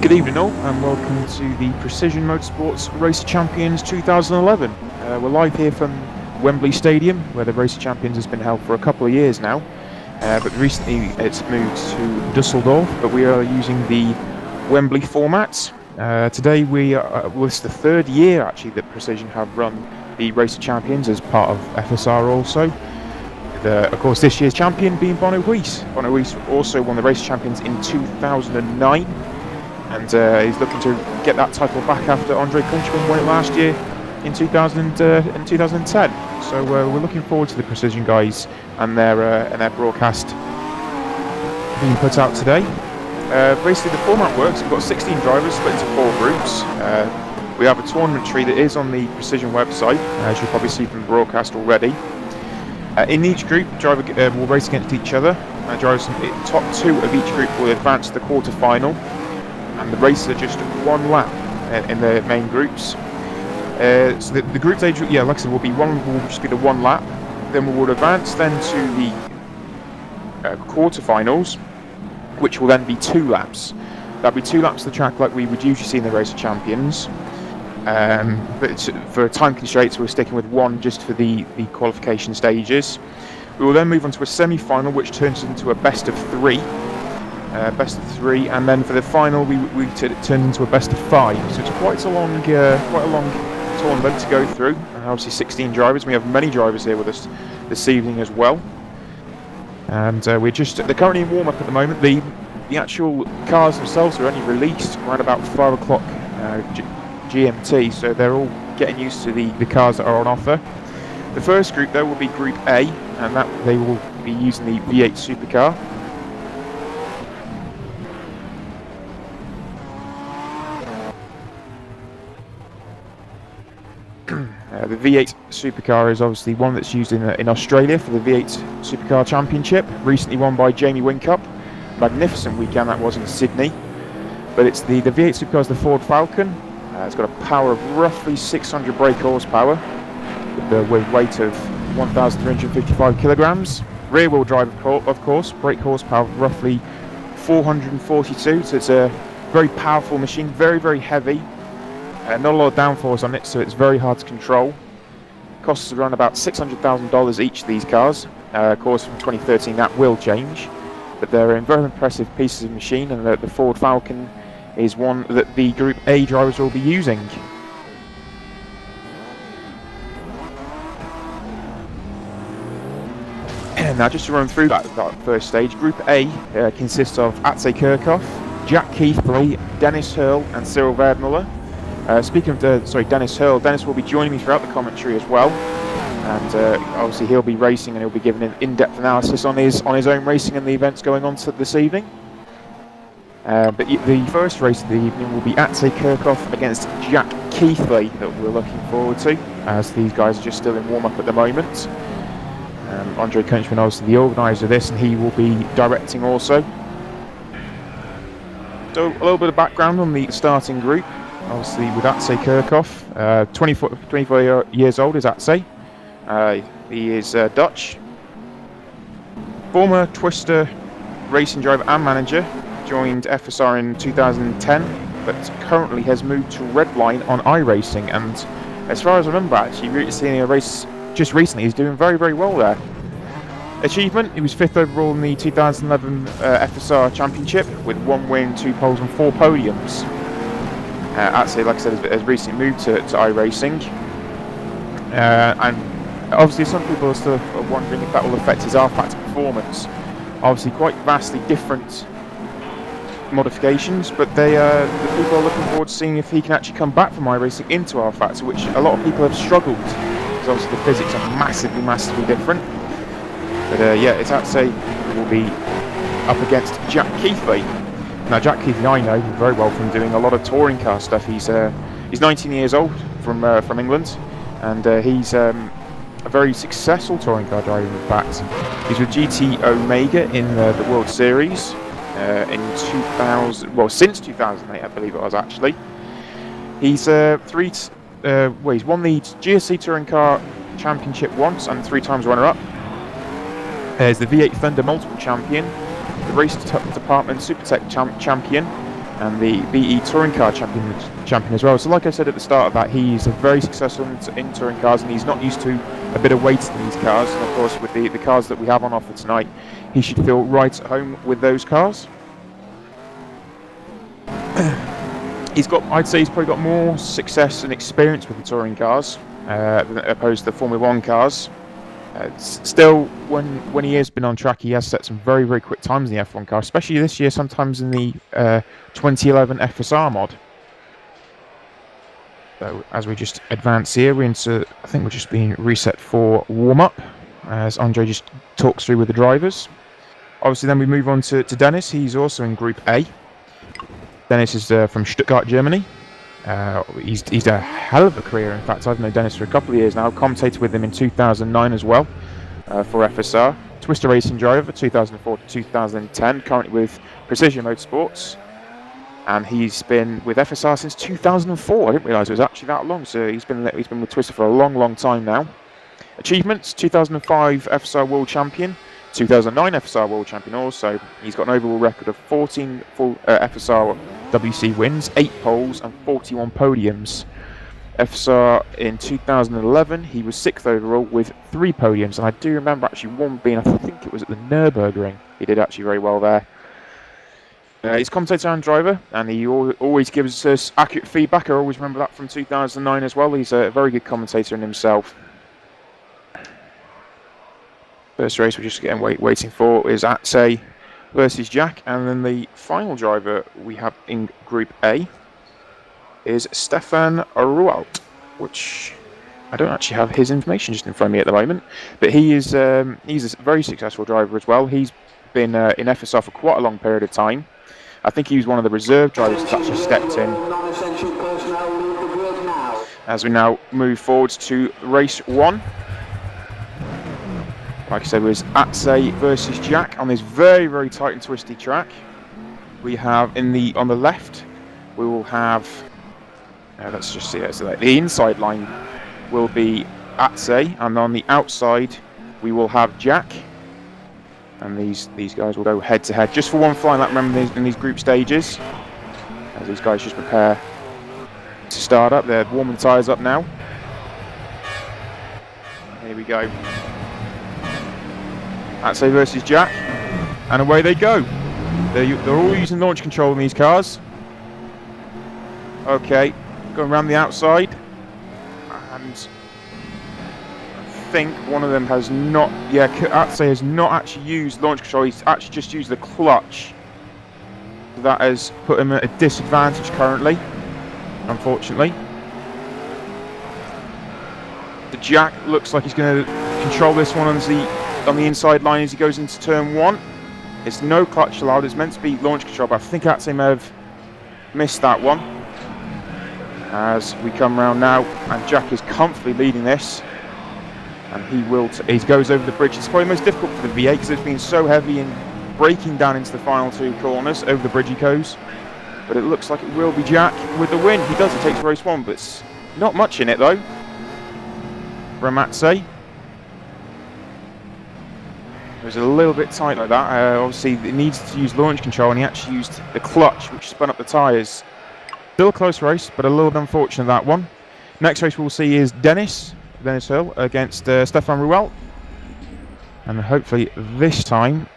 Good evening all, and welcome to the Precision Motorsports Race Champions 2011. We're live here from Wembley Stadium, where the Race Champions has been held for a couple of years now. But recently it's moved to Dusseldorf, but we are using the Wembley format. Today this is the third year actually that Precision have run the Race Champions as part of FSR also. Of course, this year's champion being Bono Huis. Bono Huis also won the Race Champions in 2009, and he's looking to get that title back after Andre Kunchman won it last year in 2010. So we're looking forward to the Precision guys and their broadcast being put out today. Basically, the format works. We've got 16 drivers split into 4 groups. We have a tournament tree that is on the Precision website, as you'll probably see from the broadcast already. In each group, driver will race against each other. Drivers, top 2 of each group will advance to the quarter-final, and the races are just one lap in the main groups. So the group stage, like I said, will just be the one lap. Then we will advance then to the quarter-finals, which will then be 2 laps. That'll be 2 laps of the track like we would usually see in the Race of Champions. But for time constraints, we're sticking with 1 just for the qualification stages. We will then move on to a semi-final, which turns into a best of 3. And then for the final, we turn into a best of 5. So it's quite a long tournament to go through. And obviously 16 drivers. We have many drivers here with us this evening as well. And they're currently in warm-up at the moment. The actual cars themselves are only released around about 5 o'clock GMT, so they're all getting used to the cars that are on offer. The first group though will be Group A, and that they will be using the V8 supercar. The V8 supercar is obviously one that's used in Australia for the V8 Supercar Championship, recently won by Jamie Whincup. Magnificent weekend that was in Sydney. But it's the V8 supercar is the Ford Falcon. It's got a power of roughly 600 brake horsepower with weight of 1,355 kilograms. Rear wheel drive, of course, brake horsepower of roughly 442, so it's a very powerful machine, very, very heavy. Not a lot of downforce on it, so it's very hard to control. Costs around about $600,000 each of these cars. Of course, from 2013 that will change, but they're very impressive pieces of machine, and the Ford Falcon is one that the Group A drivers will be using. And now just to run through that first stage, Group A consists of Atze Kirchhoff, Jack Keithley, Dennis Hirrle and Cyril Verdmuller. Speaking of Dennis Hirrle, Dennis will be joining me throughout the commentary as well, and obviously he'll be racing and he'll be giving an in-depth analysis on his own racing and the events going on this evening. But the first race of the evening will be Atze Kirchhoff against Jack Keithley, that we're looking forward to, as these guys are just still in warm-up at the moment. Andre Kunchman, obviously the organiser of this, and he will be directing also. So a little bit of background on the starting group. Obviously with Atze Kirchhoff, 24 years old is Atze. He is Dutch. Former Twister racing driver and manager. Joined FSR in 2010, but currently has moved to Redline on iRacing, and as far as I remember, actually seeing a race just recently, he's doing very, very well there. Achievement, he was 5th overall in the 2011 FSR Championship with 1 win, 2 poles and 4 podiums. Atze, like I said, has recently moved to iRacing, and obviously some people are still wondering if that will affect his rFactor performance. Obviously quite vastly different modifications, but the people are looking forward to seeing if he can actually come back from iRacing into rFactor, which a lot of people have struggled, because obviously the physics are massively different. But it's Atze who will be up against Jack Keithley. Now Jack Keithley I know very well from doing a lot of touring car stuff. He's 19 years old from England, and he's a very successful touring car driver. In fact, he's with GT Omega in the World Series. Since 2008, I believe it was actually. He's won the GSC Touring Car Championship once and 3 times runner-up. He's the V8 Thunder multiple champion, the race department Supertech champion, and the BE Touring Car champion as well. So like I said at the start of that, he's very successful in touring cars, and he's not used to a bit of weight in these cars. And of course, with the cars that we have on offer tonight, he should feel right at home with those cars. I'd say he's probably got more success and experience with the touring cars than opposed to the Formula 1 cars. Still, when he has been on track, he has set some very, very quick times in the F1 car, especially this year, sometimes in the 2011 FSR mod. So, as we just advance here, I think we're just being reset for warm-up, as Andre just talks through with the drivers. Obviously, then we move on to Dennis. He's also in Group A. Dennis is from Stuttgart, Germany. He's a hell of a career. In fact, I've known Dennis for a couple of years now. Commentated with him in 2009 as well for FSR. Twister Racing driver 2004 to 2010. Currently with Precision Motorsports, and he's been with FSR since 2004. I didn't realise it was actually that long. So he's been with Twister for a long, long time now. Achievements: 2005 FSR World Champion, 2009 FSR World Champion also. He's got an overall record of 14 full FSR WC wins, 8 poles and 41 podiums. FSR in 2011, he was 6th overall with 3 podiums, and I do remember actually one being, I think it was at the Nürburgring. He did actually very well there. He's commentator and driver, and he always gives us accurate feedback. I always remember that from 2009 as well. He's a very good commentator in himself. First race we're just getting waiting for is Atse versus Jack, and then the final driver we have in Group A is Stefan Rowland, which I don't actually have his information just in front of me at the moment, but he's a very successful driver as well. He's been in FSR for quite a long period of time. I think he was one of the reserve drivers that actually stepped in. As we now move forward to race 1. Like I said, it was Atse versus Jack on this very, very tight and twisty track. We have on the left, we will have. Let's just see. So the inside line will be Atse, and on the outside, we will have Jack. And these guys will go head to head just for one flying lap. Remember, in these group stages, as these guys just prepare to start up. They're warming the tyres up now. Here we go. Atse versus Jack, and away they go. They're all using launch control in these cars. Okay, going around the outside, and I think one of them has not. Yeah, Atse has not actually used launch control. He's actually just used the clutch. So that has put him at a disadvantage currently, unfortunately. The Jack looks like he's going to control this one on the inside line as he goes into turn 1. It's no clutch allowed. It's meant to be launch control, but I think Atse may have missed that one. As we come round now, and Jack is comfortably leading this, and he goes over the bridge. It's probably the most difficult for the V8 because it's been so heavy in braking down into the final 2 corners. Over the bridge he goes, but it looks like it will be Jack with the win. He does. It takes race 1, but it's not much in it though from Atse. It was a little bit tight like that. Obviously, it needs to use launch control, and he actually used the clutch, which spun up the tyres. Still a close race, but a little bit unfortunate that one. Next race we'll see is Dennis Hirrle against Stefan Rowland, and hopefully this time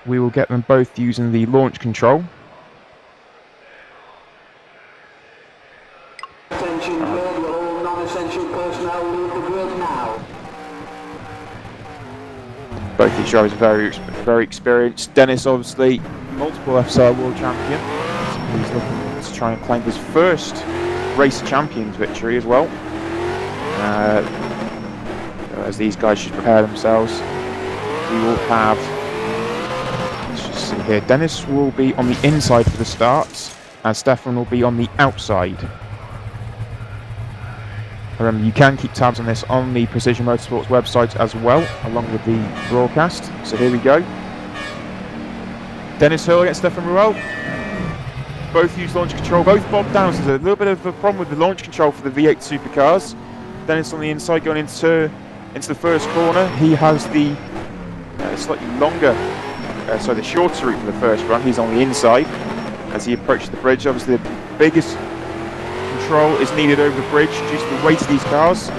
we will get them both using the launch control. Attention, all non-essential personnel leave the grid now. Both these drivers are very, very experienced. Dennis, obviously, multiple FSR World Champion. So he's looking to try and claim his first race champions victory as well. As these guys should prepare themselves, we will have. Let's just see here. Dennis will be on the inside for the starts, and Stefan will be on the outside. Remember, you can keep tabs on this on the Precision Motorsports website as well, along with the broadcast. So here we go. Dennis Hirrle against Stefan Rowland. Both use launch control, both bogged down. So there's a little bit of a problem with the launch control for the V8 supercars. Dennis on the inside going into the first corner. He has the slightly longer, the shorter route for the first run. He's on the inside. as he approaches the bridge. Obviously the biggest control is needed over the bridge due to the weight of these cars.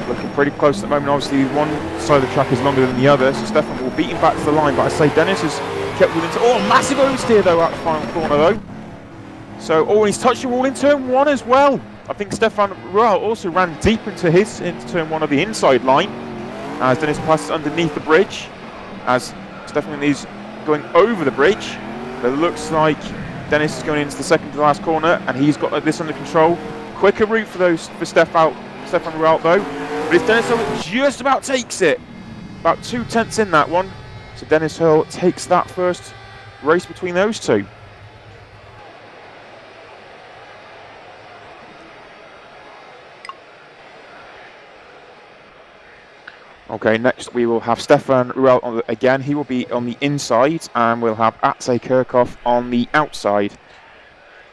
Looking pretty close at the moment. Obviously one side of the track is longer than the other, so Stefan will beat him back to the line, but I say Dennis has kept within. Oh, massive oversteer though out the final corner though. So, oh, he's touched the wall in turn 1 as well. I think Stefan Hirrle also ran deep into turn 1 of the inside line as Dennis passes underneath the bridge as Stefan is going over the bridge. But it looks like Dennis is going into the second to last corner and he's got this under control. Quicker route for Stefan Hirrle though. But it's Dennis Hirrle that just about takes it. About 2/10 in that one. So Dennis Hirrle takes that first race between those two. Okay, next we will have Stefan Hirrle again. He will be on the inside, and we'll have Atse Kirchhoff on the outside.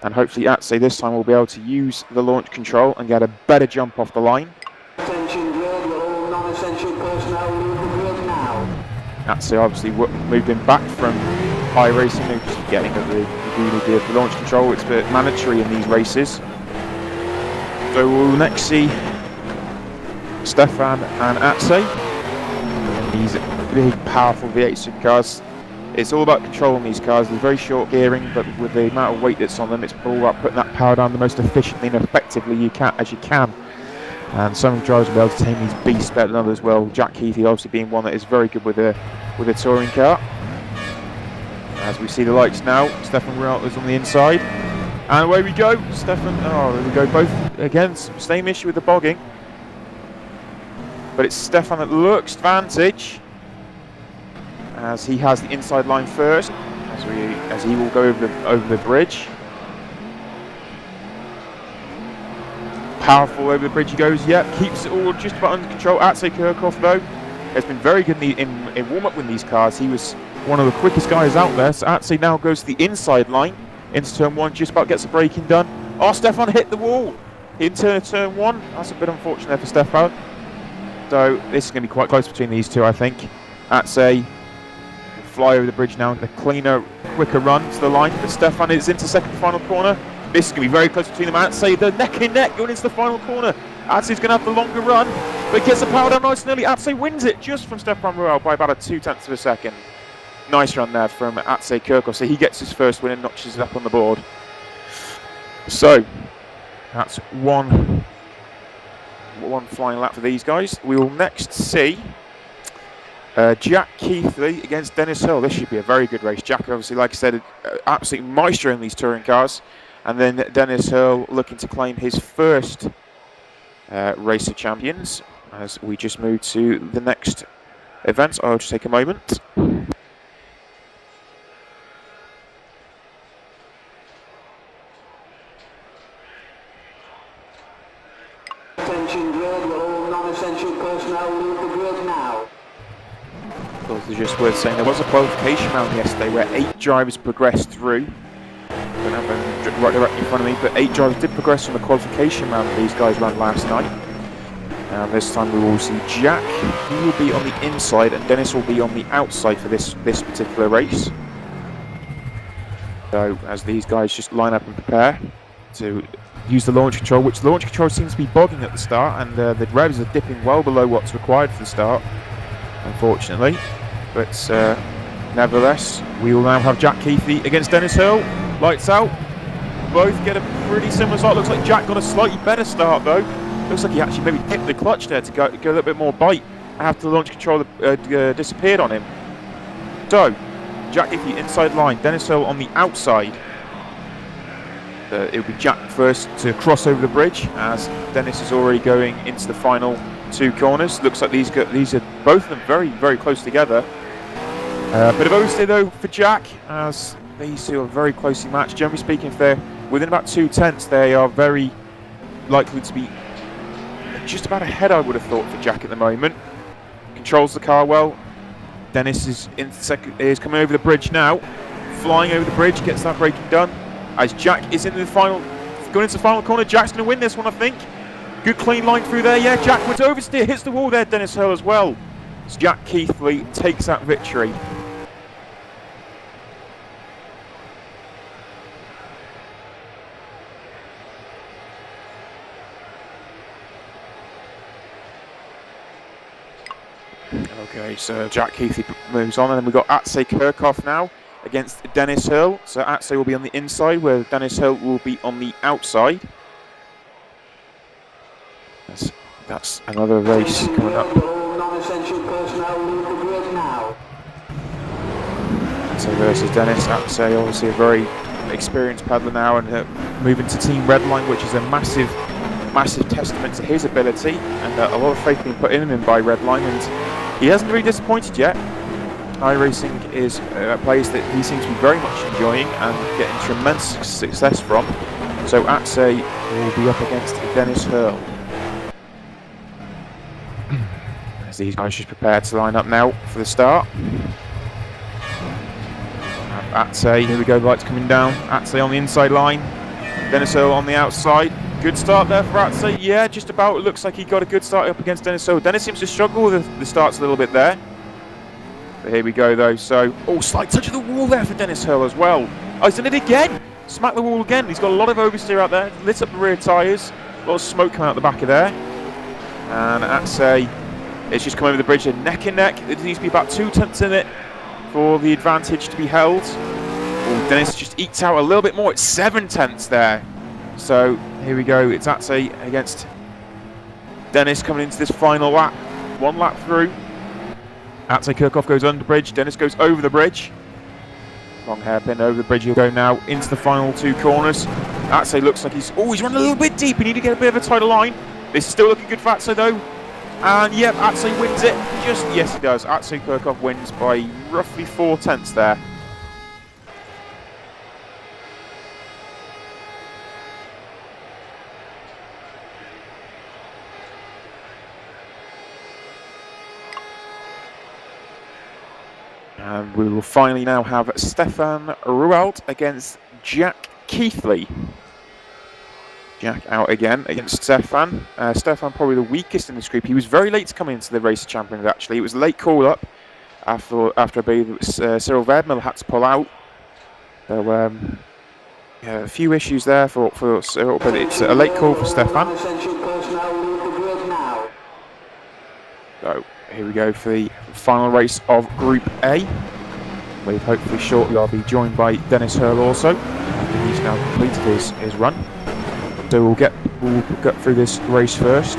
And hopefully Atse this time will be able to use the launch control and get a better jump off the line. Attention grid, will all non-essential personnel leave the grid now. Atse obviously moved him back from high racing, just getting the launch control. It's mandatory in these races. So we'll next see Stefan and Atse. These big, powerful V8 supercars. It's all about controlling these cars. They're very short gearing, but with the amount of weight that's on them, it's all about putting that power down the most efficiently and effectively you can. And some drivers will be able to tame these beasts better than others. Well, Jack Keithley obviously being one that is very good with a touring car. As we see the lights now, Stefan Hirrle is on the inside, and away we go. Stefan. Oh, there we go. Both again, same issue with the bogging. But it's Stefan that looks advantage as he has the inside line first, as he will go over the bridge. Powerful over the bridge he goes. Yep, keeps it all just about under control. Atse Kirchhoff though has been very good in warm-up with these cars. He was one of the quickest guys out there. So Atse now goes to the inside line into turn 1, just about gets the braking done. Oh, Stefan hit the wall into turn 1. That's a bit unfortunate there for Stefan. So this is going to be quite close between these two, I think. Atse will fly over the bridge now, the cleaner, quicker run to the line. But Stefan is into second final corner. This is going to be very close between them. Atse, they're neck and neck going into the final corner. Atse is going to have the longer run, but gets the power down nice and early. Atse wins it just from Stefan Hirrle by about a 0.2 of a second. Nice run there from Atse Kirchhoff. So he gets his first win and notches it up on the board. So that's one flying lap for these guys. We will next see Jack Keithley against Dennis Hirrle. This should be a very good race. Jack, obviously, like I said, absolute maestro in these touring cars. And then Dennis Hirrle looking to claim his first race of champions. As we just move to the next event, I'll just take a moment. Attention grid, will all non-essential personnel leave the grid now. It's just worth saying there was a qualification round yesterday where 8 drivers progressed through. I don't have them right directly in front of me, but 8 drivers did progress from the qualification round that these guys ran last night. And this time we will see Jack. He will be on the inside and Dennis will be on the outside for this particular race. So as these guys just line up and prepare to use the launch control, which the launch control seems to be bogging at the start, and the revs are dipping well below what's required for the start, unfortunately. But nevertheless, we will now have Jack Keithley against Dennis Hirrle. Lights out. Both get a pretty similar start. Looks like Jack got a slightly better start though. Looks like he actually maybe hit the clutch there to go a little bit more bite after the launch control disappeared on him. So, Jack Keithley inside line, Dennis Hirrle on the outside. It will be Jack first to cross over the bridge as Dennis is already going into the final 2 corners. Looks like these are both of them very, very close together. Bit of oversteer though for Jack as these two are very closely matched. Generally speaking, if they're within about 0.2, they are very likely to be just about ahead, I would have thought, for Jack at the moment. Controls the car well. Dennis is coming over the bridge now. Flying over the bridge, gets that braking done. As Jack is going into the final corner. Jack's going to win this one, I think. Good clean line through there. Yeah, Jack went oversteer, hits the wall there, Dennis Hirrle as well. So Jack Keithley takes that victory. Okay, so Jack Keithley moves on, and then we've got Atsej Kirchhoff now against Dennis Hirrle. So Atsej will be on the inside, where Dennis Hirrle will be on the outside. That's another race coming up. Atsej versus Dennis. Atsej, obviously a very experienced peddler now, and moving to Team Redline, which is a massive testament to his ability, and a lot of faith being put in him by Redline, and he hasn't really disappointed yet. iRacing is a place that he seems to be very much enjoying and getting tremendous success from. So Atsej will be up against Dennis Hirrle. As these guys just prepared to line up now for the start. Atsej, here we go, the lights coming down. Atsej on the inside line, Dennis Hirrle on the outside. Good start there for Atsej. Yeah, just about. It looks like he got a good start up against Dennis Hirrle. Dennis seems to struggle with the starts a little bit there. But here we go though. So, oh, slight touch of the wall there for Dennis Hirrle as well. Oh, he's done it again. Smacked the wall again. He's got a lot of oversteer out there. Lit up the rear tyres. A lot of smoke coming out the back of there. And Atsej is just come over the bridge. They're neck and neck. There needs to be about 2 tenths in it for the advantage to be held. Oh, Dennis just eked out a little bit more. It's 7 tenths there. So here we go. It's Atsej against Dennis coming into this final lap. 1 lap through. Atsej Kirchhoff goes under the bridge. Dennis goes over the bridge. Long hairpin over the bridge. He'll go now into the final 2 corners. Atsej looks like he's running a little bit deep. We need to get a bit of a tighter line. This is still looking good for Atsej though. And yep, Atsej wins it. Yes, he does. Atsej Kirchhoff wins by roughly 4 tenths there. And we will finally now have Stefan Rowland against Jack Keithley. Jack out again against Stefan. Stefan probably the weakest in this group. He was very late to come into the race champions actually. It was a late call up after I believe it was Cyril Verdmiller had to pull out. So yeah, a few issues there for Cyril, but it's a late call for Stefan. So here we go for the final race of Group A. With hopefully shortly I'll be joined by Dennis Hirrle also. I think he's now completed his run. So we'll get through this race first.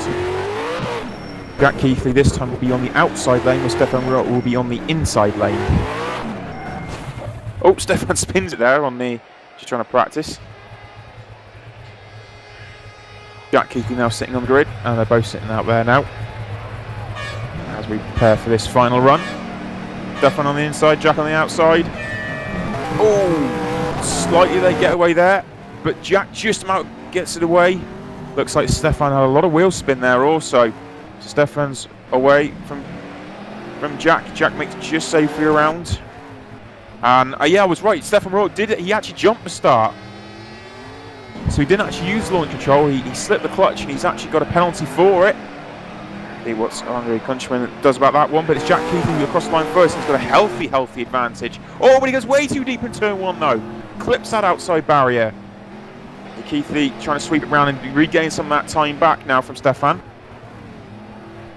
Jack Keithley this time will be on the outside lane, where Stefan Rowland will be on the inside lane. Oh, Stefan spins it there on the, just trying to practice. Jack Keithley now sitting on the grid, and they're both sitting out there now as we prepare for this final run. Stefan on the inside, Jack on the outside. Oh, slightly they get away there, but Jack just about gets it away. Looks like Stefan had a lot of wheel spin there also. So Stefan's away from Jack. Jack makes just safely around. And yeah, I was right. Stefan Rowland did it. He actually jumped the start. So he didn't actually use launch control. He slipped the clutch, and he's actually got a penalty for it. See what Andre Countryman does about that one, but it's Jack Keithley across the line first. He's got a healthy advantage. Oh, but he goes way too deep in turn 1 though. Clips that outside barrier. Keithley trying to sweep it around and regain some of that time back now from Stefan.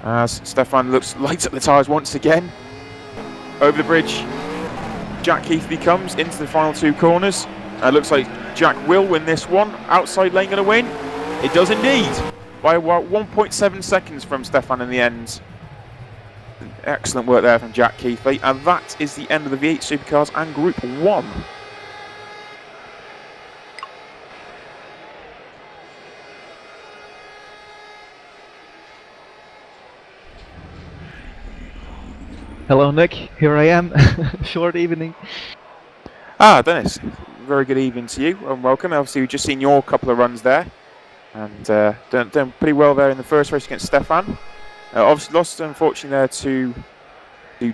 As Stefan lights up the tyres once again. Over the bridge, Jack Keithley comes into the final 2 corners. Looks like Jack will win this one. Outside lane going to win. It does indeed. By about 1.7 seconds from Stefan in the end. Excellent work there from Jack Keithley. And that is the end of the V8 Supercars and Group 1. Hello Nick, here I am. Short evening. Dennis, very good evening to you and welcome. Obviously we've just seen your couple of runs there, and done pretty well there in the first race against Stefan. Obviously lost unfortunately there to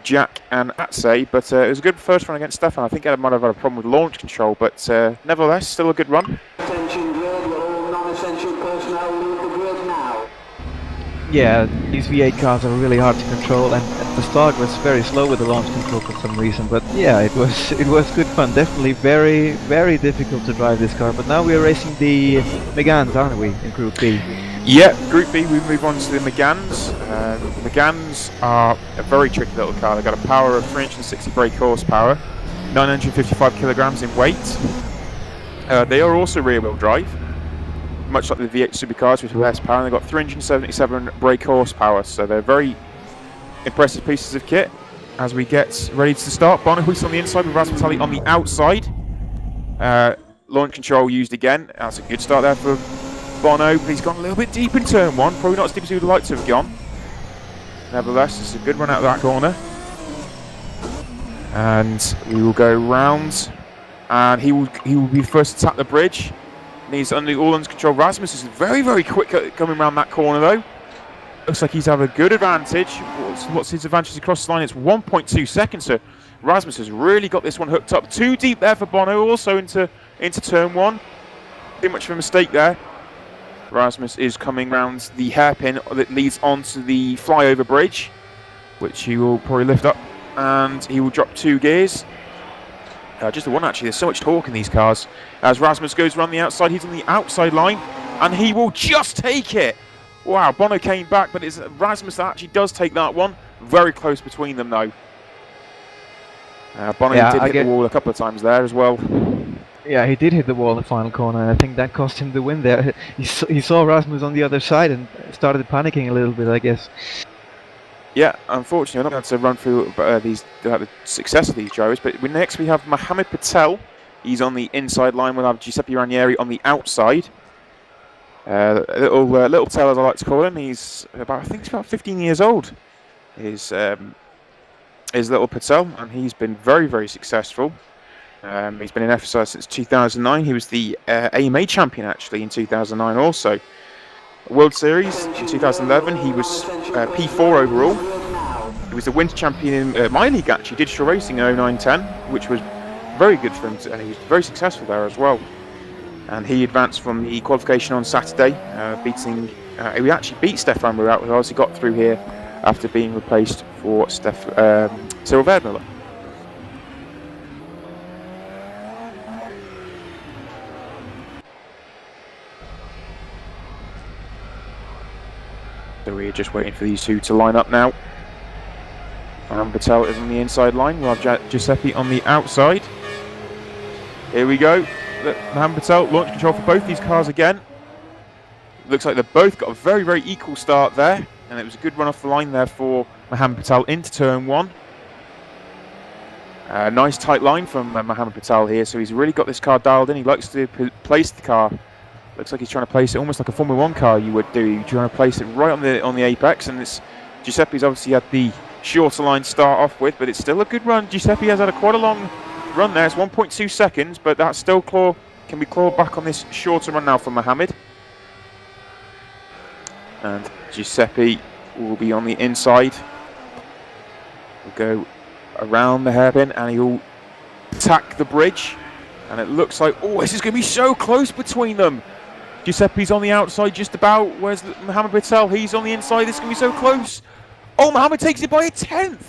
Jack and Atsej, but it was a good first run against Stefan. I think I might have had a problem with launch control, but nevertheless still a good run. Attention grid, all non-essential personnel leave the grid now. Yeah, these V8 cars are really hard to control, and at the start was very slow with the launch control for some reason, but yeah, it was good fun. Definitely very difficult to drive this car, but now we're racing the Megans, aren't we, in Group B? Yeah, Group B, we move on to the Megans. The Megans are a very tricky little car. They've got a power of 360 brake horsepower, 955 kilograms in weight. They are also rear-wheel drive, much like the V8 supercars with less power. And they've got 377 brake horsepower, so they're very impressive pieces of kit. As we get ready to start, Bono Huis on the inside with Rasmus Tally on the outside. Launch control used again. That's a good start there for Bono, but he's gone a little bit deep in turn one, probably not as deep as he would like to have gone. Nevertheless, it's a good run out of that corner. And we will go round, and he will be first to tap the bridge. And he's under control. Rasmus is very, very quick at coming around that corner though. Looks like he's having a good advantage. What's his advantage across the line? It's 1.2 seconds, so Rasmus has really got this one hooked up. Too deep there for Bono, also into turn one. Too much of a mistake there. Rasmus is coming round the hairpin that leads onto the flyover bridge, which he will probably lift up, and he will drop 2 gears. Just the one actually, there's so much torque in these cars. As Rasmus goes around the outside, he's on the outside line, and he will just take it. Wow, Bono came back, but it's Rasmus that actually does take that one. Very close between them though. Bono did hit the wall a couple of times there as well. Yeah, he did hit the wall in the final corner, and I think that cost him the win there. He saw Rasmus on the other side and started panicking a little bit, I guess. Yeah, unfortunately, I'm not going to run through the success of these drivers, but next we have Mohammed Patel. He's on the inside line. We'll have Giuseppe Ranieri on the outside. Little Patel, as I like to call him. He's I think he's about 15 years old. Is little Patel, and he's been very, very successful. He's been in FSR since 2009. He was the AMA champion actually in 2009 also. World Series in 2011, he was P4 overall. He was the winter champion in my league actually, Digital Racing in 09-10, which was very good for him, and he was very successful there as well. And he advanced from the qualification on Saturday, beating. He actually beat Stefan Murat, who obviously got through here after being replaced for Cyril Verdmüller. So we're just waiting for these two to line up now. And Patel is on the inside line. We'll have Giuseppe on the outside. Here we go. Mohammed Patel, launch control for both these cars again. Looks like they've both got a very, very equal start there. And it was a good run off the line there for Mohammed Patel into turn one. Nice tight line from Mohammed Patel here. So he's really got this car dialed in. He likes to place the car. Looks like he's trying to place it almost like a Formula 1 car you would do. You're trying to place it right on the apex, and Giuseppe's obviously had the shorter line start off with, but it's still a good run. Giuseppe has had quite a long run there. It's 1.2 seconds, but that still can be clawed back on this shorter run now from Mohammed. And Giuseppe will be on the inside. We'll go around the hairpin, and he'll attack the bridge. And it looks like, this is going to be so close between them. Giuseppe's on the outside just about. Where's Mohammed Patel? He's on the inside. This is going to be so close. Oh, Mohammed takes it by a 10th.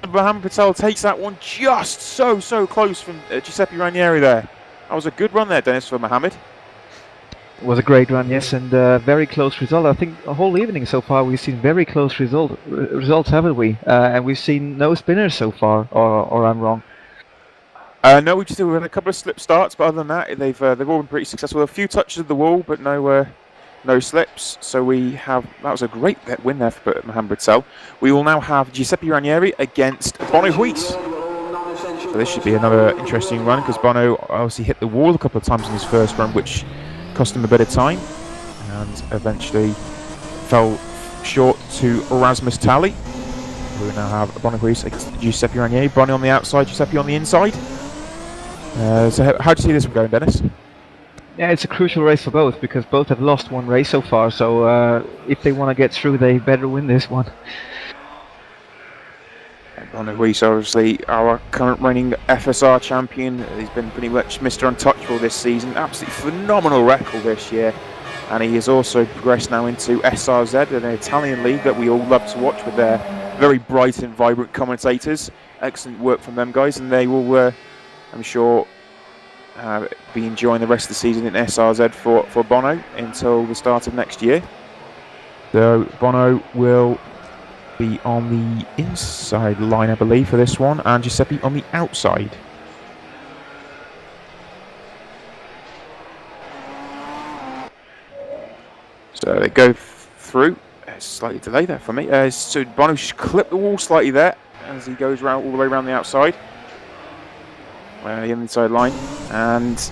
And Mohammed Patel takes that one just so close from Giuseppe Ranieri there. That was a good run there, Dennis, for Mohammed. It was a great run, yes, and very close result. I think the whole evening so far we've seen very close results, haven't we? And we've seen no spinners so far, or I'm wrong. No, we've still had a couple of slip starts, but other than that, they've all been pretty successful. A few touches of the wall, but no slips. So that was a great win there for Mohammed Patel. We will now have Giuseppe Ranieri against Bono Huis. So this should be another interesting run, because Bono obviously hit the wall a couple of times in his first run, which cost him a bit of time, and eventually fell short to Rasmus Tally. We will now have Bono Huis against Giuseppe Ranieri. Bono on the outside, Giuseppe on the inside. So how do you see this one going, Dennis? Yeah, it's a crucial race for both, because both have lost one race so far, so if they want to get through, they better win this one. Bono Huis, obviously our current reigning FSR champion. He's been pretty much Mr. Untouchable this season. Absolutely phenomenal record this year. And he has also progressed now into SRZ, an Italian league that we all love to watch with their very bright and vibrant commentators. Excellent work from them guys, and they will, I'm sure, be enjoying the rest of the season in SRZ for Bono until the start of next year. So Bono will be on the inside line, I believe, for this one, and Giuseppe on the outside. So they go through. Slightly delay there for me. So Bono just clipped the wall slightly there as he goes round all the way around the outside. The inside line, and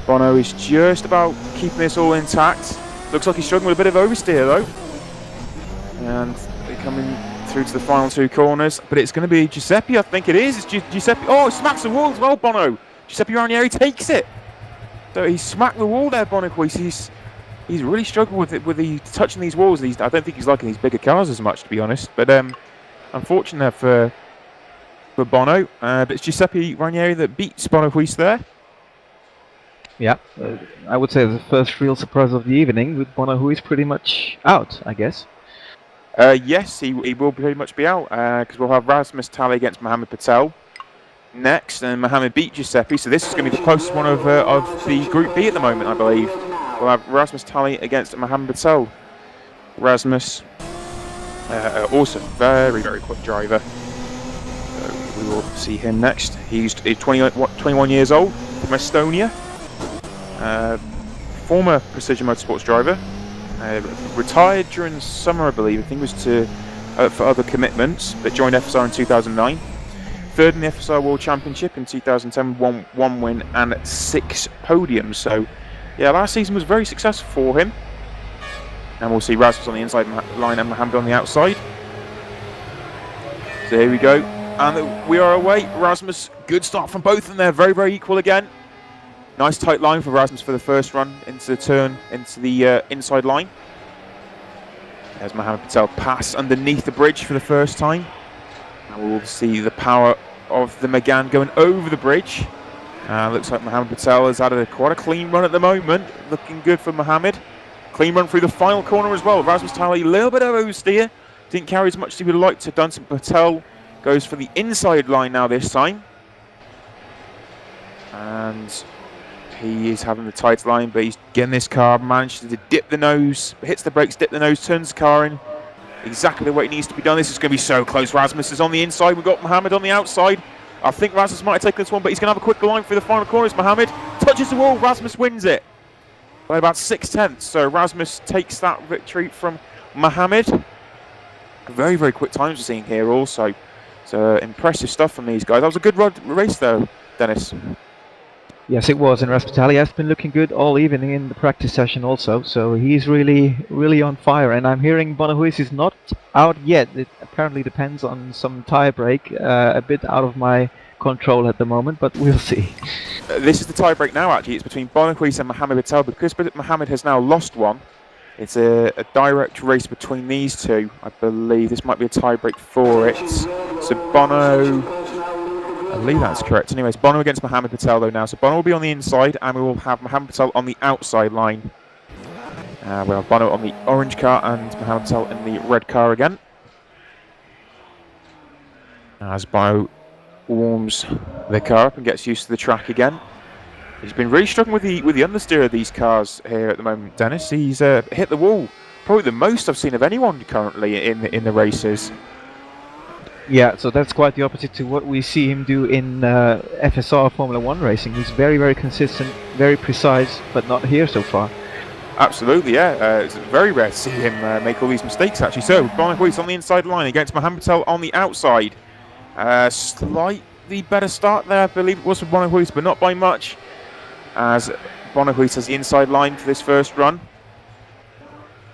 Bono is just about keeping this all intact. Looks like he's struggling with a bit of oversteer though, and they're coming through to the final two corners. But it's going to be Giuseppe, I think it is. It's Giuseppe. Oh, he smacks the wall as well, Bono. Giuseppe Ranieri takes it. So he smacked the wall there, Bono. He's really struggled with the touching these walls. I don't think he's liking these bigger cars as much, to be honest. But unfortunate for Bono, but it's Giuseppe Ranieri that beats Bono there. Yeah, I would say the first real surprise of the evening, with Bono who is pretty much out, I guess. Yes, he will pretty much be out, because we'll have Rasmus Tally against Mohammed Patel next, and Mohammed beat Giuseppe, so this is going to be the closest one of the Group B at the moment, I believe. We'll have Rasmus Tally against Mohammed Patel. Rasmus, also very, very quick driver. So we will see him next. He's 21 years old, from Estonia. Former Precision Motorsports driver. Retired during the summer, I believe. I think it was for other commitments, but joined FSR in 2009. Third in the FSR World Championship in 2010, one win and 6 podiums. So, yeah, last season was very successful for him. And we'll see Rasmus on the inside line and Mohammed on the outside. So here we go. And we are away. Rasmus, good start from both of them there. Very, very equal again. Nice tight line for Rasmus for the first run into the turn, into the inside line. There's Mohammed Patel pass underneath the bridge for the first time. And we'll see the power of the Megane going over the bridge. Looks like Mohammed Patel has had quite a clean run at the moment. Looking good for Mohammed. Clean run through the final corner as well. Rasmus Tally, a little bit of oversteer. Didn't carry as much as he would have liked to have done. So Patel goes for the inside line now this time. And he is having the tight line, but he's getting this car, managed to dip the nose, hits the brakes, dip the nose, turns the car in. Exactly the way it needs to be done. This is going to be so close. Rasmus is on the inside. We've got Mohammed on the outside. I think Rasmus might have taken this one, but he's going to have a quick line through the final corners. Mohammed touches the wall. Rasmus wins it by about 6/10. So Rasmus takes that victory from Mohammed. Very, very quick times we're seeing here also. So impressive stuff from these guys. That was a good race though, Dennis. Yes, it was, and Raspitali has been looking good all evening in the practice session also, so he's really, really on fire. And I'm hearing Bonahuis is not out yet. It apparently depends on some tie break, a bit out of my control at the moment, but we'll see. This is the tie break now, actually. It's between Bonahuis and Mohammed Patel, because Mohammed has now lost one. It's a direct race between these two, I believe. This might be a tie break for it. So Bono, I believe that's correct. Anyways, Bono against Mohammed Patel though now. So Bono will be on the inside and we will have Mohammed Patel on the outside line. We'll have Bono on the orange car and Mohammed Patel in the red car again. As Bono warms the car up and gets used to the track again. He's been really struggling with the understeer of these cars here at the moment, Dennis. He's hit the wall probably the most I've seen of anyone currently in the races. Yeah, so that's quite the opposite to what we see him do in FSR Formula 1 racing. He's very, very consistent, very precise, but not here so far. Absolutely, yeah. It's very rare to see him make all these mistakes, actually. So, Bonahuis on the inside line against Mohammed Patel on the outside. Slightly better start there, I believe it was for Bonahuis, but not by much. As Bonahuis has the inside line for this first run.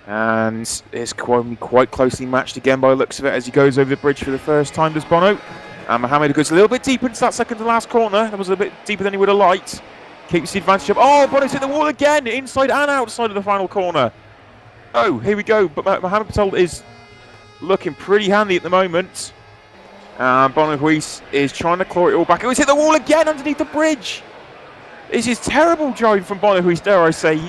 And it's quite closely matched again by the looks of it as he goes over the bridge for the first time, does Bono. And Mohammed goes a little bit deeper into that second to last corner. That was a bit deeper than he would have liked. Keeps the advantage up. Oh, Bono's hit the wall again, inside and outside of the final corner. Oh, here we go. But Mohammed Patel is looking pretty handy at the moment. Bonahuis is trying to claw it all back. Oh, he's hit the wall again underneath the bridge. This is terrible driving from Bonahuis, dare I say.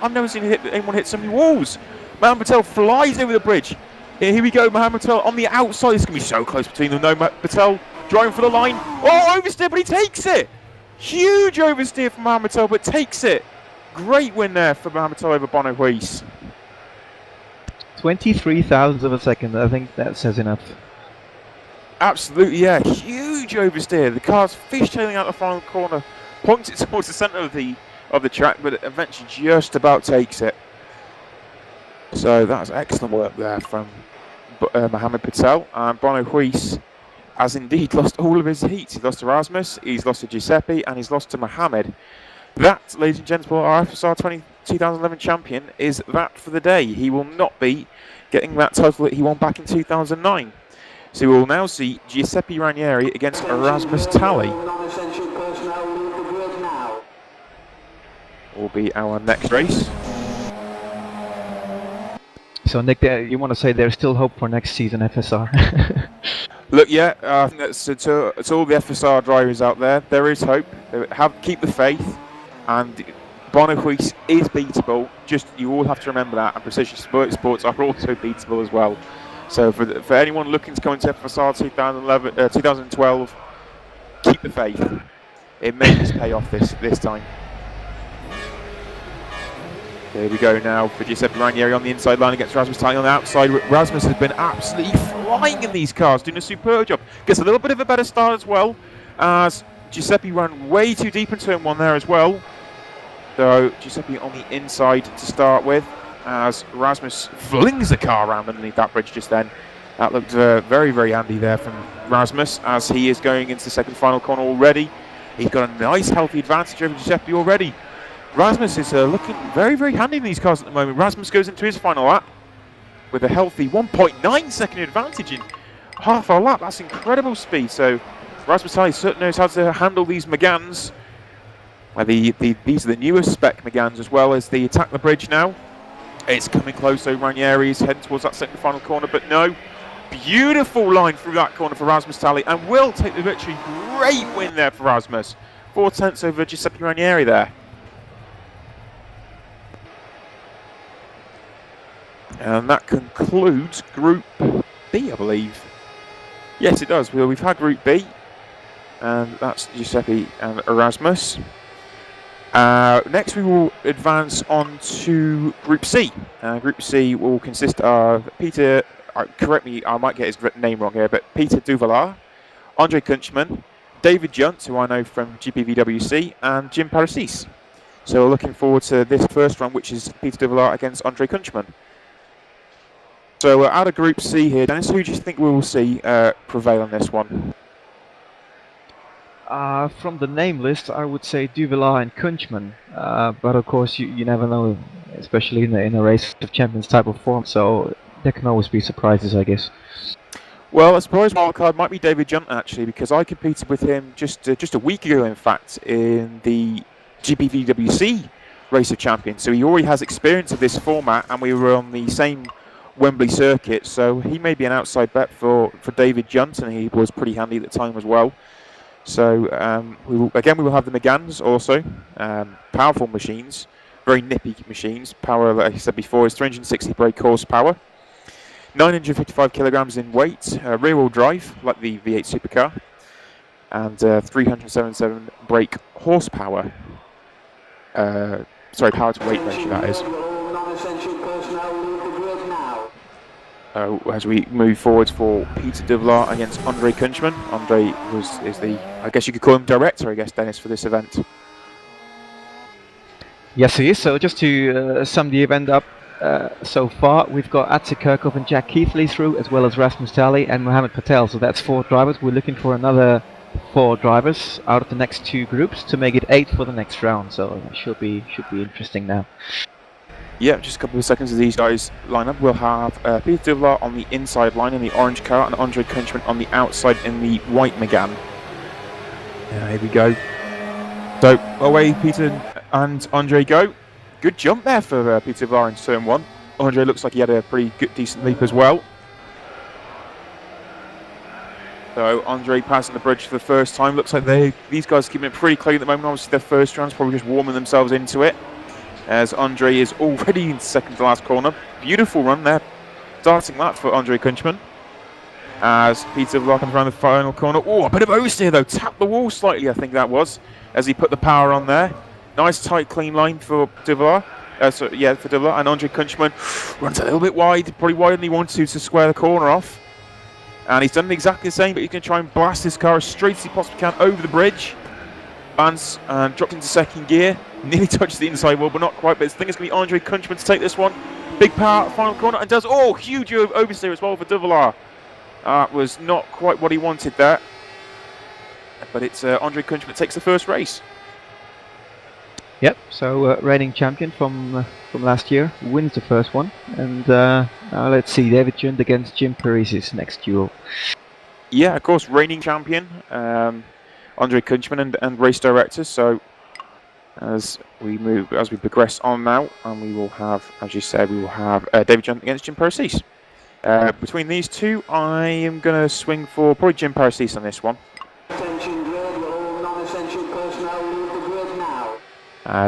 I've never seen anyone hit so many walls. Mohammed Patel flies over the bridge. Here we go, Mohammed Patel on the outside. It's going to be so close between them. No, Patel driving for the line. Oh, oversteer, but he takes it. Huge oversteer from Mohamed Tel, but takes it. Great win there for Mohamed Tel over Bono Huis. 23 thousandths of a second. I think that says enough. Absolutely, yeah. Huge oversteer. The car's fishtailing out the final corner, points it towards the centre of the track, but it eventually just about takes it. So that's excellent work there from Mohamed Patel. And Bono Huis has indeed lost all of his heats. He's lost to Rasmus, he's lost to Giuseppe, and he's lost to Mohamed. That, ladies and gentlemen, our FSR 2011 champion is that for the day. He will not be getting that title that he won back in 2009. So we will now see Giuseppe Ranieri against Rasmus Tally. Will be our next race. So Nick, you want to say there's still hope for next season FSR? Look, yeah, to all the FSR drivers out there, there is hope. Keep the faith, and Bono Huis is beatable. Just you all have to remember that, and Precision Motorsports are also beatable as well. So for anyone looking to go into FSR 2012, keep the faith. It may just pay off this time. There we go now for Giuseppe Ranieri on the inside line against Rasmus Tally on the outside. Rasmus has been absolutely flying in these cars, doing a superb job. Gets a little bit of a better start as well, as Giuseppe ran way too deep in turn one there as well. So Giuseppe on the inside to start with, as Rasmus flings the car around underneath that bridge just then. That looked very, very handy there from Rasmus, as he is going into the second final corner already. He's got a nice healthy advantage over Giuseppe already. Rasmus is looking very, very handy in these cars at the moment. Rasmus goes into his final lap with a healthy 1.9 second advantage in half a lap. That's incredible speed. So Rasmus Tally certainly knows how to handle these Megans. These are the newest spec Megans as well as they attack the bridge now. It's coming close, so Ranieri is heading towards that second final corner, but no. Beautiful line through that corner for Rasmus Tally, and will take the victory. Great win there for Rasmus. 4 tenths over Giuseppe Ranieri there. And that concludes Group B, I believe. Yes, it does. We've had Group B, and that's Giuseppe and Erasmus. Next, we will advance on to Group C. Group C will consist of Peter, correct me, I might get his name wrong here, but Peter Duvelaar, Andre Kunchman, David Junt, who I know from GPVWC, and Jim Parasis. So we're looking forward to this first run, which is Peter Duvelaar against Andre Kunchman. So we're out of Group C here. Dennis, who do you think we will see prevail on this one? From the name list, I would say Duvelaar and Kunchman. But of course, you never know, especially in a race of champions type of form. So there can always be surprises, I guess. Well, a surprise wildcard might be David Junt, actually, because I competed with him just a week ago, in fact, in the GPVWC Race of Champions. So he already has experience of this format, and we were on the same Wembley circuit, so he may be an outside bet for David Junt, and he was pretty handy at the time as well. So we will have the Megans also, powerful machines, very nippy machines. Power, like I said before, is 360 brake horsepower, 955 kilograms in weight, rear-wheel drive like the V8 supercar, and 377 brake horsepower. Sorry, power to weight ratio that is. As we move forward for Peter Duvelaar against Andre Kunchman. Andre is the, I guess you could call him director, I guess, Dennis, for this event. Yes, he is. So just to sum the event up so far, we've got Atze Kirkhoff and Jack Keithley through, as well as Rasmus Tally and Mohamed Patel. So that's 4 drivers. We're looking for another 4 drivers out of the next 2 groups to make it 8 for the next round. So it should be interesting now. Yeah, just a couple of seconds as these guys line up. We'll have Peter Duvelaar on the inside line in the orange car and Andre Kunchman on the outside in the white Megane. Here we go. So, away Peter and Andre go. Good jump there for Peter Duvelaar in turn 1. Andre looks like he had a pretty good, decent leap as well. So, Andre passing the bridge for the first time. Looks like these guys are keeping it pretty clean at the moment. Obviously, their first round's probably just warming themselves into it, as Andre is already in second to last corner. Beautiful run there, starting that for Andre Kunchman. as Peter Vlar comes around the final corner. Oh, a bit of oversteer though, tapped the wall slightly, I think that was, as he put the power on there. Nice tight clean line for De Vlar. For De Vlar, and Andre Kunchman runs a little bit wide, probably wider than he wanted to square the corner off. And he's done exactly the same, but he's going to try and blast his car as straight as he possibly can over the bridge. Lands and dropped into second gear. Nearly touches the inside wall, but not quite. But I think it's going to be Andre Kunchman to take this one. Big power, final corner, and does, huge oversteer as well for De Vlar. Was not quite what he wanted there. But it's Andre Kunchman that takes the first race. Yep, so reigning champion from last year wins the first one, and now let's see, David Junt against Jim Paris's next duel. Yeah, of course, reigning champion, Andre Kunchman and race director. So as we progress on now, and we will have, as you said, David Junt against Jim Paris. Between these two, I am going to swing for probably Jim Paris on this one. Attention grid, will all non-essential personnel leave the grid now.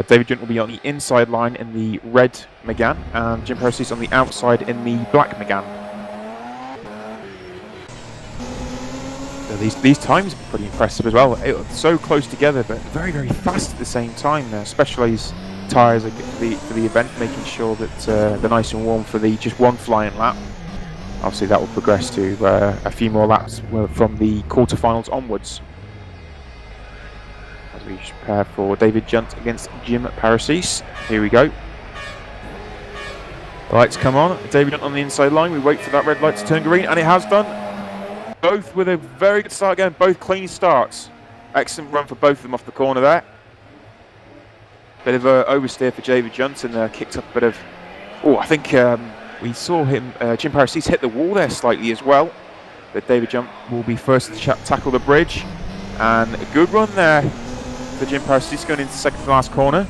David Junt will be on the inside line in the red Megane, and Jim Paris on the outside in the black Megane. So these times are pretty impressive as well. So close together, but very, very fast at the same time. Specialised tyres for the event, making sure that they're nice and warm for the just one flying lap. Obviously, that will progress to a few more laps from the quarterfinals onwards. As we prepare for David Junt against Jim Paris. Here we go. The lights come on. David Junt on the inside line. We wait for that red light to turn green, and it has done. Both with a very good start again. Both clean starts. Excellent run for both of them off the corner there. Bit of a oversteer for David Junt, and kicked up a bit of. I think we saw him. Jim Paris hit the wall there slightly as well. But David Junt will be first to tackle the bridge, and a good run there for Jim Paris going into second to last corner.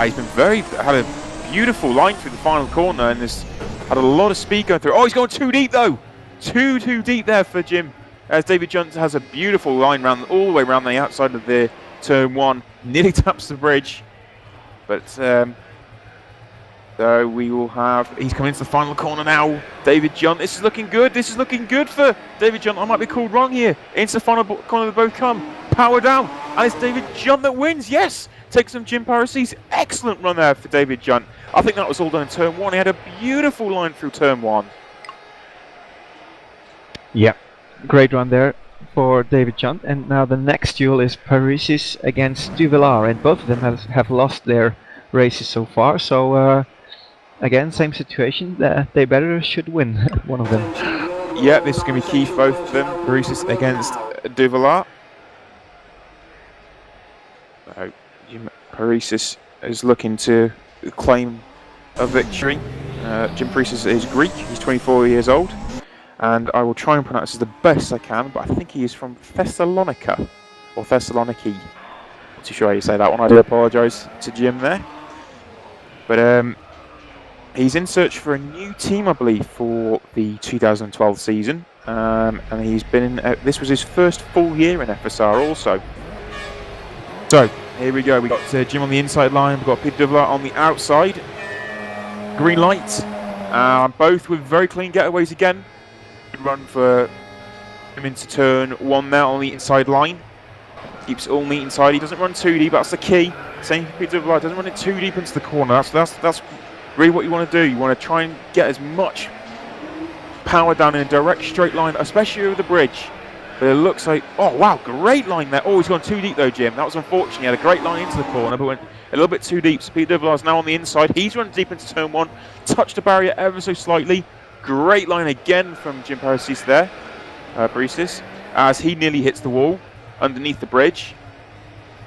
He's been had a beautiful line through the final corner, and has had a lot of speed going through. He's going too deep though. Too deep there for Jim, as David Junt has a beautiful line all the way around the outside of the turn one. Nearly taps the bridge, but so we will have. He's coming into the final corner now. David Junt. This is looking good. This is looking good for David Junt. I might be called wrong here. Into the final corner, they both come. Power down, and it's David Junt that wins. Yes, takes some Jim Paris. Excellent run there for David Junt. I think that was all done in turn one. He had a beautiful line through turn one. Yeah, great run there for David Junt. And now the next duel is Paris against De Vlar, and both of them have lost their races so far. So again, same situation. They should win one of them. Yeah, this is going to be key for both of them. Paris against De Vlar. So Jim Paris is looking to claim a victory. Jim Paris is Greek. He's 24 years old. And I will try and pronounce this the best I can, but I think he is from Thessalonica, or Thessaloniki. Not too sure how you say that one. I do apologise to Jim there. But he's in search for a new team, I believe, for the 2012 season. And he's been in. This was his first full year in FSR, also. So here we go. We got Jim on the inside line. We've got Peter De Vlar on the outside. Green light. Both with very clean getaways again. Run for him into turn one now on the inside line. Keeps it all neat inside. He doesn't run too deep. That's the key. Same for Peter Vlar. Doesn't run it too deep into the corner. That's really what you want to do. You want to try and get as much power down in a direct straight line, especially over the bridge. But it looks like, wow, great line there. He's gone too deep though, Jim. That was unfortunate. He had a great line into the corner, but went a little bit too deep. So Peter Vlar's now on the inside. He's running deep into turn one. Touched the barrier ever so slightly. Great line again from Jim Paris there, Paris, as he nearly hits the wall underneath the bridge.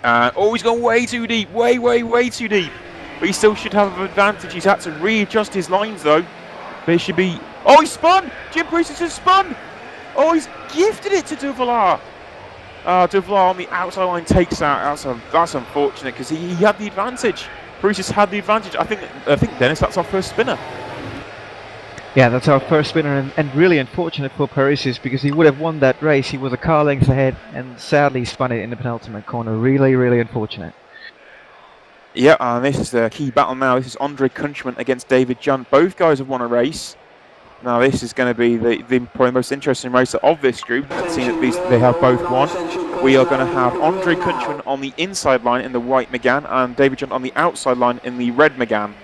He's gone way too deep, way too deep. But he still should have an advantage. He's had to readjust his lines though. But it should be. He spun! Jim Paris has spun! He's gifted it to De Vlar. De Vlar on the outside line takes out. That's unfortunate because he had the advantage. Paris had the advantage. I think Dennis, that's our first spinner. Yeah, that's our first spinner, and really unfortunate for Paris because he would have won that race. He was a car length ahead and sadly spun it in the penultimate corner. Really unfortunate. Yeah, and this is the key battle now. This is Andre Kunchman against David Junt. Both guys have won a race. Now this is going to be the probably most interesting race of this group, seeing that they have both won. We are going to have Andre Kunchman on the inside line in the white Megane and David Junt on the outside line in the red Megane.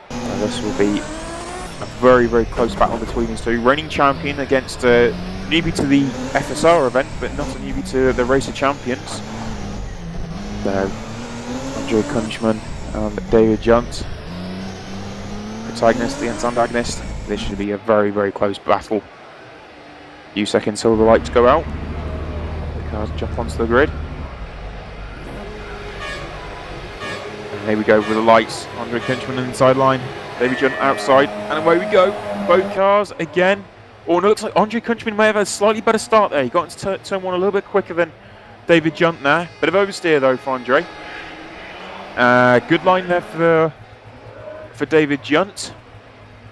This will be a very, very close battle between these two. Reigning champion against a newbie to the FSR event, but not a newbie to the Race of Champions. So, Andre Kunchman and David Junt, protagonist against antagonist. This should be a very, very close battle. A few seconds till the lights go out. The cars jump onto the grid. And here we go with the lights. Andre Kunchman inside line, David Junt outside, and away we go. Both cars again. Oh, no, it looks like Andre Kunchman may have had a slightly better start there. He got into turn one a little bit quicker than David Junt there. Bit of oversteer though for Andre. Good line there for David Junt,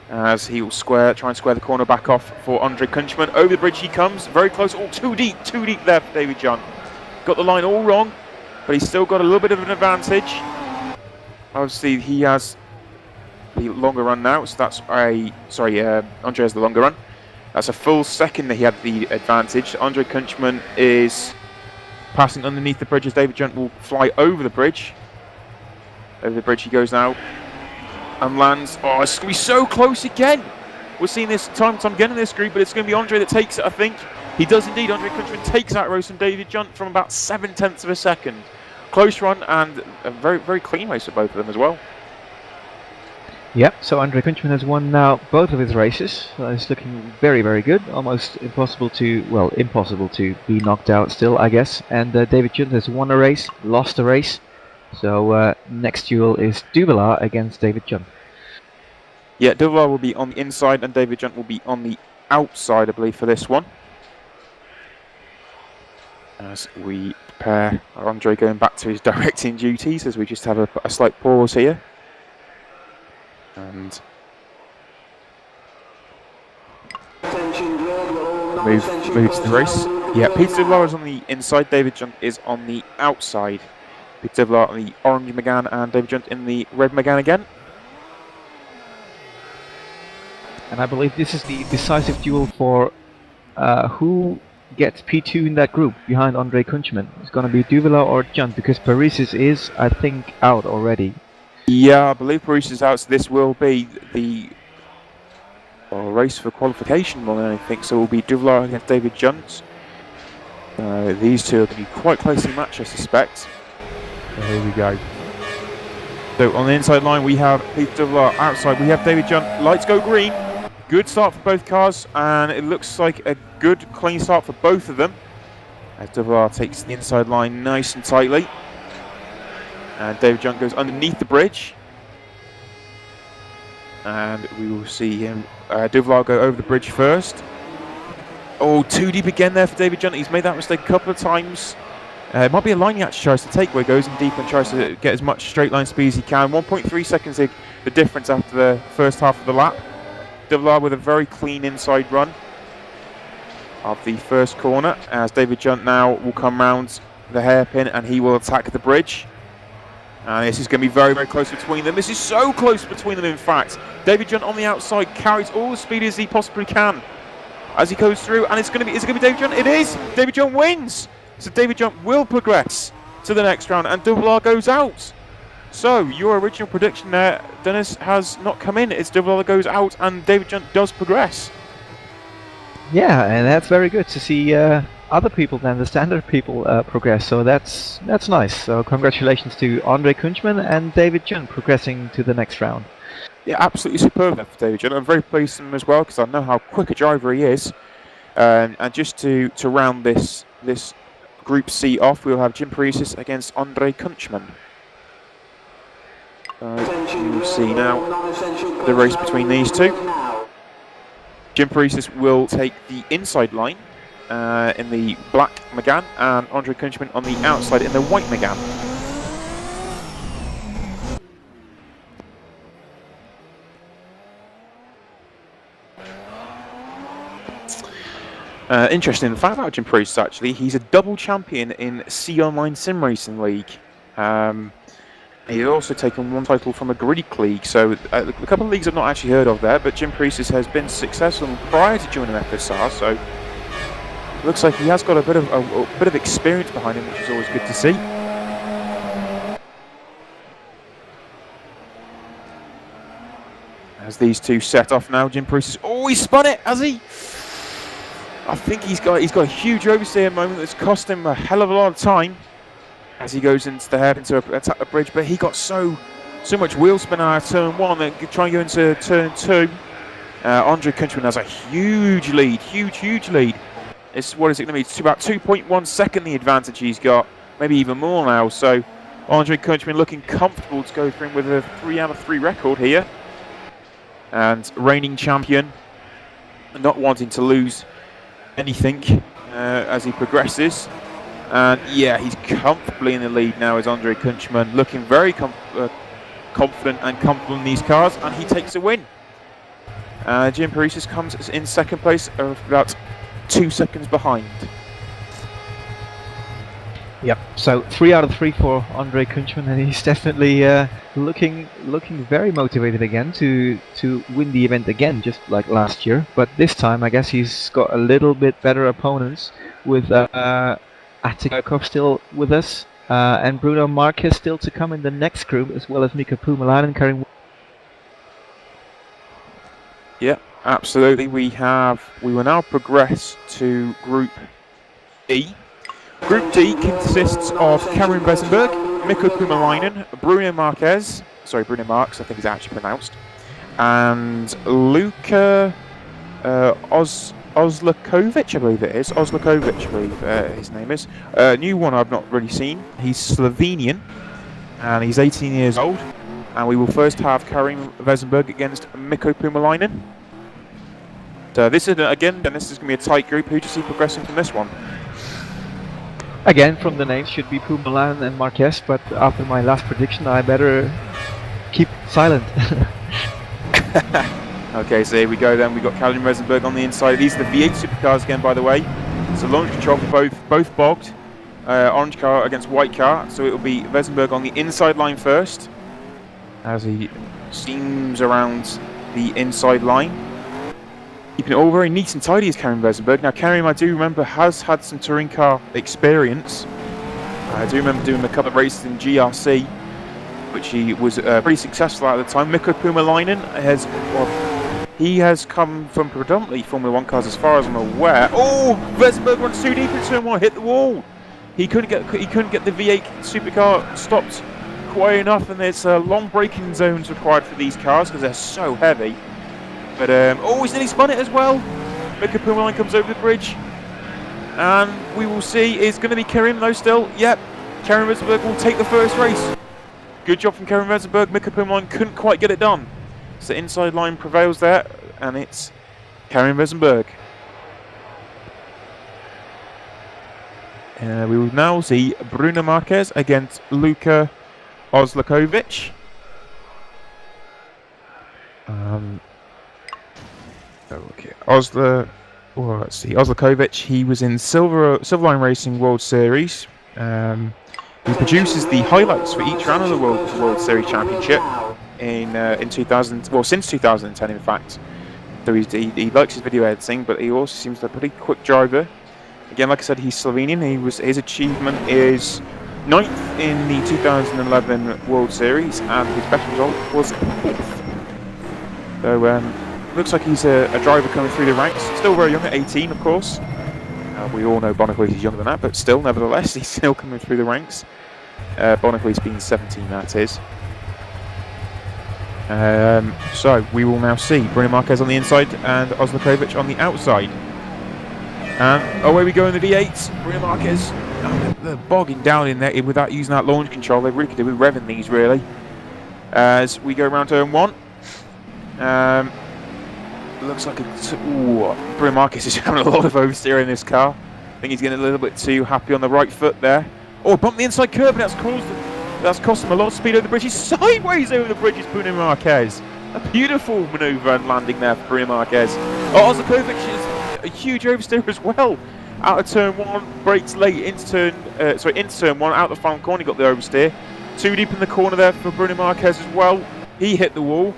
as he will try and square the corner back off for Andre Kunchman. Over the bridge he comes, very close. Oh, too deep there for David Junt. Got the line all wrong, but he's still got a little bit of an advantage. Obviously, he has the longer run now, so that's Andre has the longer run. That's a full second that he had the advantage. Andre Kunchman is passing underneath the bridge as David Junt will fly over the bridge. Over the bridge he goes now. And lands. Oh, it's going to be so close again. We're seeing this time and time again in this group, but it's going to be Andre that takes it, I think. He does indeed. Andre Kunchman takes that race from David Junt from about 0.7 of a second. Close run and a very, very clean race for both of them as well. Yep, so Andre Kunchman has won now both of his races. He's looking very, very good. Almost impossible to be knocked out still, I guess. And David Junt has won a race, lost a race. So next duel is Duvelaar against David Junt. Yeah, Duvelaar will be on the inside and David Junt will be on the outside, I believe, for this one. As we prepare Andre going back to his directing duties, as we just have a slight pause here. And moves the race. Yeah, Peter Duvelaar is on the inside, David Junt is on the outside. Peter Duvelaar on the orange Megane and David Junt in the red Megane again. And I believe this is the decisive duel for who gets P2 in that group behind Andre Kunchman. It's going to be Duvelaar or Junt, because Paris is, I think, out already. Yeah, I believe Paris is out, so this will be the race for qualification more than anything. So it will be Duvelaar against David Junt. These two are going to be quite closely matched, I suspect. So here we go. So on the inside line we have Peter Duvelaar, outside we have David Junt. Lights go green. Good start for both cars, and it looks like a good clean start for both of them. As Duvelaar takes the inside line nice and tightly. And David Junt goes underneath the bridge. And we will see him, Duvelaar go over the bridge first. Oh, too deep again there for David Junt. He's made that mistake a couple of times. It might be a line he actually tries to take, where he goes in deep and tries to get as much straight line speed as he can. 1.3 seconds the difference after the first half of the lap. Duvelaar with a very clean inside run of the first corner, as David Junt now will come round the hairpin and he will attack the bridge. And this is going to be very, very close between them. This is so close between them, in fact. David Junt on the outside carries all the speed as he possibly can as he goes through, and is it going to be David Junt? It is! David Junt wins! So David Junt will progress to the next round, and Duvelaar goes out. So your original prediction there, Dennis, has not come in. It's Duvelaar that goes out, and David Junt does progress. Yeah, and that's very good to see other people than the standard people progress. So that's nice. So congratulations to Andre Kunchman and David Junt progressing to the next round. Yeah, absolutely superb there for David Junt. I'm very pleased with him as well, because I know how quick a driver he is. And just to round this Group C off, we'll have Jim Paris against Andre Kunchman. You will see now the race between these two. Jim Paris will take the inside line in the black Megane, and Andre Kunchman on the outside in the white Megane. Interesting fact about Jim Paris, actually, he's a double champion in C Online Sim Racing League. He's also taken one title from a Greek league, so a couple of leagues I've not actually heard of there, but Jim Priestis has been successful prior to joining FSR, so looks like he has got a bit of experience behind him, which is always good to see. As these two set off now, Jim Priestis. Oh, he spun it, has he? I think he's got a huge oversteer moment that's cost him a hell of a lot of time as he goes into the head into attack the bridge, but he got so much wheel spin out of turn 1 that try and go into turn 2. Andre Countryman has a huge lead, huge lead. What is it going to be? It's about 2.1 second the advantage he's got, maybe even more now. So Andre Countryman looking comfortable to go through with a 3 out of 3 record here. And reigning champion, not wanting to lose anything as he progresses. And yeah, he's comfortably in the lead now as Andre Countryman, looking very confident and comfortable in these cars, and he takes a win. Jim Priestis comes in second place, about 2 seconds behind. Yep. So 3 out of 3 for Andre Countryman, and he's definitely looking very motivated again to win the event again, just like last year. But this time, I guess he's got a little bit better opponents with Jaakko still with us, and Bruno Marquez still to come in the next group, as well as Mikko Puumalainen carrying. Yeah, absolutely. We will now progress to Group D. Group D consists of Cameron Vesenberg, Mikko Puumalainen, Bruno Marx, I think it's actually pronounced, and Luka Oslakovic, I believe it is. Oslakovic, I believe his name is. New one I've not really seen. He's Slovenian, and he's 18 years old. And we will first have Karim Vesenberg against Mikko Puumalainen. So this is, again, this is going to be a tight group. Who do you see progressing from this one? Again, from the names should be Puumalainen and Marquez, but after my last prediction, I better keep silent. Okay, so here we go then. We've got Karim Vesenberg on the inside. These are the V8 supercars again, by the way. So launch control for both bogged. Orange car against white car. So it will be Vesenberg on the inside line first, as he steams around the inside line. Keeping it all very neat and tidy is Karim Vesenberg. Now Karim, I do remember, has had some touring car experience. I do remember doing a couple of races in GRC, which he was pretty successful at the time. Mikko Puumalainen he has come from predominantly Formula 1 cars as far as I'm aware. Oh, Vesenberg runs too deep into turn 1, hit the wall. He couldn't get the V8 supercar stopped quite enough, and there's long braking zones required for these cars because they're so heavy. But he's nearly spun it as well. Mikko Puumalainen comes over the bridge, and we will see. It's going to be Karim though still. Yep, Karim Vesenberg will take the first race. Good job from Karim Vesenberg. Mikko Puumalainen couldn't quite get it done. So inside line prevails there, and it's Karim Vesenberg. We will now see Bruno Marquez against Luka Oslakovic. Okay, let's see. Oslakovic, he was in Silverline Racing World Series. He produces the highlights for each round of the World Series Championship in 2000. Well, since 2010, in fact. So he likes his video editing, but he also seems to be a pretty quick driver. Again, like I said, he's Slovenian. His achievement is 9th in the 2011 World Series, and his best result was 4th. So looks like he's a driver coming through the ranks. Still very young at 18, of course. We all know Bonacquist is younger than that, but still, nevertheless, he's still coming through the ranks. Bonacquist being 17, that is. So we will now see Bruno Marquez on the inside and Oslakovic on the outside. And away we go in the V8. Bruno Marquez, they're bogging down in there without using that launch control. They really could do with revving these, really. As we go around turn 1. Looks like Bruno Marquez is having a lot of oversteer in this car. I think he's getting a little bit too happy on the right foot there. Oh, bumped the inside curb, and that's cost him a lot of speed over the bridge. He's sideways over the bridge, is Bruno Marquez. A beautiful manoeuvre and landing there for Bruno Marquez. Oh, Oslakovic is a huge oversteer as well. Out of turn 1, brakes late into turn 1, out the final corner, he got the oversteer. Too deep in the corner there for Bruno Marquez as well. He hit the wall.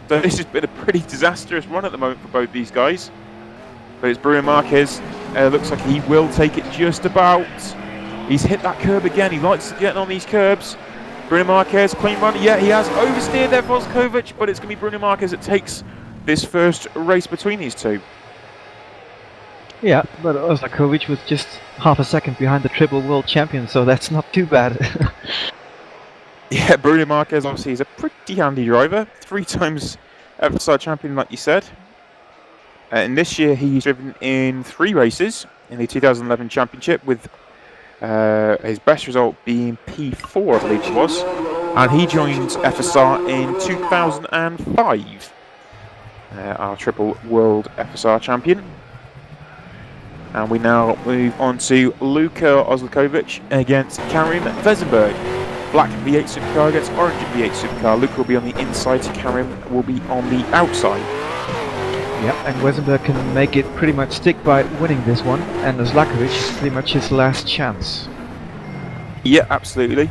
So this has been a pretty disastrous run at the moment for both these guys. But it's Bruno Marquez. Looks like he will take it just about. He's hit that curb again. He likes getting on these curbs. Bruno Marquez, clean run. Yeah, he has oversteered there for Voskovic, but it's going to be Bruno Marquez that takes this first race between these two. Yeah, but Voskovic was just half a second behind the triple world champion, so that's not too bad. Yeah, Bruno Marquez obviously is a pretty handy driver. 3 times FSR champion, like you said. And this year he's driven in 3 races in the 2011 championship, with his best result being P4, I believe it was. And he joined FSR in 2005. Our triple world FSR champion. And we now move on to Luka Ozlakovic against Karim Vezenberg. Black V8 supercar against orange V8 supercar. Luka will be on the inside, Karim will be on the outside. Yeah, and Wesenberg can make it pretty much stick by winning this one, and Ozlakovic is pretty much his last chance. Yeah, absolutely.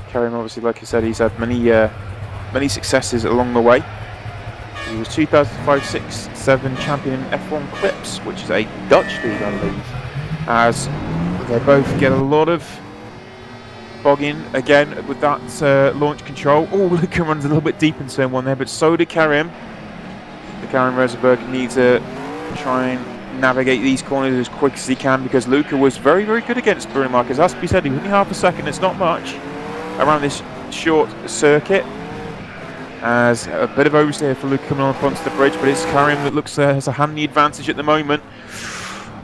Karim, obviously, like I said, he's had many successes along the way. He was 2005, 6, 7 champion in F1 Clips, which is a Dutch league, I believe. As they both get a lot of bogging again with that launch control. Oh, Luka runs a little bit deep in turn 1 there, but so did Karim. Karim Vezenberg needs to try and navigate these corners as quick as he can, because Luka was very, very good against Bruno Marquez. Has to be said, he was only half a second, it's not much, around this short circuit. As a bit of oversteer for Luka coming on onto the bridge, but it's Karim that looks has a handy advantage at the moment.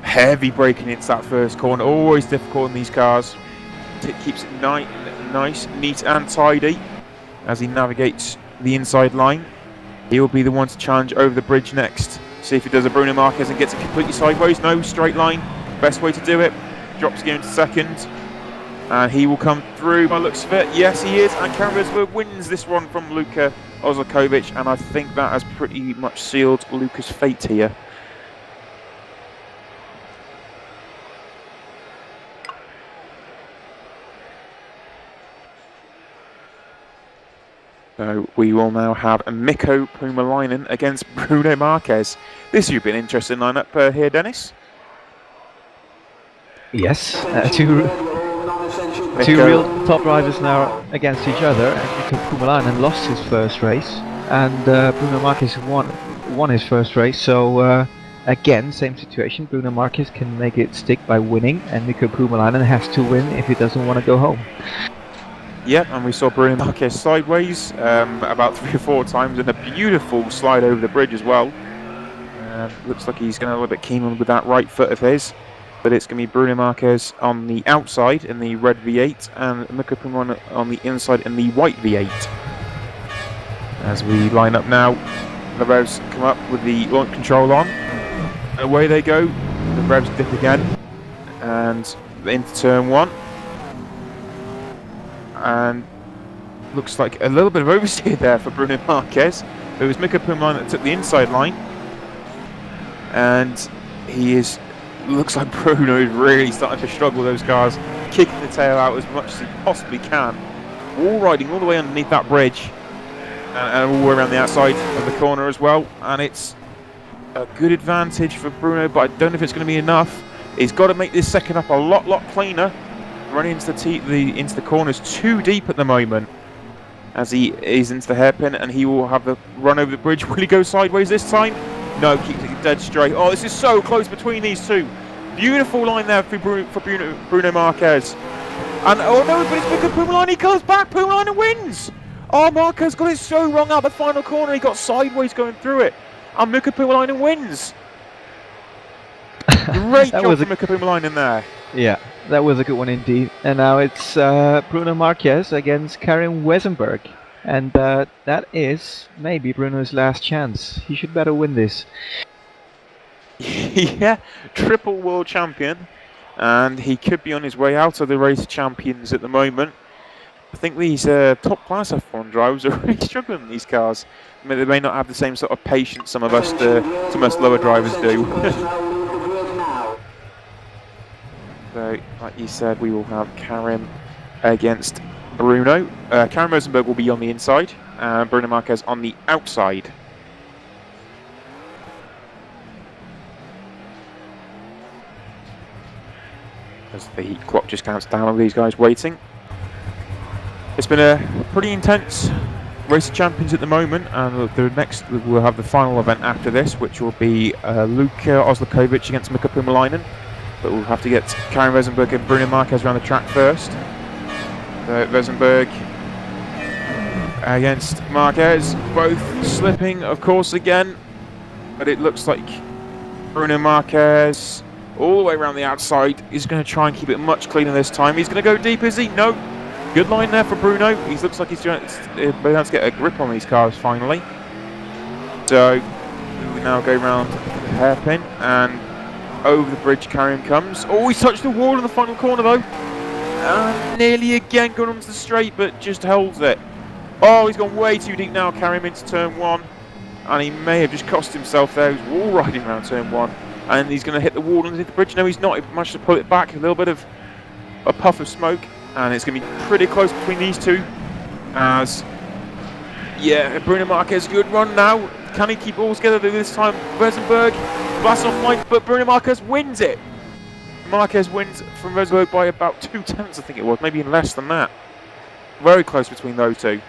Heavy braking into that first corner, always difficult in these cars. It keeps it nice, neat and tidy as he navigates the inside line. He will be the one to challenge over the bridge next. See if he does a Bruno Marquez and gets it completely sideways. No, straight line. Best way to do it. Drops gear into second. And he will come through by looks of it. Yes, he is. And Karim Vezenberg wins this one from Luka Ozlakovic. And I think that has pretty much sealed Luka's fate here. So we will now have Mikko Puumalainen against Bruno Marquez. This would be an interesting lineup here, Dennis. Yes, two real top drivers now against each other, and Mikko Puumalainen lost his first race, and Bruno Marquez won his first race. So again, same situation. Bruno Marquez can make it stick by winning, and Mikko Puumalainen has to win if he doesn't want to go home. Yep, and we saw Bruno Marquez sideways about 3 or 4 times, and a beautiful slide over the bridge as well. Looks like he's going a little bit keen on with that right foot of his, but it's going to be Bruno Marquez on the outside in the red V8, and Mikko Puumalainen on the inside in the white V8. As we line up now, the revs come up with the launch control on. Away they go, the revs dip again, and into turn 1. And looks like a little bit of oversteer there for Bruno Marquez. It was Mikko Puumalainen that took the inside line, and looks like Bruno is really starting to struggle with those cars, kicking the tail out as much as he possibly can, wall riding all the way underneath that bridge, and all the way around the outside of the corner as well. And it's a good advantage for Bruno, but I don't know if it's going to be enough. He's got to make this second up a lot cleaner. Running into the corners too deep at the moment, as he is into the hairpin, and he will have the run over the bridge. Will he go sideways this time? No, keeps it dead straight. Oh, this is so close between these two. Beautiful line there for Bruno Marquez. And oh no, but it's Mikko Puumalainen. He comes back. Puumalainen wins. Oh, Marquez got it so wrong out the final corner. He got sideways going through it, and Mikko Puumalainen wins. Great job for Mikko Puumalainen there. Yeah, that was a good one indeed. And now it's Bruno Marquez against Karim Vezenberg. And that is maybe Bruno's last chance. He should better win this. Yeah, triple world champion. And he could be on his way out of the race champions at the moment. I think these top class F1 drivers are really struggling in these cars. I mean, they may not have the same sort of patience some of us lower drivers do. So, like you said, we will have Karim against Bruno. Karen Rosenberg will be on the inside, and Bruno Marquez on the outside. As the heat clock just counts down with these guys waiting. It's been a pretty intense race of champions at the moment, and the next we'll have the final event after this, which will be Luka Oslakovic against Mikko Pumalainen. But we'll have to get Karen Rosenberg and Bruno Marquez around the track first. Rosenberg against Marquez, both slipping, of course, again. But it looks like Bruno Marquez, all the way around the outside, is going to try and keep it much cleaner this time. He's going to go deep, is he? No. Good line there for Bruno. He looks like he's trying to get a grip on these cars finally. So we now go round the hairpin and over the bridge. Karim comes. Oh, he's touched the wall in the final corner though. Nearly again going onto the straight, but just holds it. Oh, he's gone way too deep now. Karim into turn 1, and he may have just cost himself there. He's wall riding around turn 1, and he's going to hit the wall underneath the bridge. No, he's not. He managed to pull it back. A little bit of a puff of smoke. And it's going to be pretty close between these two. As, yeah, Bruno Marquez, good run now. Can he keep all together this time? Rosenberg blasts off line, but Bruno Marquez wins it. Marquez wins from Rosenberg by about 2/10, I think it was, maybe even less than that. Very close between those two.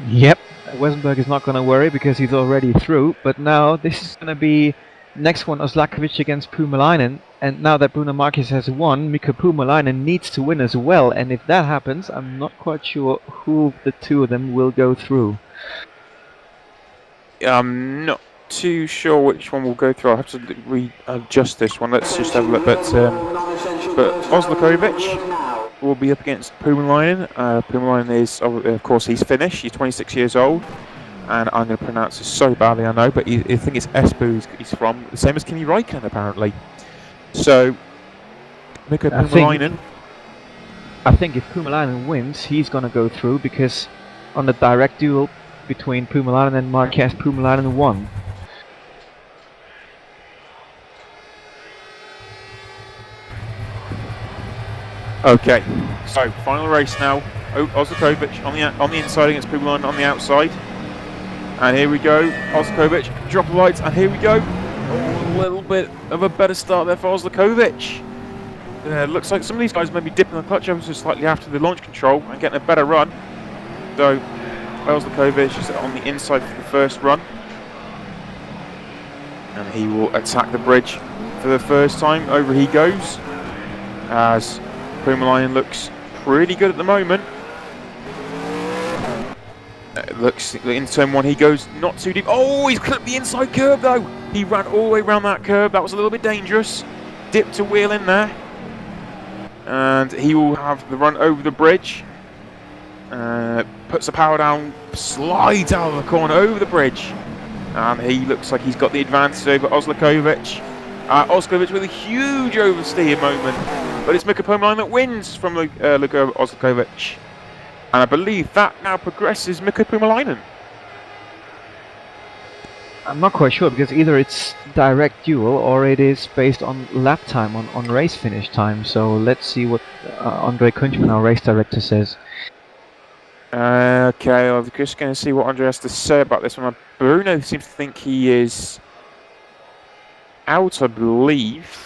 Yep, Rosenberg is not going to worry because he's already through. But now this is going to be next one, Oslakovic against Pumalainen. And now that Bruno Marquez has won, Mikko Pumalainen needs to win as well. And if that happens, I'm not quite sure who the two of them will go through. I'm not too sure which one will go through. I'll have to readjust this one. Let's just have a look. But Oslakovic will be up against Pumalainen. Pumalainen is, of course, he's Finnish. He's 26 years old. And I'm going to pronounce this so badly, I know, but I think it's Espoo he's from. The same as Kimi Räikkönen, apparently. So, Mikko Pumalainen. I think if Pumalainen wins, he's going to go through, because on the direct duel between Pumalainen and Marquez, Pumalainen won. Okay, so final race now. Oslakovic on the inside against Pumalainen on the outside. And here we go, Oslakovic, drop the lights, and here we go. Oh, a little bit of a better start there for Oslakovic. Looks like some of these guys may be dipping the clutch ever so slightly after the launch control and getting a better run. So, Oslakovic is on the inside for the first run. And he will attack the bridge for the first time. Over he goes. As Pumalainen looks pretty good at the moment. Looks in turn 1, he goes not too deep. Oh, he's clipped the inside curve though. He ran all the way around that curve. That was a little bit dangerous. Dipped a wheel in there. And he will have the run over the bridge. Puts the power down, slides out of the corner over the bridge. And he looks like he's got the advantage over Oslakovic. Oslakovic with a huge oversteer moment. But it's Mikko Pumalainen that wins from Luka Oslakovic. And I believe that now progresses Mikko Pumalainen. I'm not quite sure, because either it's direct duel or it is based on lap time, on race finish time. So let's see what Andre Kunchman, our race director, says. Okay, I'm just going to see what Andre has to say about this one. Bruno seems to think he is out, I believe.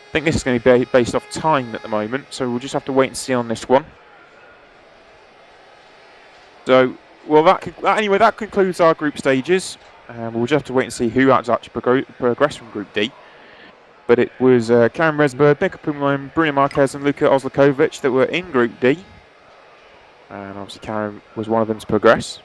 I think this is going to be based off time at the moment, so we'll just have to wait and see on this one. So, well, anyway, that concludes our group stages. We'll just have to wait and see who has actually progressed from Group D. But it was Karen Rosenberg, Mikko Pumalainen, Bruno Marquez and Luka Oslakovic that were in Group D. And obviously Karen was one of them to progress.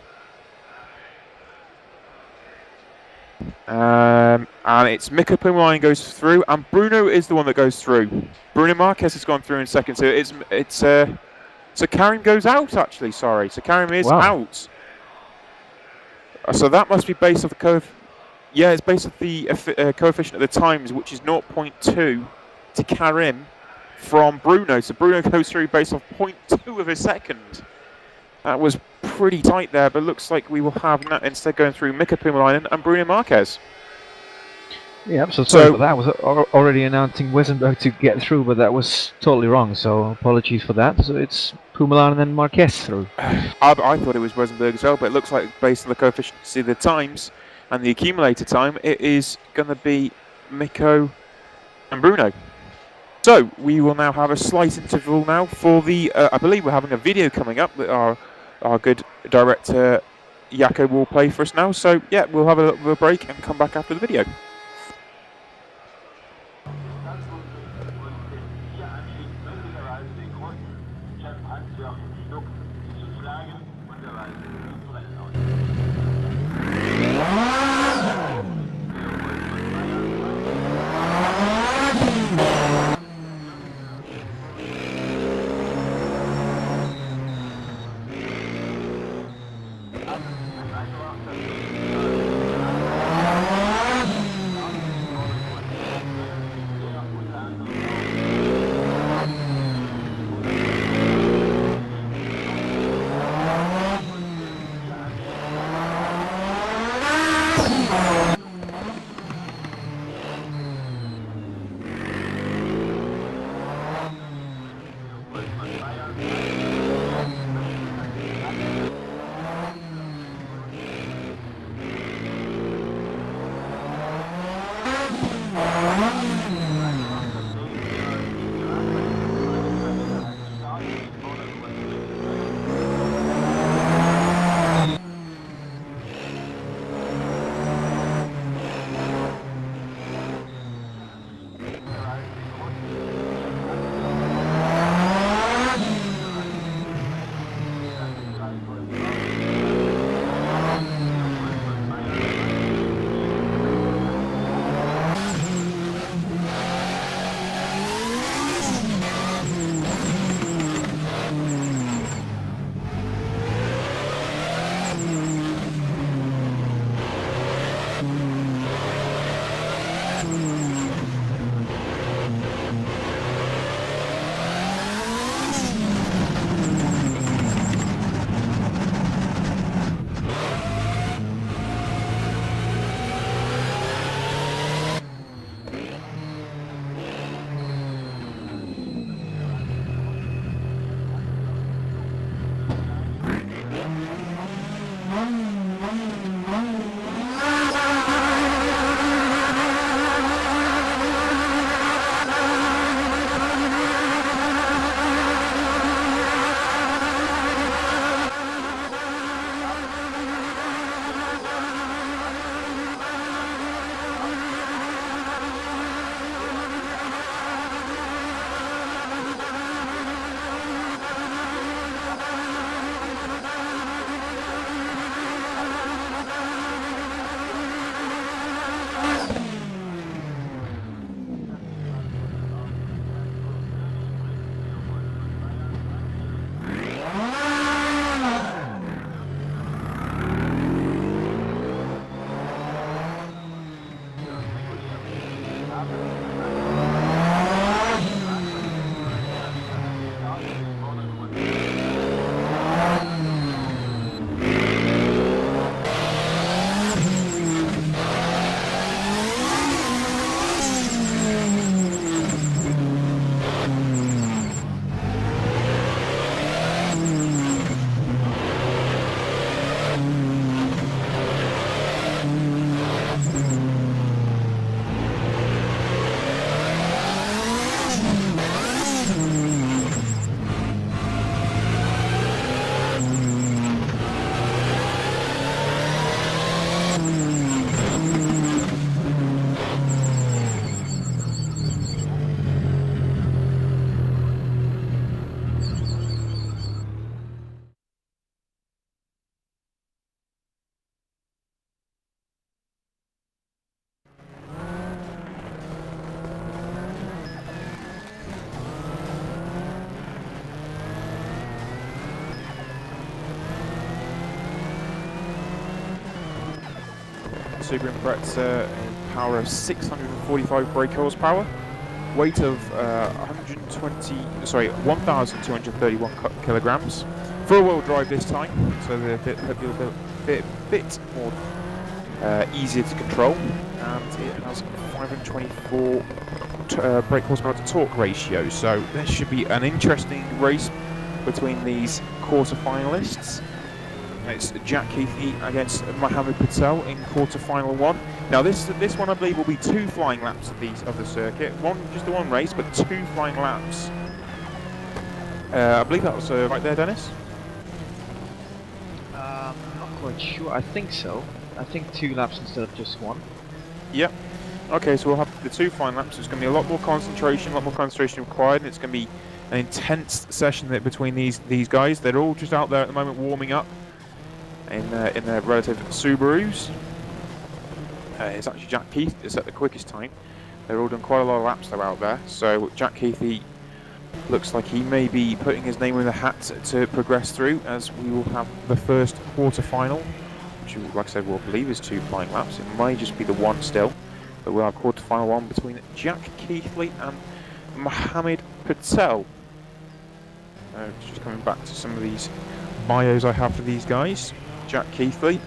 And it's Mikko Pumalainen goes through, and Bruno is the one that goes through. Bruno Marquez has gone through in second, so so Karim goes out actually. Sorry, so Karim is out. So that must be based off the yeah, it's based off the coefficient of the times, which is 0.2 to Karim from Bruno. So Bruno goes through based off 0.2 of a second. That was pretty tight there, but looks like we will have instead going through Mikko Pumalainen and Bruno Marquez. Yeah, I'm so sorry So- for that. I was already announcing Wesenberg to get through, but that was totally wrong. So apologies for that. So it's Pumalan and then Marquez through. I thought it was Wesenberg as well, but it looks like based on the coefficient of the times and the accumulator time, it is going to be Mikko and Bruno. So we will now have a slight interval now for the. I believe we're having a video coming up that our good director Jaakko will play for us now. So yeah, we'll have a little bit of a break and come back after the video. Super Impreza power of 645 brake horsepower, weight of 1,231 kilograms. Four-wheel drive this time, so they're a bit more easier to control. and it has 524 brake horsepower to torque ratio. So this should be an interesting race between these quarter finalists. It's Jack Keithley against Mohammed Patel in quarter final 1. Now this one I believe will be 2 flying laps of the circuit. Just the one race, but 2 flying laps. I believe that was right there, Dennis. I'm not quite sure. I think so. I think 2 laps instead of just 1. Yep. Okay, so we'll have the 2 flying laps. It's going to be a lot more concentration required, and it's going to be an intense session between these guys. They're all just out there at the moment warming up in their relative Subarus. It's actually Jack Keith is at the quickest time. They're all done quite a lot of laps though out there. So Jack Keithley looks like he may be putting his name in the hat to progress through, as we will have the first quarter final, which, like I said, we'll believe is 2 flying laps. It may just be the 1 still, but we'll have quarter final 1 between Jack Keithley and Mohammed Patel. Just coming back to some of these bios I have for these guys. Jack Keithley,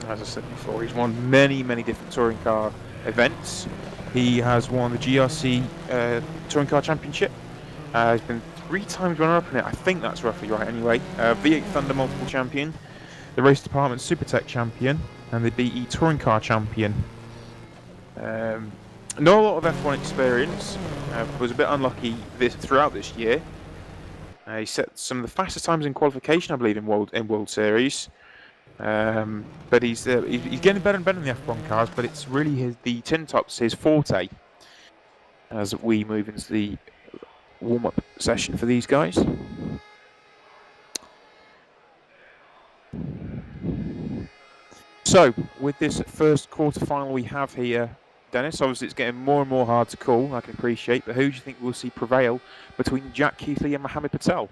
as I said before, he's won many different touring car events. He has won the GRC Touring Car Championship. He's been 3 times runner-up in it. I think that's roughly right anyway. V8 Thunder multiple champion, the Race Department Supertech champion, and the BE Touring Car champion. Not a lot of F1 experience. Was a bit unlucky throughout this year. He set some of the fastest times in qualification, I believe, in World Series. But he's getting better and better in the F1 cars. But it's really the tin tops his forte. As we move into the warm-up session for these guys. So with this first quarter final we have here, Dennis, obviously it's getting more and more hard to call, I can appreciate, but who do you think we'll see prevail between Jack Keithley and Mohammed Patel?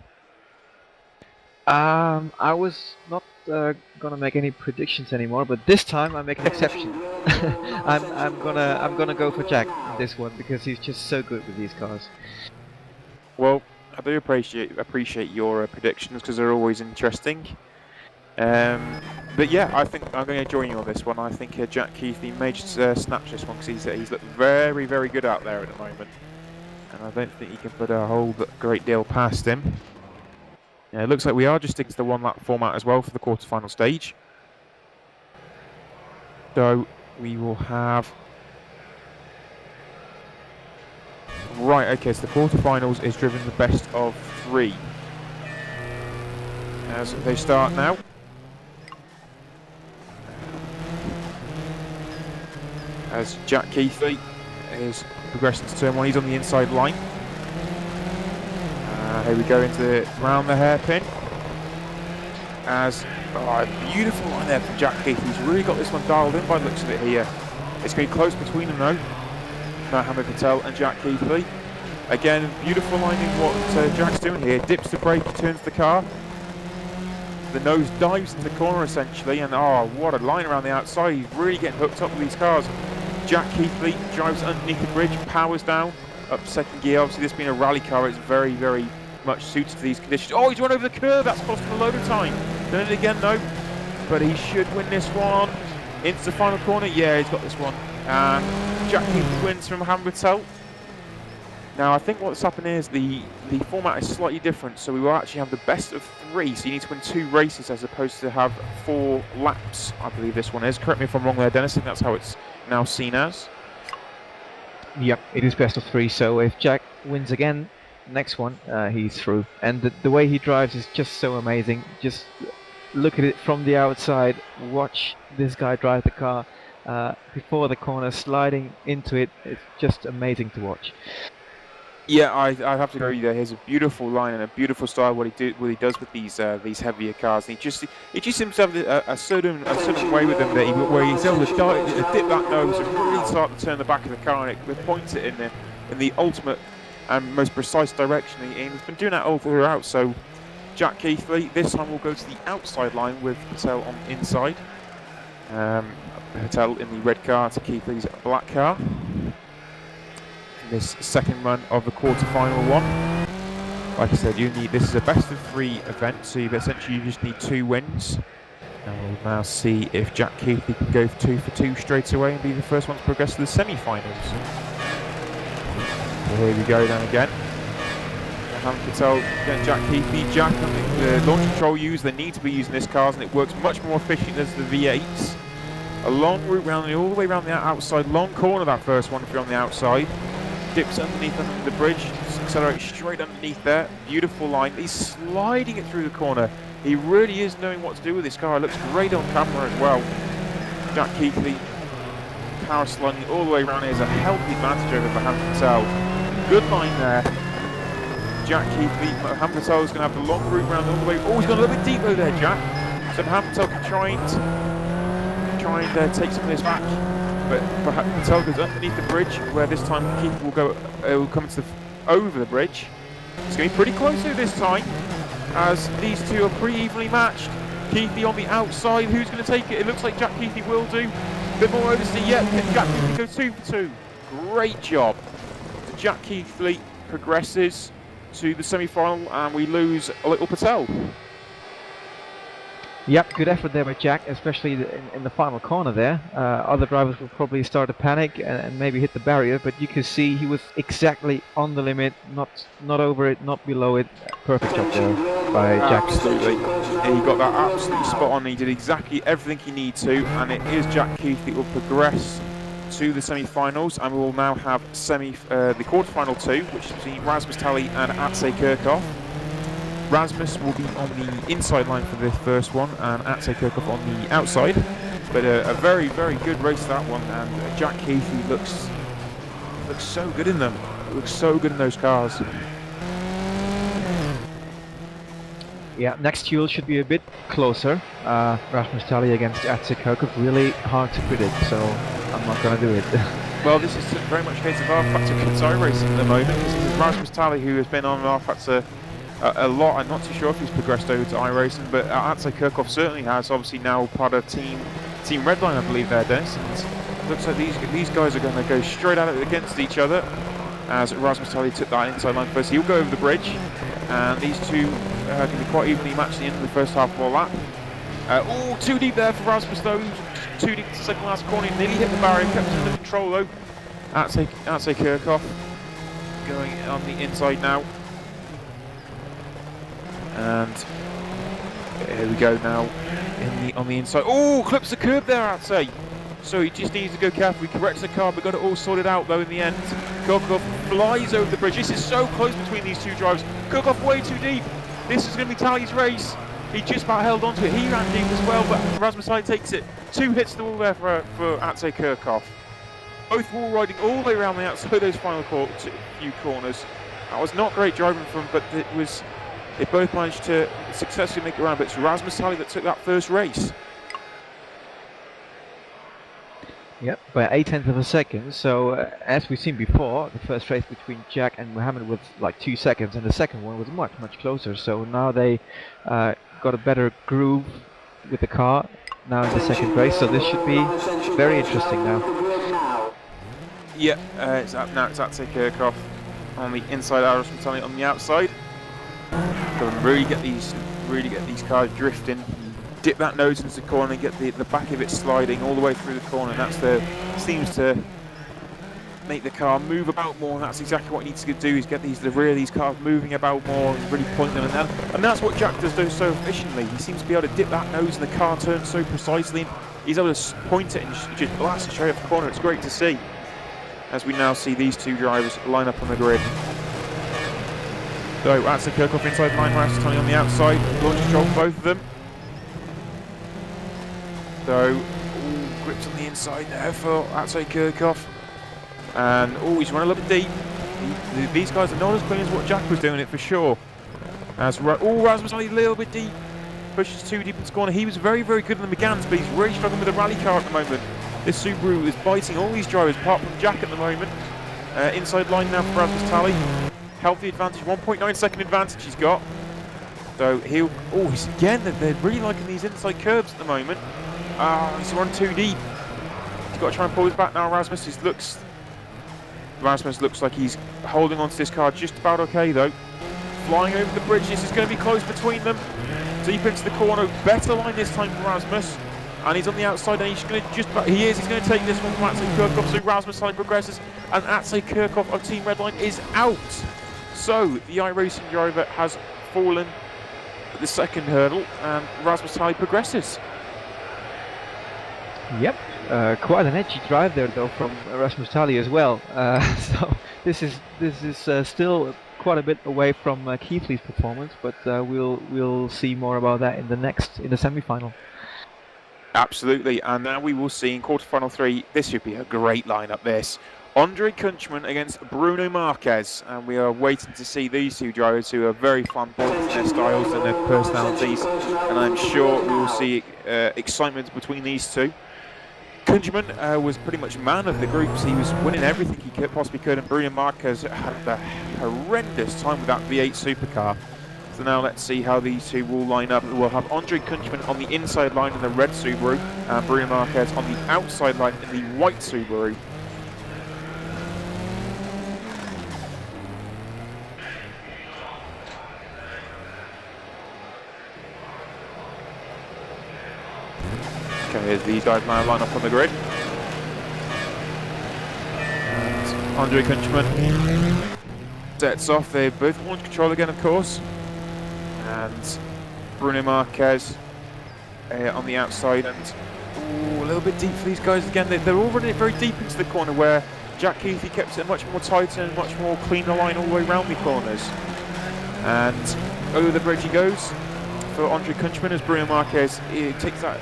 I was not gonna make any predictions anymore, but this time I make an exception. I'm gonna go for Jack in this one because he's just so good with these cars. Well, I do appreciate your predictions because they're always interesting. But yeah, I think I'm going to join you on this one. I think Jack Keithley may just snatch this one because he's looked very good out there at the moment, and I don't think he can put a whole great deal past him. Yeah, it looks like we are just sticking to the 1 lap format as well for the quarter-final stage. So we will have... Right, okay, so the quarterfinals is driven the best of 3. As they start now. As Jack Keithley is progressing to turn 1, he's on the inside line. Here we go round the hairpin. As a beautiful line there from Jack Keithley. He's really got this one dialed in by the looks of it here. It's going to be close between them though. Mohammed Patel and Jack Keithley. Again, beautiful line in what Jack's doing here. Dips the brake, turns the car. The nose dives into the corner essentially, and what a line around the outside. He's really getting hooked up with these cars. Jack Keithley drives underneath the bridge, powers down, up second gear. Obviously this being a rally car, it's very much suited to these conditions. He's run over the curve, that's cost him a load of time. Done it again though, but he should win this one. Into the final corner, yeah, he's got this one. And Jack Keithley wins from Mohammed Patel. Now I think what's happening is the format is slightly different, so we will actually have the best of 3, so you need to win 2 races as opposed to have 4 laps, I believe this one is. Correct me if I'm wrong there, Dennis, I think that's how it's now seen as. Yep, it is best of 3, so if Jack wins again, next one, he's through. And the way he drives is just so amazing. Just look at it from the outside, watch this guy drive the car before the corner, sliding into it. It's just amazing to watch. Yeah, I have to agree with you there. Here's a beautiful line and a beautiful style what he does with these heavier cars. And he just seems to have a certain way with them that where he's able to dip that nose and really start to turn the back of the car, and it points it in the ultimate and most precise direction. And he's been doing that all throughout. So Jack Keithley this time will go to the outside line with Patel on the inside. Patel in the red car to Keithley's black car. This second run of the quarter-final one. Like I said, this is a best of 3 event, so essentially you just need 2 wins. And we'll now see if Jack Keithley can go 2 for 2 straight away and be the first one to progress to the semi-finals. So here we go then again. Mohammed Patel against Jack Keithley. Jack, the launch control used, they need to be using this car, and it works much more efficient as the V8s. A long route round, all the way around the outside, long corner that first one if you're on the outside. Dips underneath under the bridge, accelerates straight underneath there. Beautiful line. He's sliding it through the corner. He really is knowing what to do with this car. It looks great on camera as well. Jack Keithley power sliding all the way around here is a healthy advantage over Mohammed Patel. Good line there. Jack Keithley, Mohammed Patel is going to have the long route round all the way. Oh, he's gone a little bit deeper there, Jack. So Mohammed Patel can try and take some of this back. But Patel goes underneath the bridge, where this time Keithley will go. Will come to over the bridge. It's going to be pretty close here this time, as these two are pretty evenly matched. Keithley on the outside. Who's going to take it? It looks like Jack Keithley will do. A bit more oversteer. Yeah, Jack Keithley goes 2 for 2. Great job. So Jack Keithley progresses to the semi-final, and we lose a little Patel. Yep, good effort there by Jack, especially in the final corner there. Other drivers will probably start to panic and maybe hit the barrier, but you can see he was exactly on the limit, not over it, not below it. Perfect job there by Jack. Absolutely. He got that absolutely spot on. He did exactly everything he needed to, and it is Jack Keithley will progress to the semi-finals, and we will now have the quarter-final 2, which is between Rasmus Tally and Atsej Kirchhoff. Rasmus will be on the inside line for the first one, and Atsej Kirchhoff on the outside. But a very, very good race that one, and Jack Keithley looks so good in them. Looks so good in those cars. Yeah, next duel should be a bit closer. Rasmus Tally against Atsej Kirchhoff, really hard to predict, so I'm not going to do it. Well, this is very much a case of rFactor Qatar racing at the moment. This is Rasmus Tally, who has been on rFactor a lot. I'm not too sure if he's progressed over to iRacing, but Atsej Kirchhoff certainly has. Obviously now part of Team Redline, I believe, there, Dennis. And looks like these guys are going to go straight at it against each other, as Rasmus Tally took that inside line first. He'll go over the bridge, and these two are going to be quite evenly matched at the end of the first half of all lap. Oh, too deep there for Rasmus though. Too deep to the second last corner. He nearly hit the barrier, kept it under control though. Atsej Kirchhoff going on the inside now. And here we go now on the inside. Oh, clips the curb there, Atsej. So he just needs to go careful. He corrects the car, but got it all sorted out though in the end. Kirchhoff flies over the bridge. This is so close between these two drivers. Kirchhoff way too deep. This is going to be Tally's race. He just about held onto it. He ran deep as well, but Rasmus Tally takes it. 2 hits to the wall there for Atsej Kirchhoff. Both wall riding all the way around the outside of those final few corners. That was not great driving from, but they both managed to successfully make it around. But it's Rasmus Tally that took that first race. Yep, by 0.8 of a second. So as we've seen before, the first race between Jack and Mohammed was like 2 seconds, and the second one was much closer. So now they got a better groove with the car now in the second race. So this should be very interesting now. Yeah, it's Atsej Kirchhoff on the inside, Rasmus Tally on the outside. So really get these cars drifting. Dip that nose into the corner and get the back of it sliding all the way through the corner. And seems to make the car move about more, and that's exactly what he needs to do, is get the rear of these cars moving about more and really point them. And that's what Jack does so efficiently. He seems to be able to dip that nose and the car turns so precisely. He's able to point it and just blast it straight off the corner. It's great to see, as we now see these two drivers line up on the grid. So Atsej Kirchhoff inside line, Rasmus Tally on the outside. Launch control for both of them. So, grips on the inside there for Atsej Kirchhoff. And he's run a little bit deep. These guys are not as clean as what Jack was doing it for sure. Rasmus Tally a little bit deep. Pushes too deep into the corner. He was very, very good in the Megans, but he's really struggling with the rally car at the moment. This Subaru is biting all these drivers apart from Jack at the moment. Inside line now for Rasmus Tally. Healthy advantage, 1.9 second advantage he's got. So he's again, they're really liking these inside curbs at the moment. He's run too deep. He's got to try and pull his back now, Rasmus. Rasmus looks like he's holding on to this car just about okay though. flying over the bridge. This is going to be close between them. Deep into the corner, better line this time for Rasmus. And he's on the outside, and he's going to he's going to take this one from Atsej Kirchhoff. So Rasmus side progresses, and Atsej Kirchhoff of Team Redline is out. So the iRacing driver has fallen at the second hurdle, and Rasmus Tally progresses. Yep, quite an edgy drive there though from Rasmus Tally as well. So this is still quite a bit away from Keithley's performance, but we'll see more about that in the semi-final. Absolutely, and now we will see in quarterfinal 3. This should be a great lineup. This Andre Kunchman against Bruno Marquez, and we are waiting to see these two drivers who are very flamboyant in their styles and their personalities, and I'm sure we will see excitement between these two. Kunchman was pretty much man of the groups. He was winning everything he possibly could, and Bruno Marquez had a horrendous time with that V8 supercar. So now let's see how these two will line up. We'll have Andre Kunchman on the inside line in the red Subaru, and Bruno Marquez on the outside line in the white Subaru. Okay, here's these guys now line up on the grid. And Andre Kunchman sets off. They both launch control again, of course. And Bruno Marquez on the outside, and a little bit deep for these guys again. They're all running it very deep into the corner, where Jack Keithley kept it much more tighter and much more cleaner line all the way around the corners. And over the bridge he goes for Andre Kunchman as Bruno Marquez takes that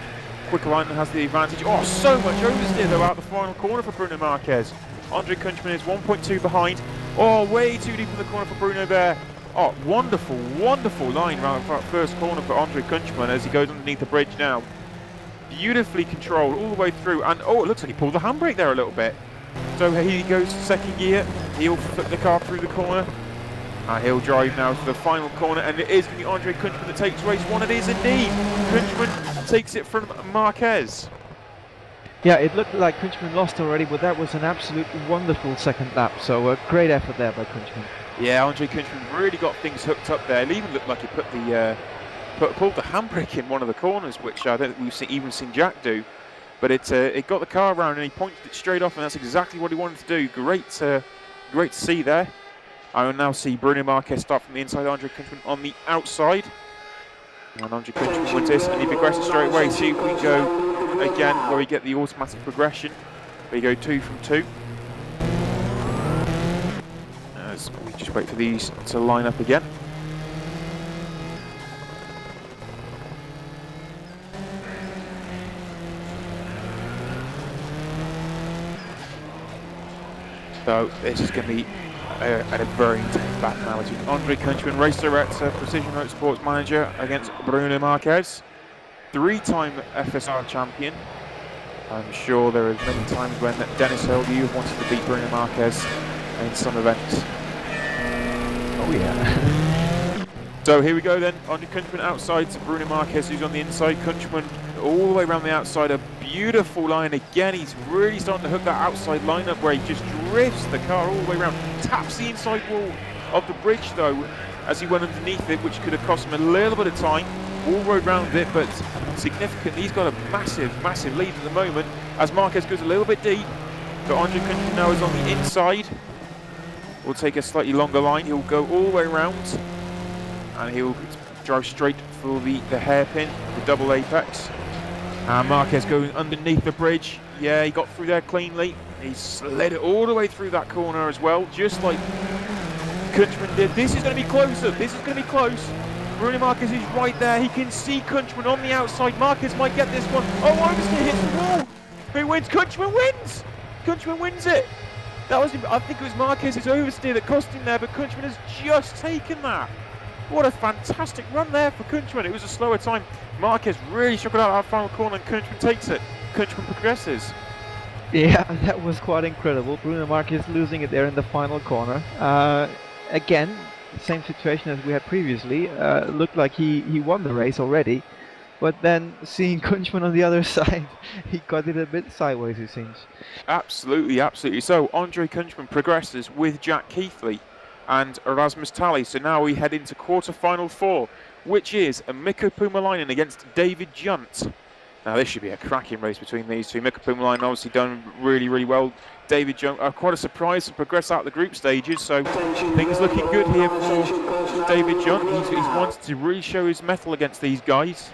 quicker line and has the advantage. Oh, so much oversteer though out the final corner for Bruno Marquez. Andre Kunchman is 1.2 behind. Oh, way too deep in the corner for Bruno there. Oh, wonderful, wonderful line around that first corner for Andre Kunchman as he goes underneath the bridge now. Beautifully controlled all the way through, and oh, it looks like he pulled the handbrake there a little bit. So here he goes to second gear. He'll flip the car through the corner, and he'll drive now to the final corner, and it is going to be Andre Kunchman that takes race one. It is indeed. Kunchman takes it from Marquez. Yeah, it looked like Kunchman lost already, but that was an absolute wonderful second lap. So a great effort there by Kunchman. Yeah, Andre Kunchman really got things hooked up there. It even looked like he put the pulled the handbrake in one of the corners, which I don't think we've even seen Jack do. But it got the car around and he pointed it straight off, and that's exactly what he wanted to do. Great to see there. I will now see Bruno Marquez start from the inside, Andre Kunchman on the outside. And Andre Kunchman wins this, and he progresses straight away. See if we go again where we get the automatic progression. We go 2 from 2. As we just wait for these to line up again. So this is going to be a very intense battle now between Andre Kunchman, race director, Precision Motorsports manager, against Bruno Marquez, 3-time FSR champion. I'm sure there are many times when Dennis Hirrle, you wanted to beat Bruno Marquez in some events. Oh yeah. So here we go then, Andre Kunchman outside to Bruno Marquez, who's on the inside. Kunchman all the way around the outside, a beautiful line again. He's really starting to hook that outside line up where he just drifts the car all the way around. Taps the inside wall of the bridge though as he went underneath it, which could have cost him a little bit of time. All rode round it, but significantly he's got a massive lead at the moment as Marquez goes a little bit deep. So Andre Kunchman now is on the inside. Will take a slightly longer line. He'll go all the way around and he'll drive straight for the hairpin, the double apex. And Marquez going underneath the bridge. Yeah, he got through there cleanly. He slid it all the way through that corner as well, just like Kunchman did. This is going to be closer. This is going to be close. Bruno Marquez is right there. He can see Kunchman on the outside. Marquez might get this one. Oh, oversteer hits the wall. Who wins? Kunchman wins. Kunchman wins it. That was, I think it was Marquez's oversteer that cost him there, but Kunchman has just taken that. What a fantastic run there for Kunchman. It was a slower time. Marquez really struggled out that final corner and Kunchman takes it. Kunchman progresses. Yeah, that was quite incredible. Bruno Marquez losing it there in the final corner. Again, same situation as we had previously. Looked like he won the race already. But then seeing Kunchman on the other side, he got it a bit sideways, it seems. Absolutely, absolutely. So Andre Kunchman progresses with Jack Keithley. and Erasmus Talley. So now we head into quarter-final 4, which is a Mikko Puumalainen against David Junt. Now this should be a cracking race between these two. Mikko Puumalainen obviously done really, really well. David Junt, quite a surprise to progress out the group stages, so things looking good here for David Junt. He's wanted to really show his mettle against these guys,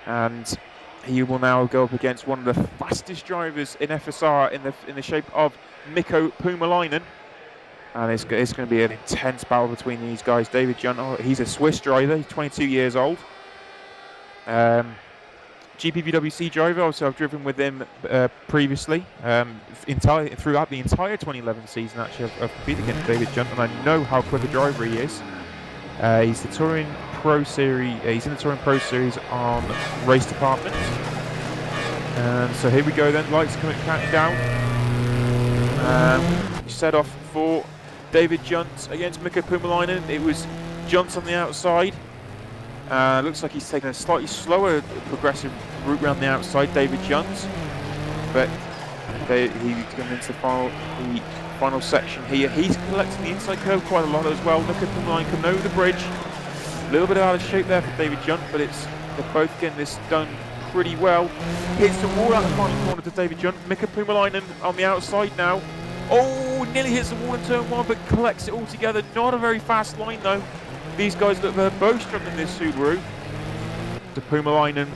and he will now go up against one of the fastest drivers in FSR in the shape of Mikko Puumalainen. And it's going to be an intense battle between these guys. David Junt, he's a Swiss driver, he's 22 years old. GPVWC driver, also I've driven with him previously, throughout the entire 2011 season actually. I've competed against David Junt, and I know how quick a driver he is. He's the Touring Pro Series, he's in the Touring Pro Series on race department. And so here we go then, lights coming counting down. Set off for David Junt against Mikko Puumalainen. It was Junt on the outside. Looks like he's taken a slightly slower progressive route around the outside, David Junt. But he's going into the final section here. He's collecting the inside curve quite a lot as well. Mikko Puumalainen coming over the bridge. A little bit out of shape there for David Junt, but they're both getting this done pretty well. Hits the wall out the final corner to David Junt. Mikko Puumalainen on the outside now. Oh, nearly hits the wall in turn 1, but collects it all together. Not a very fast line though. These guys look, they're both struggling this Subaru. To Puumalainen,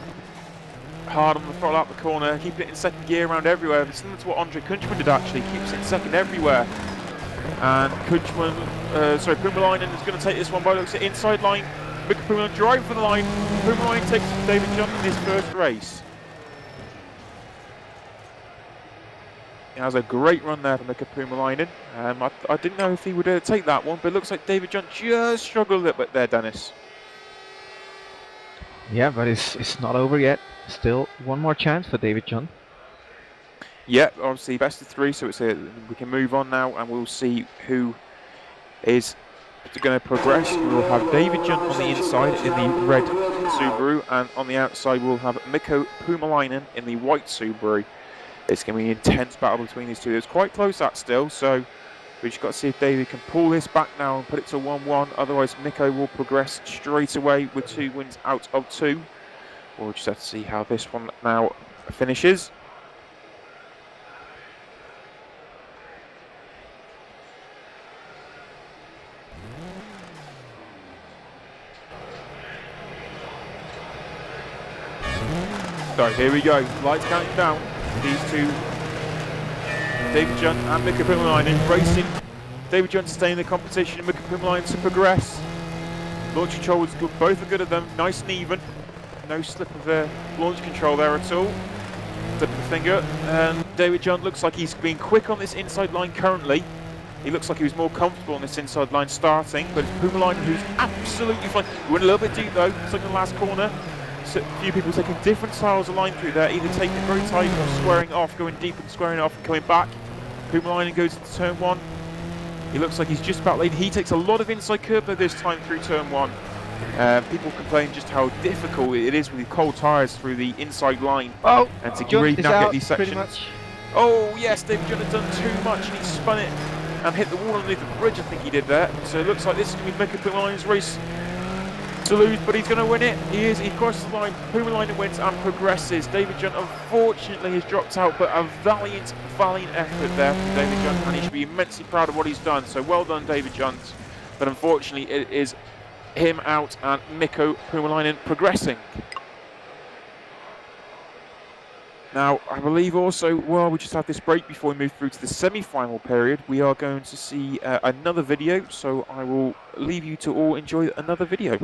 hard on the throttle out the corner, keeping it in second gear around everywhere. Similar to what Andre Kunchman did actually, keeps it in second everywhere. And Puumalainen is going to take this one by the looks at inside line. Mikko Puumalainen driving for the line. Puumalainen takes David Junt in his first race. He has a great run there for Mikko Puumalainen. I didn't know if he would take that one, but it looks like David Junt just struggled a little bit there, Dennis. Yeah, but it's not over yet. Still one more chance for David Junt. Yep, obviously best of 3, so we can move on now, and we'll see who is going to progress. We will have David Junt on the inside in the red Subaru, and on the outside we'll have Mikko Puumalainen in the white Subaru. It's going to be an intense battle between these two. It's quite close that still, so we just got to see if David can pull this back now and put it to 1-1. Otherwise, Mikko will progress straight away with 2 wins out of 2. We'll just have to see how this one now finishes. So here we go, lights counting down. These two, David Junt and Mikko Puumalainen, racing. David Junt to stay in the competition and Mikko Puumalainen to progress. Launch control was good, both are good at them, nice and even. No slip of launch control there at all. Slip of the finger. And David Junt looks like he's been quick on this inside line currently. He looks like he was more comfortable on this inside line starting, but it's Puumalainen who's absolutely fine. He went a little bit deep though, it's like the last corner. So a few people taking different styles of line through there, either taking it very tight or squaring off, going deep and squaring off and coming back. Puumalainen goes into turn 1. He looks like he's just about late. He takes a lot of inside curve though this time through turn 1. People complain just how difficult it is with the cold tyres through the inside line. Oh, and to really navigate these sections. Oh yes, David Junt has done too much and he spun it and hit the wall underneath the bridge, I think he did there. So it looks like this is going to be Mikko Puumalainen's race to lose, but he's going to win it. He crosses the line. Puumalainen wins and progresses. David Junt unfortunately has dropped out, but a valiant effort there from David Junt, and he should be immensely proud of what he's done. So well done, David Junt. But unfortunately, it is him out and Mikko Puumalainen progressing. Now, I believe also, while we just have this break before we move through to the semi-final period, we are going to see another video, so I will leave you to all enjoy another video.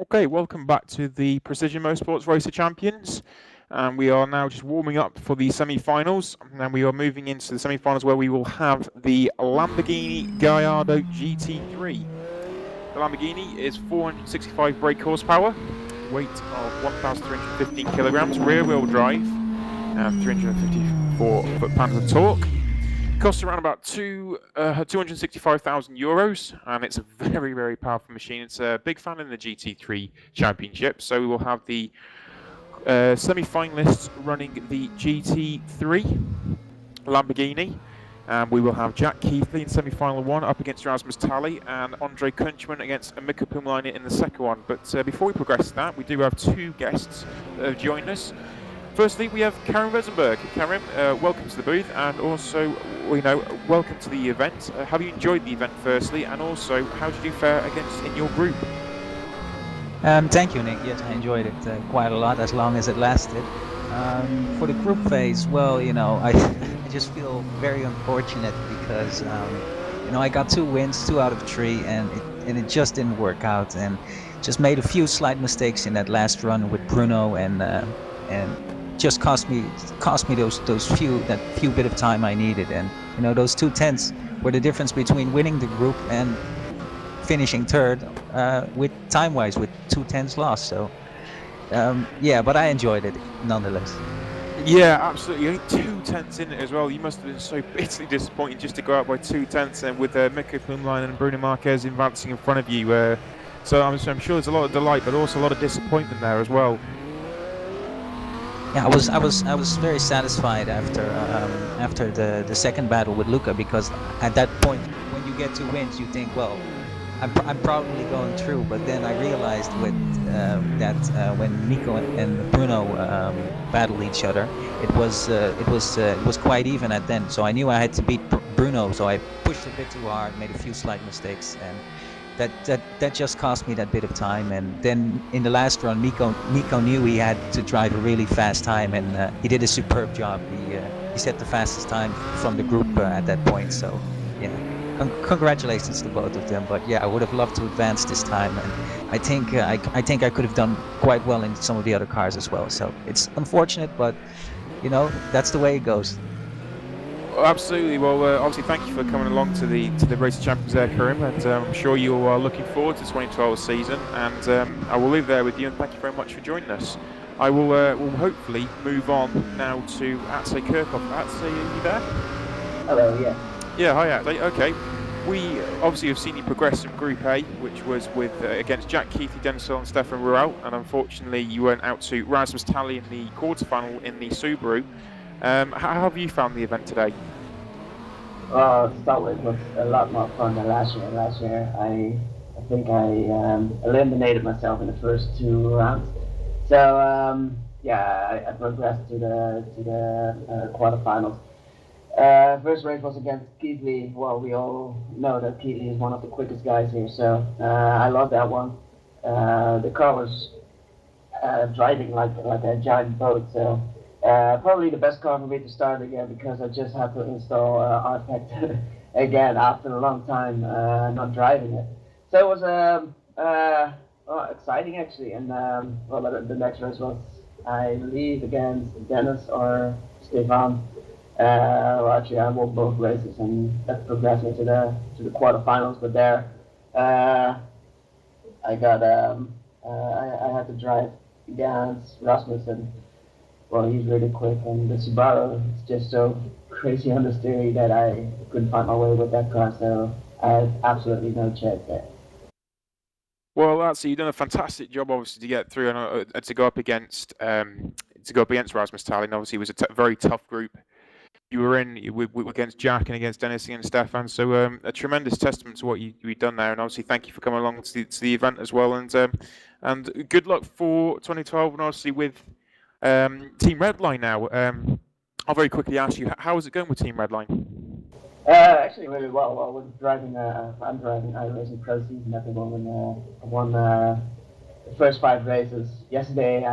Okay, welcome back to the Precision Motorsports Racer Champions. We are now just warming up for the semi-finals, and we are moving into the semi-finals where we will have the Lamborghini Gallardo GT3. The Lamborghini is 465 brake horsepower, weight of 1,315 kilograms, rear-wheel drive, and 354 foot-pounds of torque. Costs around about 265,000 euros, and it's a very, very powerful machine. It's a big fan in the GT3 Championship, so we will have the semi-finalists running the GT3 Lamborghini. We will have Jack Keithley in semi-final one up against Rasmus Tally, and Andre Kunchman against Mikko Pumlainen in the second one. But before we progress to that, we do have two guests that have joined us. Firstly, we have Karen Rosenberg. Karen, welcome to the booth, and also, welcome to the event. Have you enjoyed the event, firstly, and also, how did you fare against in your group? Thank you, Nick. Yes, I enjoyed it quite a lot, as long as it lasted. For the group phase, well, I, I just feel very unfortunate because, I got 2 wins, 2 out of 3, and it just didn't work out, and just made a few slight mistakes in that last run with Bruno, and just cost me that few bit of time I needed, and those 2 tenths were the difference between winning the group and finishing third with time-wise with 2 tenths lost. So yeah, but I enjoyed it nonetheless. Yeah, absolutely. Only 2 tenths in it as well. You must have been so bitterly disappointed just to go out by 2 tenths, and with Mikko Plumline and Bruno Marquez advancing in front of you. So I'm sure there's a lot of delight, but also a lot of disappointment there as well. Yeah, I was very satisfied after the second battle with Luca, because at that point when you get 2 wins, you think, well, I'm probably going through. But then I realized with that when Mikko and Bruno battled each other, it was quite even at then. So I knew I had to beat Bruno. So I pushed a bit too hard, made a few slight mistakes, and that just cost me that bit of time. And then in the last run, Mikko knew he had to drive a really fast time, and he did a superb job. He set the fastest time from the group at that point. So yeah. Congratulations to both of them, but yeah, I would have loved to advance this time, and I think I could have done quite well in some of the other cars as well. So it's unfortunate, but that's the way it goes. Well, absolutely. Well, obviously, thank you for coming along to the Race of Champions there, Karim, and I'm sure you are looking forward to 2012 season. And I will leave there with you, and thank you very much for joining us. I will hopefully move on now to Atsay Kirchhoff. Atsay, are you there? Hello, yeah. Yeah, hi Atley. Okay, we obviously have seen you progress in Group A, which was with against Jack Keithy, Dennis Hill and Stefan Rowland, and unfortunately you went out to Rasmus Tally in the quarterfinal in the Subaru. How have you found the event today? To start with, it was a lot more fun than last year. Last year, I think I eliminated myself in the first 2 rounds. So yeah, I progressed to the quarterfinals. First race was against Keithley. Well, we all know that Keithley is one of the quickest guys here, so I lost that one. The car was driving like a giant boat, so probably the best car for me to start again, because I just had to install rFactor again after a long time not driving it. So it was exciting actually, and well, the next race was, I believe, against Dennis or Stefan. Well, actually, I won both races, and that progressed me to the quarterfinals. But there, I got I had to drive against Rasmus, and well, he's really quick, and the Subaru is just so crazy understeery that I couldn't find my way with that car. So I had absolutely no chance there. Well, you've done a fantastic job, obviously, to get through and to go up against Rasmus Tally. And obviously, it was a very tough group you were in against Jack and against Dennis and Stefan. So a tremendous testament to what you've done there. And obviously, thank you for coming along to the event as well. And good luck for 2012. And obviously with Team Redline now. I'll very quickly ask you, how is it going with Team Redline? Actually, really well. Well, I'm driving iRacing Pro Season at the moment. I won the first 5 races. Yesterday,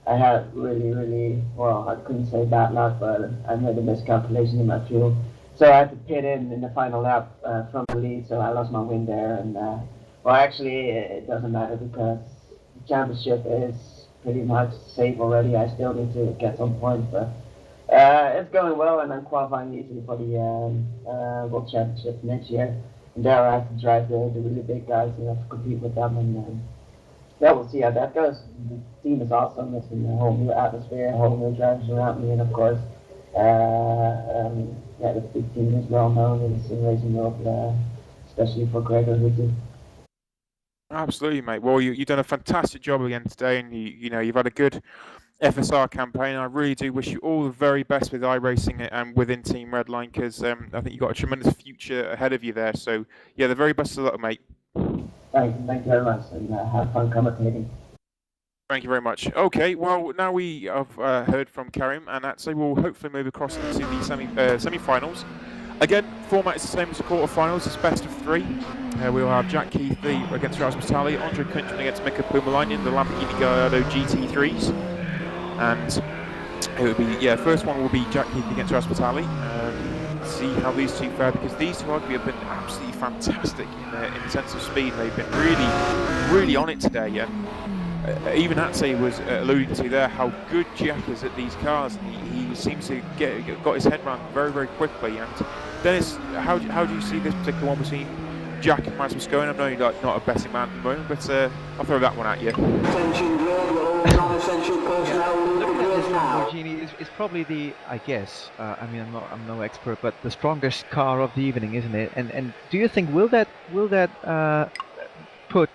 I had really, well, I couldn't say bad luck, but I made a miscalculation in my fuel. So I had to pit in the final lap from the lead, so I lost my win there. And well, actually, it doesn't matter, because the championship is pretty much safe already. I still need to get some points, but it's going well, and I'm qualifying easily for the World Championship next year. And there I have to drive the really big guys, and have to compete with them, and yeah, we'll see how that goes. The team is awesome. It's been a whole new atmosphere, a whole new drivers around me, and of course, yeah, the big team is well known in the sim racing world, especially for Gregor Rizzi. Absolutely, mate. Well, you've done a fantastic job again today, and you've had a good FSR campaign. I really do wish you all the very best with iRacing and within Team Redline, because I think you've got a tremendous future ahead of you there. So yeah, the very best of luck, mate. Thank you very much, and have fun commentating. Thank you very much. Okay, well, now we have heard from Karim, and actually we'll hopefully move across into the semi-finals. Again, format is the same as the quarter-finals. It's best of 3. We'll have Jack Keithley against Rasmus Tally, Andre Kunchen against Mika Pumalainen, the Lamborghini Gallardo GT3s, and it will be first one will be Jack Keithley against Rasmus Tally. See how these two fare, because these two arguably have been absolutely fantastic in the sense of speed. They've been really on it today, and even Atse was alluding to there how good Jack is at these cars. He seems to got his head round very quickly. And Dennis, how do you see this particular one between Jack and Rasmus going? I know you're not a betting man at the moment, but I'll throw that one at you. Lamborghini is probably the, I guess, I mean, I'm no expert, but the strongest car of the evening, isn't it? And do you think will that put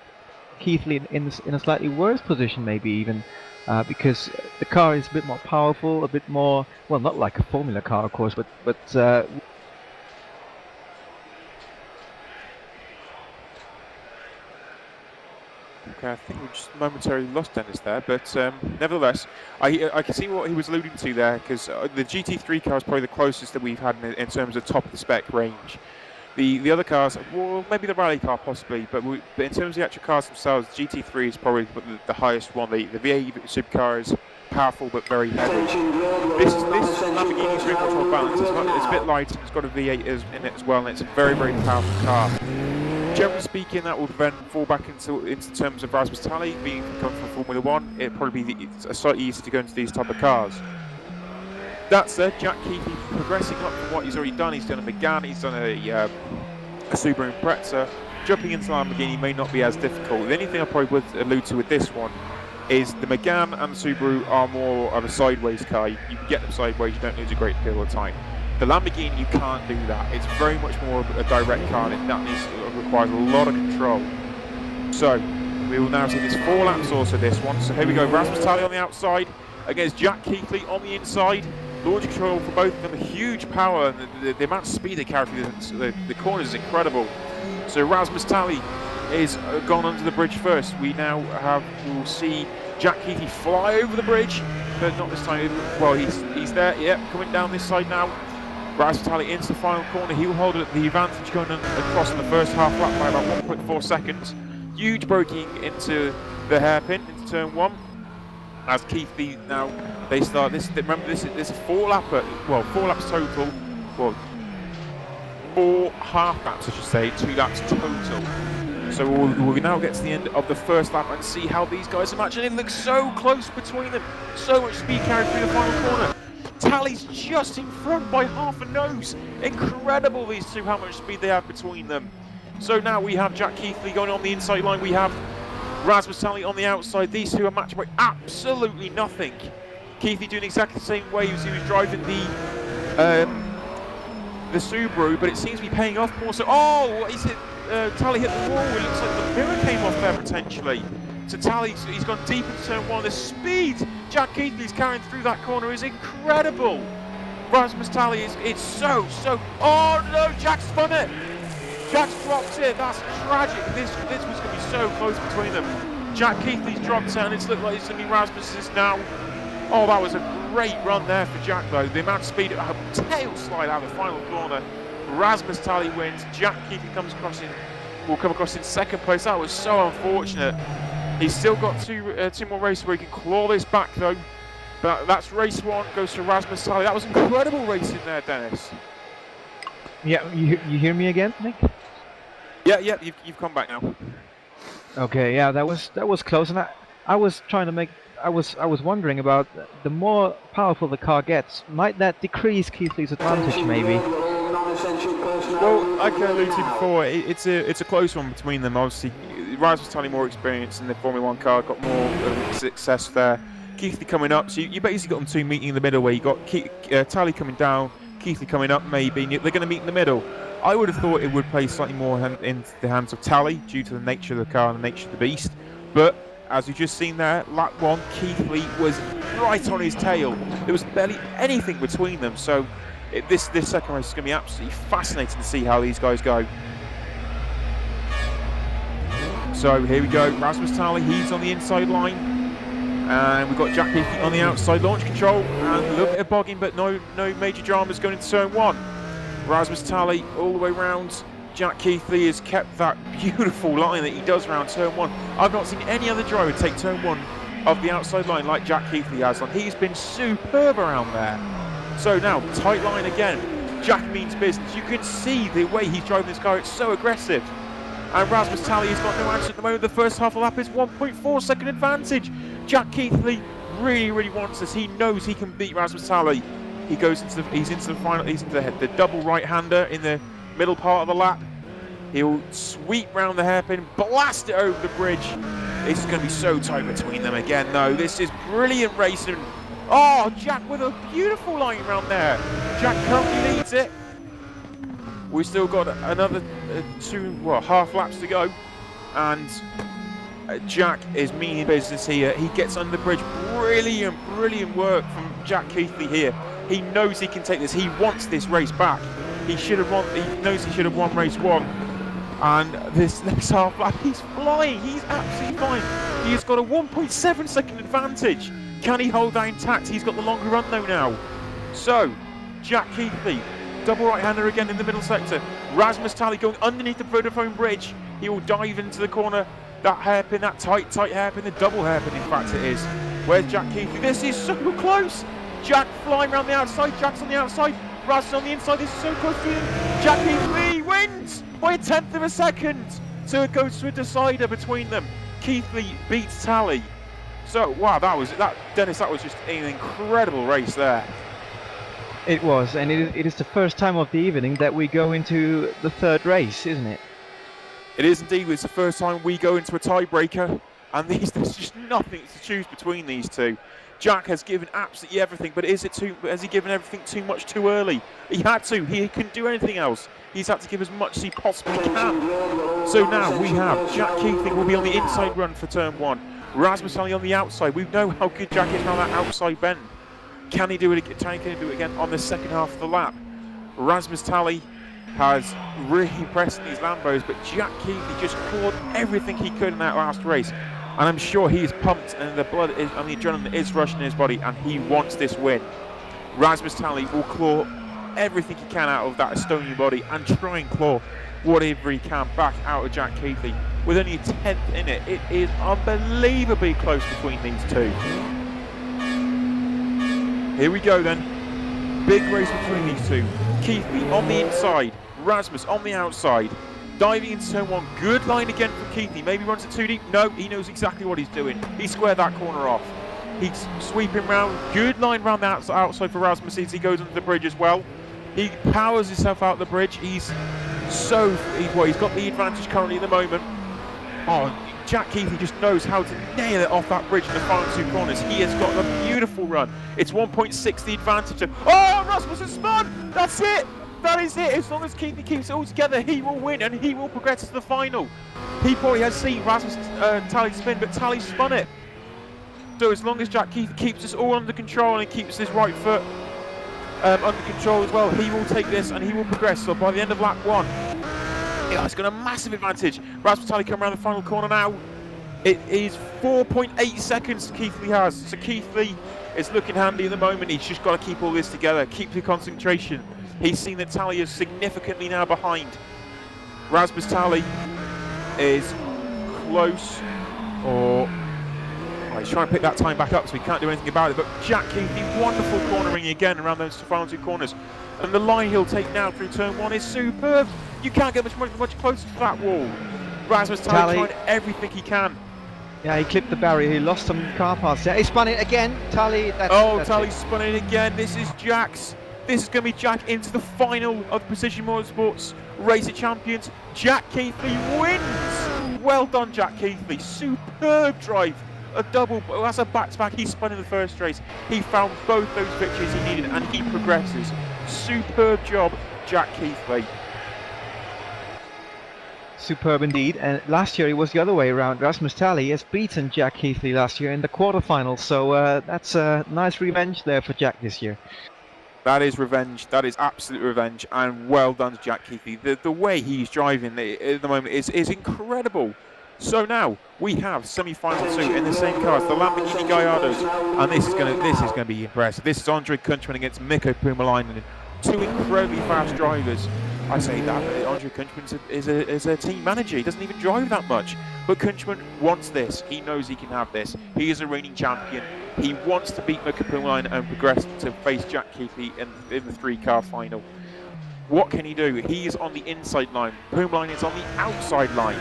Keithley in a slightly worse position, maybe even because the car is a bit more powerful, a bit more, well, not like a Formula car, of course, but Okay, I think we just momentarily lost Dennis there, but nevertheless, I can see what he was alluding to there, because the GT3 car is probably the closest that we've had in terms of top of the spec range. The other cars, well, maybe the rally car possibly, but in terms of the actual cars themselves, GT3 is probably the highest one. The V8 supercar is powerful but very heavy. This Lamborghini is very much more balanced. It's a bit light, and it's got a V8 in it as well, and it's a very powerful car. Generally speaking, that would then fall back into terms of Rasmus Tally being coming from Formula 1. It'd probably be slightly easier to go into these type of cars. That said, Jack Keithley progressing up from what he's already done. He's done a Megane, he's done a Subaru Impreza. Jumping into Lamborghini may not be as difficult. The only thing I probably would allude to with this one is the Megane and the Subaru are more of a sideways car. You can get them sideways, you don't lose a great deal of time. The Lamborghini, you can't do that. It's very much more of a direct car, and that requires a lot of control. So, we will now see this 4 laps also this one. So here we go, Rasmus Tally on the outside against Jack Keithley on the inside. Launch control for both of them, huge power, and the amount of speed they carry through the corners is incredible. So Rasmus Tally is gone under the bridge first. We will see Jack Keithley fly over the bridge, but not this time. Well, he's there, coming down this side now. Rasmus Tally into the final corner. He will hold the advantage going across in the first half lap by about 1.4 seconds. Huge braking into the hairpin, into turn 1. As Keithley now, they start this. Remember, this is a 4 laps total. Well, 4 half laps, I should say, 2 laps total. So we'll now get to the end of the first lap and see how these guys are matching. It looks so close between them. So much speed carried through the final corner. Tally's just in front by half a nose. Incredible, these two, how much speed they have between them. So now we have Jack Keithley going on the inside line. We have Rasmus Tally on the outside. These two are matching by absolutely nothing. Keithley doing exactly the same way as he was driving the Subaru, but it seems to be paying off more. So, he's hit, Tally hit the wall. It looks like the mirror came off there potentially. So Tally, he's gone deep into turn 1. The speed Jack Keithley's carrying through that corner is incredible. Rasmus Tally it's so. Oh no, Jack spun it. Jack's dropped it. That's tragic. This was going to be so close between them. Jack Keithley's dropped it, and it's looked like it's going to be Rasmus's now. Oh, that was a great run there for Jack, though. The amount of speed, tail slide out of the final corner. Rasmus Tally wins. Jack Keithley will come across in second place. That was so unfortunate. He's still got two more races where he can claw this back, though. But that's race 1, goes to Rasmus Tally. That was incredible racing there, Dennis. Yeah, you hear me again, Nick? Yeah, you've come back now. Okay, yeah, that was close, and I was trying to make. I was wondering about the more powerful the car gets, might that decrease Keithley's advantage, maybe? Well, like I alluded to before, it's a close one between them. Obviously, Rasmus Tally more experience in the Formula 1 car, got more success there. Keithley coming up, so you basically got them two meeting in the middle, where you got Tally coming down, Keithley coming up, maybe, and they're going to meet in the middle. I would have thought it would play slightly more into the hands of Tally due to the nature of the car and the nature of the beast, but as we've just seen there, lap 1, Keithley was right on his tail. There was barely anything between them, so this second race is going to be absolutely fascinating to see how these guys go. So here we go, Rasmus Tally, he's on the inside line. And we've got Jack Keithley on the outside, launch control, and a little bit of bogging, but no major dramas going into turn 1. Rasmus Tally all the way round. Jack Keithley has kept that beautiful line that he does around turn 1. I've not seen any other driver take turn 1 of the outside line like Jack Keithley has done. He's been superb around there. So now, tight line again. Jack means business. You can see the way he's driving this car, it's so aggressive. And Rasmus Tally has got no answer at the moment. The first half of the lap is 1.4 second advantage. Jack Keithley really wants this. He knows he can beat Rasmus Tally. He's into the final, he's into the double right-hander in the middle part of the lap. He'll sweep round the hairpin, blast it over the bridge. This is going to be so tight between them again, though. This is brilliant racing. Oh, Jack with a beautiful line around there. Jack currently leads it. We've still got another half laps to go. And Jack is meaning business here. He gets under the bridge. Brilliant work from Jack Keithley here. He knows he can take this. He wants this race back. He knows he should have won race 1. And this next half lap, he's flying. He's absolutely flying. He has got a 1.7 second advantage. Can he hold that intact? He's got the longer run though now. So, Jack Keithley, double right-hander again in the middle sector. Rasmus Tally going underneath the Vodafone bridge. He will dive into the corner. That hairpin, that tight hairpin, the double hairpin in fact it is. Where's Jack Keithley? This is so close. Jack flying around the outside. Jack's on the outside. Rasmus on the inside. This is so close to him. Jack Keithley wins by 1/10 of a second. So it goes to a decider between them. Keithley beats Tally. So wow, Dennis, that was just an incredible race there. It was, and it is the first time of the evening that we go into the third race, isn't it? It is indeed. It's the first time we go into a tiebreaker, and there's just nothing to choose between these two. Jack has given absolutely everything, but has he given everything too much too early? He had to. He couldn't do anything else. He's had to give as much as he possibly can. So now we have Jack Keithley will be on the inside run for turn 1. Rasmus Tally on the outside. We know how good Jack is around that outside bend. Can he do it again? Can he do it again on the second half of the lap? Rasmus Tally has really impressed in these Lambos, but Jack Keithley just clawed everything he could in that last race. And I'm sure he is pumped and the adrenaline is rushing in his body and he wants this win. Rasmus Tally will claw everything he can out of that Estonian body and try and claw whatever he can back out of Jack Keithley. With only a 10th in it, it is unbelievably close between these two. Here we go then. Big race between these two. Keithley on the inside, Rasmus on the outside. Diving into turn 1, good line again from Keithley. Maybe runs it too deep. No, he knows exactly what he's doing. He squared that corner off. He's sweeping round. Good line round the outside for Rasmus as he goes under the bridge as well. He powers himself out the bridge. He's got the advantage currently at the moment. Oh, Jack Keithley just knows how to nail it off that bridge in the final 2 corners. He has got a beautiful run. It's 1.6 the advantage. Oh, Rasmus has spun! That's it! That is it. As long as Keithley keeps it all together, he will win and he will progress to the final. He probably has seen Rasmus Tally spin, but Tally spun it. So as long as Jack Keithley keeps this all under control and keeps his right foot under control as well, he will take this and he will progress. So by the end of lap 1, he's got a massive advantage. Rasmus Tally come around the final corner now. It is 4.8 seconds Keithley has. So Keithley is looking handy at the moment. He's just got to keep all this together, keep the concentration. He's seen that Tally is significantly now behind. Rasmus Tally is close, he's trying to pick that time back up, so he can't do anything about it. But Jack Keithley, wonderful cornering again around those final 2 corners. And the line he'll take now through turn 1 is superb. You can't get much closer to that wall. Rasmus Tally trying everything he can. Yeah, he clipped the barrier. He lost some car parts there. He spun it again. Tally. Tally spun it again. This is Jack's. This is going to be Jack into the final of Precision Motorsports Racing Champions. Jack Keithley wins! Well done, Jack Keithley. Superb drive. A double, that's a back-to-back. He spun in the first race. He found both those victories he needed and he progresses. Superb job, Jack Keithley. Superb indeed. And last year it was the other way around. Rasmus Tally has beaten Jack Keithley last year in the quarterfinals. So that's a nice revenge there for Jack this year. That is revenge. That is absolute revenge, and well done to Jack Keithley. The way he's driving at the moment is incredible. So now we have semi-final 2 in the same cars, the Lamborghini Gallardos, and this is gonna be impressive. This is Andre Kunchman against Mikko Puumalainen, two incredibly fast drivers. I say that, but Andre Kunchman is a team manager. He doesn't even drive that much, but Kunchman wants this. He knows he can have this. He is a reigning champion. He wants to beat Mikko Puumalainen and progress to face Jack Keithley in the 3-car final. What can he do? He is on the inside line. Puumalainen is on the outside line.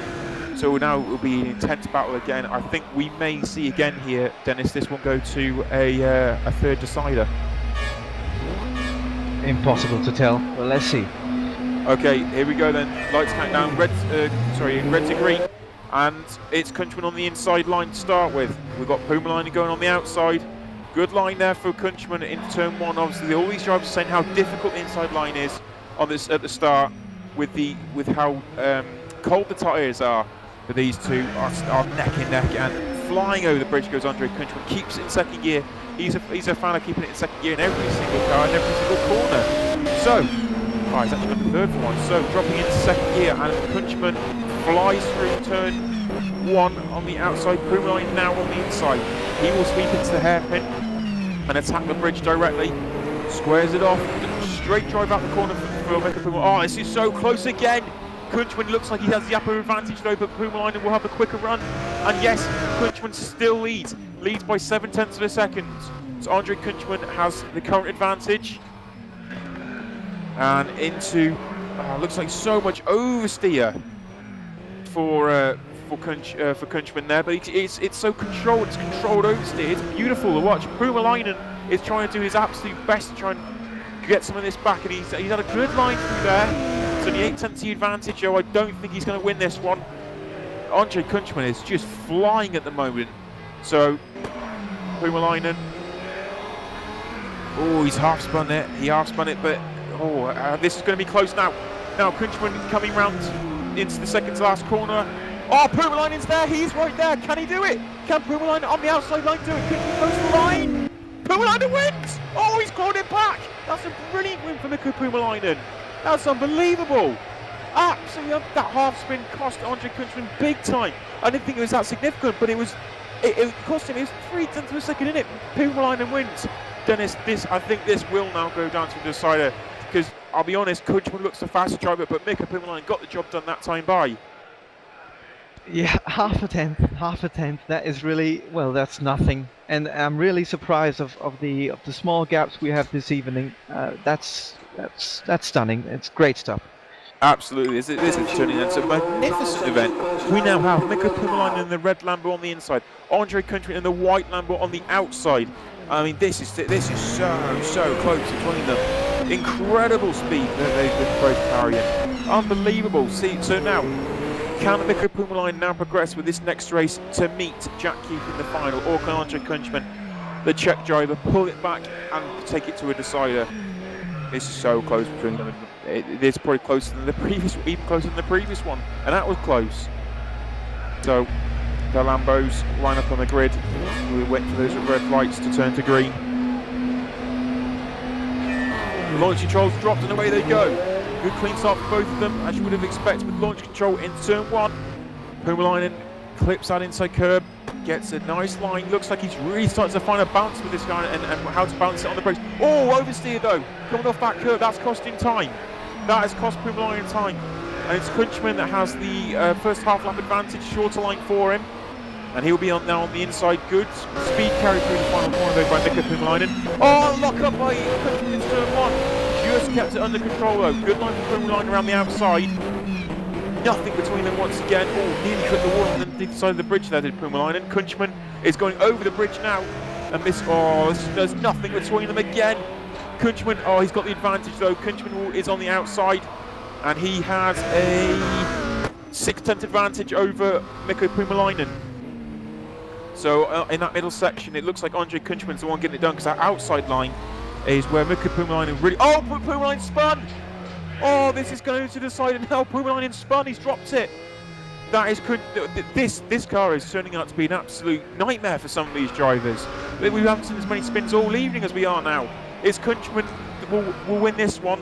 So now it will be an intense battle again. I think we may see again here, Dennis, this will go to a third decider. Impossible to tell. Well, let's see. Okay, here we go then. Lights count down. Red to green. And it's Kunchman on the inside line to start with. We've got Puumalainen going on the outside. Good line there for Kunchman in turn 1. Obviously, all these drivers are saying how difficult the inside line is on this at the start with how cold the tyres are. But these two are neck and neck, and flying over the bridge goes Andre Kunchman. Keeps it in second gear. He's a fan of keeping it in second gear in every single car, in every single corner. So, he's actually on the third one. So dropping into second gear, and Kunchman flies through turn 1 on the outside. Puumalainen now on the inside. He will sweep into the hairpin and attack the bridge directly. Squares it off. Straight drive out the corner for Mikko Puumalainen. Oh, this is so close again. Kunchman looks like he has the upper advantage though, but Puumalainen will have a quicker run. And yes, Kunchman still leads by 0.7 of a second. So Andre Kunchman has the current advantage. And into looks like so much oversteer for Kunchman there, but it's so controlled. It's controlled oversteer. It's beautiful to watch. Puumalainen is trying to do his absolute best to try and get some of this back, and he's had a good line through there. So the 0.8 advantage, though I don't think he's going to win this one. Andre Kunchman is just flying at the moment. So Puumalainen, he's half spun it. He half spun it, but this is going to be close now. Now Kunchman coming round into the second to last corner. Oh, Puumalainen's there. He's right there. Can he do it? Can Puumalainen on the outside line do it? Kunchman goes to the line. Puumalainen wins. Oh, he's clawed it back. That's a brilliant win for Mikko Puumalainen. That's unbelievable. Absolutely, that half spin cost Andre Kunchman big time. I didn't think it was that significant, but it cost him. It was 0.3 of a second in it. Puumalainen wins. Dennis, I think this will now go down to the decider, because I'll be honest, Kunchman looks the faster driver, but Mikko Puumalainen got the job done that time by. Yeah, half a tenth. That is really, well, that's nothing. And I'm really surprised of the small gaps we have this evening. That's stunning. It's great stuff. Absolutely, this is turning into a magnificent event. We now have Mikko Puumalainen in the red Lambo on the inside, Andre Kunchman in the white Lambo on the outside. I mean, this is so close between them. Incredible speed that they've both carrying. Unbelievable. See, so now, can Mikko Puumalainen now progress with this next race to meet Jack Keithley in the final, or can Andre Kunchman, the Czech driver, pull it back and take it to a decider? This is so close between them. It is probably closer than the previous, even closer than the previous one, and that was close. So the Lambos line up on the grid. We wait for those red lights to turn to green. Launch controls dropped and away they go. Good clean start for both of them, as you would have expected with launch control in turn 1. Puumalainen clips that inside curb, gets a nice line. Looks like he's really starting to find a bounce with this guy and how to bounce it on the brakes. Oh, oversteer though, coming off that curb. That's costing time. That has cost Puumalainen time. And it's Kunchman that has the first half lap advantage, shorter line for him. And he'll be now on the inside. Good speed carry through the final corner though by Mikko Puumalainen. Oh, lock up by Kunchman in turn 1. Just kept it under control though. Good line for Puumalainen around the outside. Nothing between them once again. Oh, nearly clipped the wall on the side of the bridge there, did Puumalainen. Kunchman is going over the bridge now. And there's nothing between them again. Kunchman, he's got the advantage though. Kunchman is on the outside. And he has a 0.6 advantage over Mikko Puumalainen. So in that middle section, it looks like Andre Kunchman's the one getting it done, because that outside line is where Mikko Puumalainen really... Oh, Puumalainen spun! Oh, this is going to the side, and now Puumalainen spun, he's dropped it. That is... This car is turning out to be an absolute nightmare for some of these drivers. We haven't seen as many spins all evening as we are now. It's Kunchman that will win this one,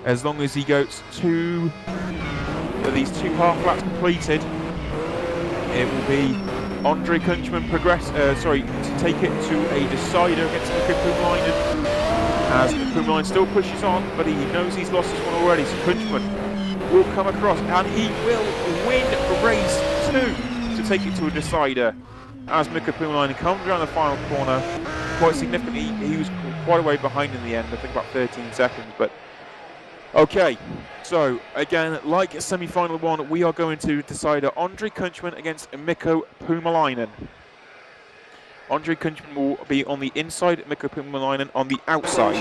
as long as he goes these 2 half laps completed. it will be Andre Kunchman to take it to a decider against Mikko Puumalainen, as Puumalainen still pushes on, but he knows he's lost this one already, so Kunchman will come across and he will win race 2 to take it to a decider. As Mikko Puumalainen comes around the final corner quite significantly, he was quite a way behind in the end, I think about 13 seconds, but okay, so again, like semi-final 1, we are going to decider Andre Kunchman against Mikko Puumalainen. Andre Kunchman will be on the inside, Mikko Puumalainen on the outside.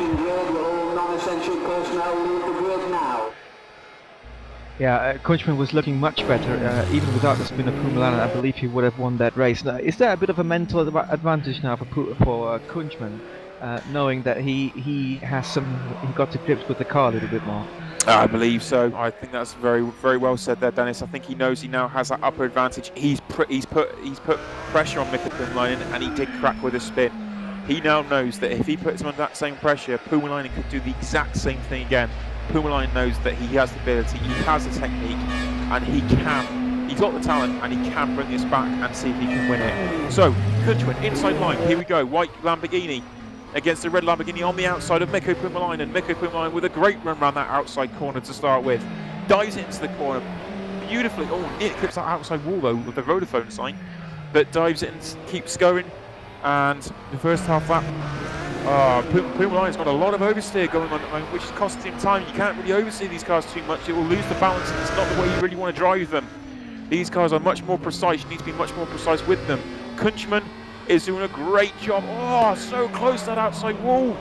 Yeah, Kunchman was looking much better, even without the spin of Puumalainen. I believe he would have won that race. Now, is there a bit of a mental advantage now for Kunchman, knowing that he got to grips with the car a little bit more? I believe so. I think that's very, very well said there, Dennis. I think he knows he now has that upper advantage. He's put pressure on Mikko Puumalainen, and he did crack with a spin. He now knows that if he puts him under that same pressure, Puumalainen could do the exact same thing again. Puumalainen knows that he has the ability, he has the technique, and he's got the talent, and he can bring this back and see if he can win it. So, Kunchman, inside line, here we go, white Lamborghini against the red Lamborghini on the outside of Mikko Puumalainen. Mikko Puumalainen with a great run around that outside corner to start with. Dives into the corner beautifully, nearly clips that outside wall though with the Vodafone sign, but dives in, keeps going, and the first half lap, Puumalainen's got a lot of oversteer going on at the moment, which is costing him time. You can't really oversteer these cars too much, it will lose the balance, and it's not the way you really want to drive them. These cars are much more precise, you need to be much more precise with them. Kunchman is doing a great job. So close to that outside wall.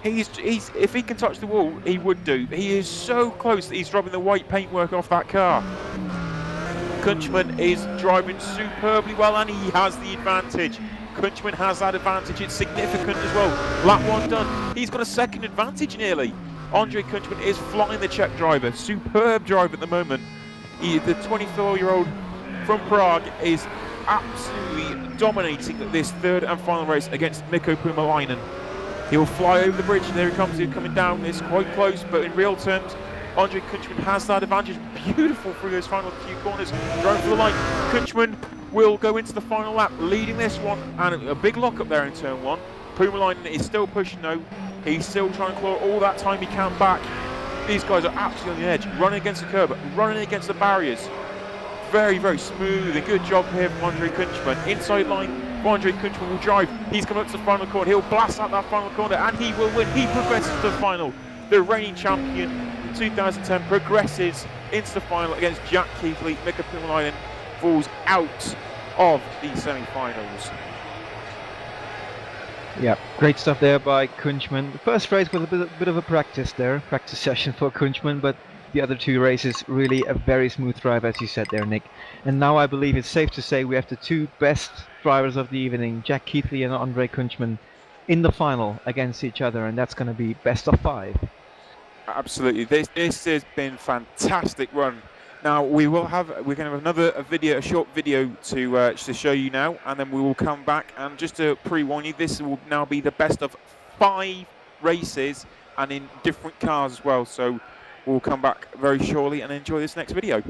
If he can touch the wall, he would do. He is so close that he's dropping the white paintwork off that car. Kunchman is driving superbly well, and he has the advantage. Kunchman has that advantage, it's significant as well. Lap 1 done, he's got a second advantage nearly. Andre Kunchman is flying the Czech driver, superb drive at the moment. The 24-year-old from Prague is absolutely dominating this third and final race against Mikko Puumalainen. He'll fly over the bridge, and there he comes, he's coming down, it's quite close, but in real terms, Andre Kunchman has that advantage. Beautiful through those final few corners, driving for the line. Kunchman will go into the final lap, leading this one, and a big lock up there in turn 1. Puumalainen is still pushing though, he's still trying to claw all that time he can back. These guys are absolutely on the edge, running against the curb, running against the barriers. Very, very smooth and good job here from Andre Kunchman. Inside line, Andre Kunchman will drive. He's coming up to the final corner. He'll blast out that final corner and he will win. He progresses to the final. The reigning champion in 2010 progresses into the final against Jack Keithley. Mikko Puumalainen falls out of the semi-finals. Yeah, great stuff there by Kunchman. The first race was a bit of a practice session for Kunchman, but the other 2 races really a very smooth drive, as you said there, Nick. And now I believe it's safe to say we have the 2 best drivers of the evening, Jack Keithley and Andre Kunchman, in the final against each other, and that's going to be best of 5. Absolutely, this has been fantastic run. Now we're going to have a short video to show you now, and then we will come back. And just to pre-warn you, this will now be the best of 5 races, and in different cars as well. So we'll come back very shortly and enjoy this next video.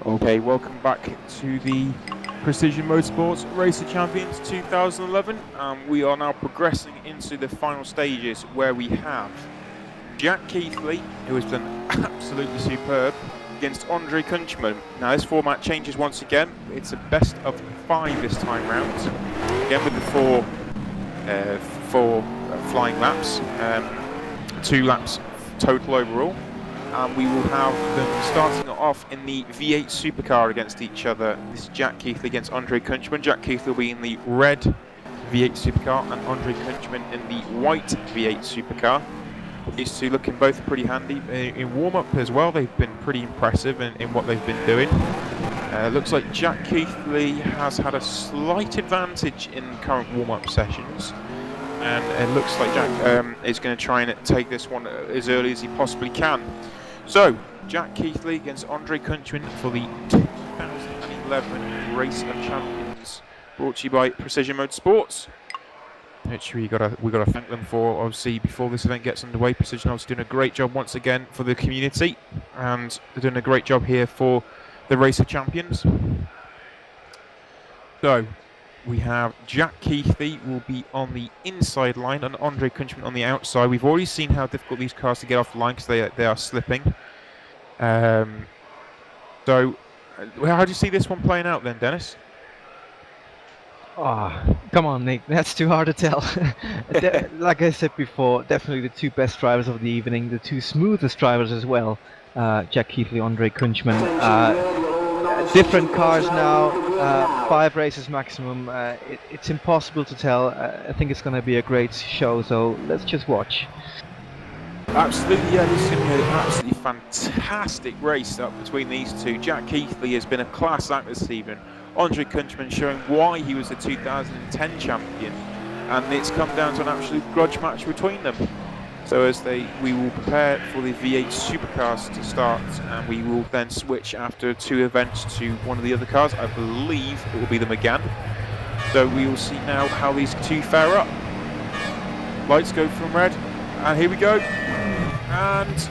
Okay, welcome back to the Precision Motorsports Racer Champions 2011. We are now progressing into the final stages where we have Jack Keithley, who has been absolutely superb, against Andre Kunchman. Now this format changes once again. It's a best of 5 this time round. Again with the four flying laps, 2 laps total overall. We will have them starting off in the V8 supercar against each other. This is Jack Keithley against Andre Kunchman. Jack Keithley will be in the red V8 supercar and Andre Kunchman in the white V8 supercar. These two looking both pretty handy. In warm-up as well, they've been pretty impressive in what they've been doing. Looks like Jack Keithley has had a slight advantage in current warm-up sessions. And it looks like Jack is going to try and take this one as early as he possibly can. So, Jack Keithley against Andre Kunchman for the 2011 Race of Champions, brought to you by Precision Motorsports. Which we gotta thank them for. Obviously, before this event gets underway, Precision are doing a great job once again for the community, and they're doing a great job here for the Race of Champions. So, we have Jack Keithley will be on the inside line and Andre Kunchman on the outside. We've already seen how difficult these cars to get off the line because they are slipping. So, how do you see this one playing out then, Dennis? Oh, come on, Nick. That's too hard to tell. Like I said before, definitely the 2 best drivers of the evening, the 2 smoothest drivers as well. Jack Keithley, Andre Kunchman. Different cars now, 5 races maximum. It's impossible to tell. I think it's going to be a great show, so let's just watch. Absolutely, yeah, this is going to be an absolutely fantastic race up between these two. Jack Keithley has been a class act this evening. Andre Kunchman showing why he was the 2010 champion, and it's come down to an absolute grudge match between them. So we will prepare for the V8 supercars to start, and we will then switch after 2 events to one of the other cars. I believe it will be the Megane. So we will see now how these 2 fare up. Lights go from red, and here we go. And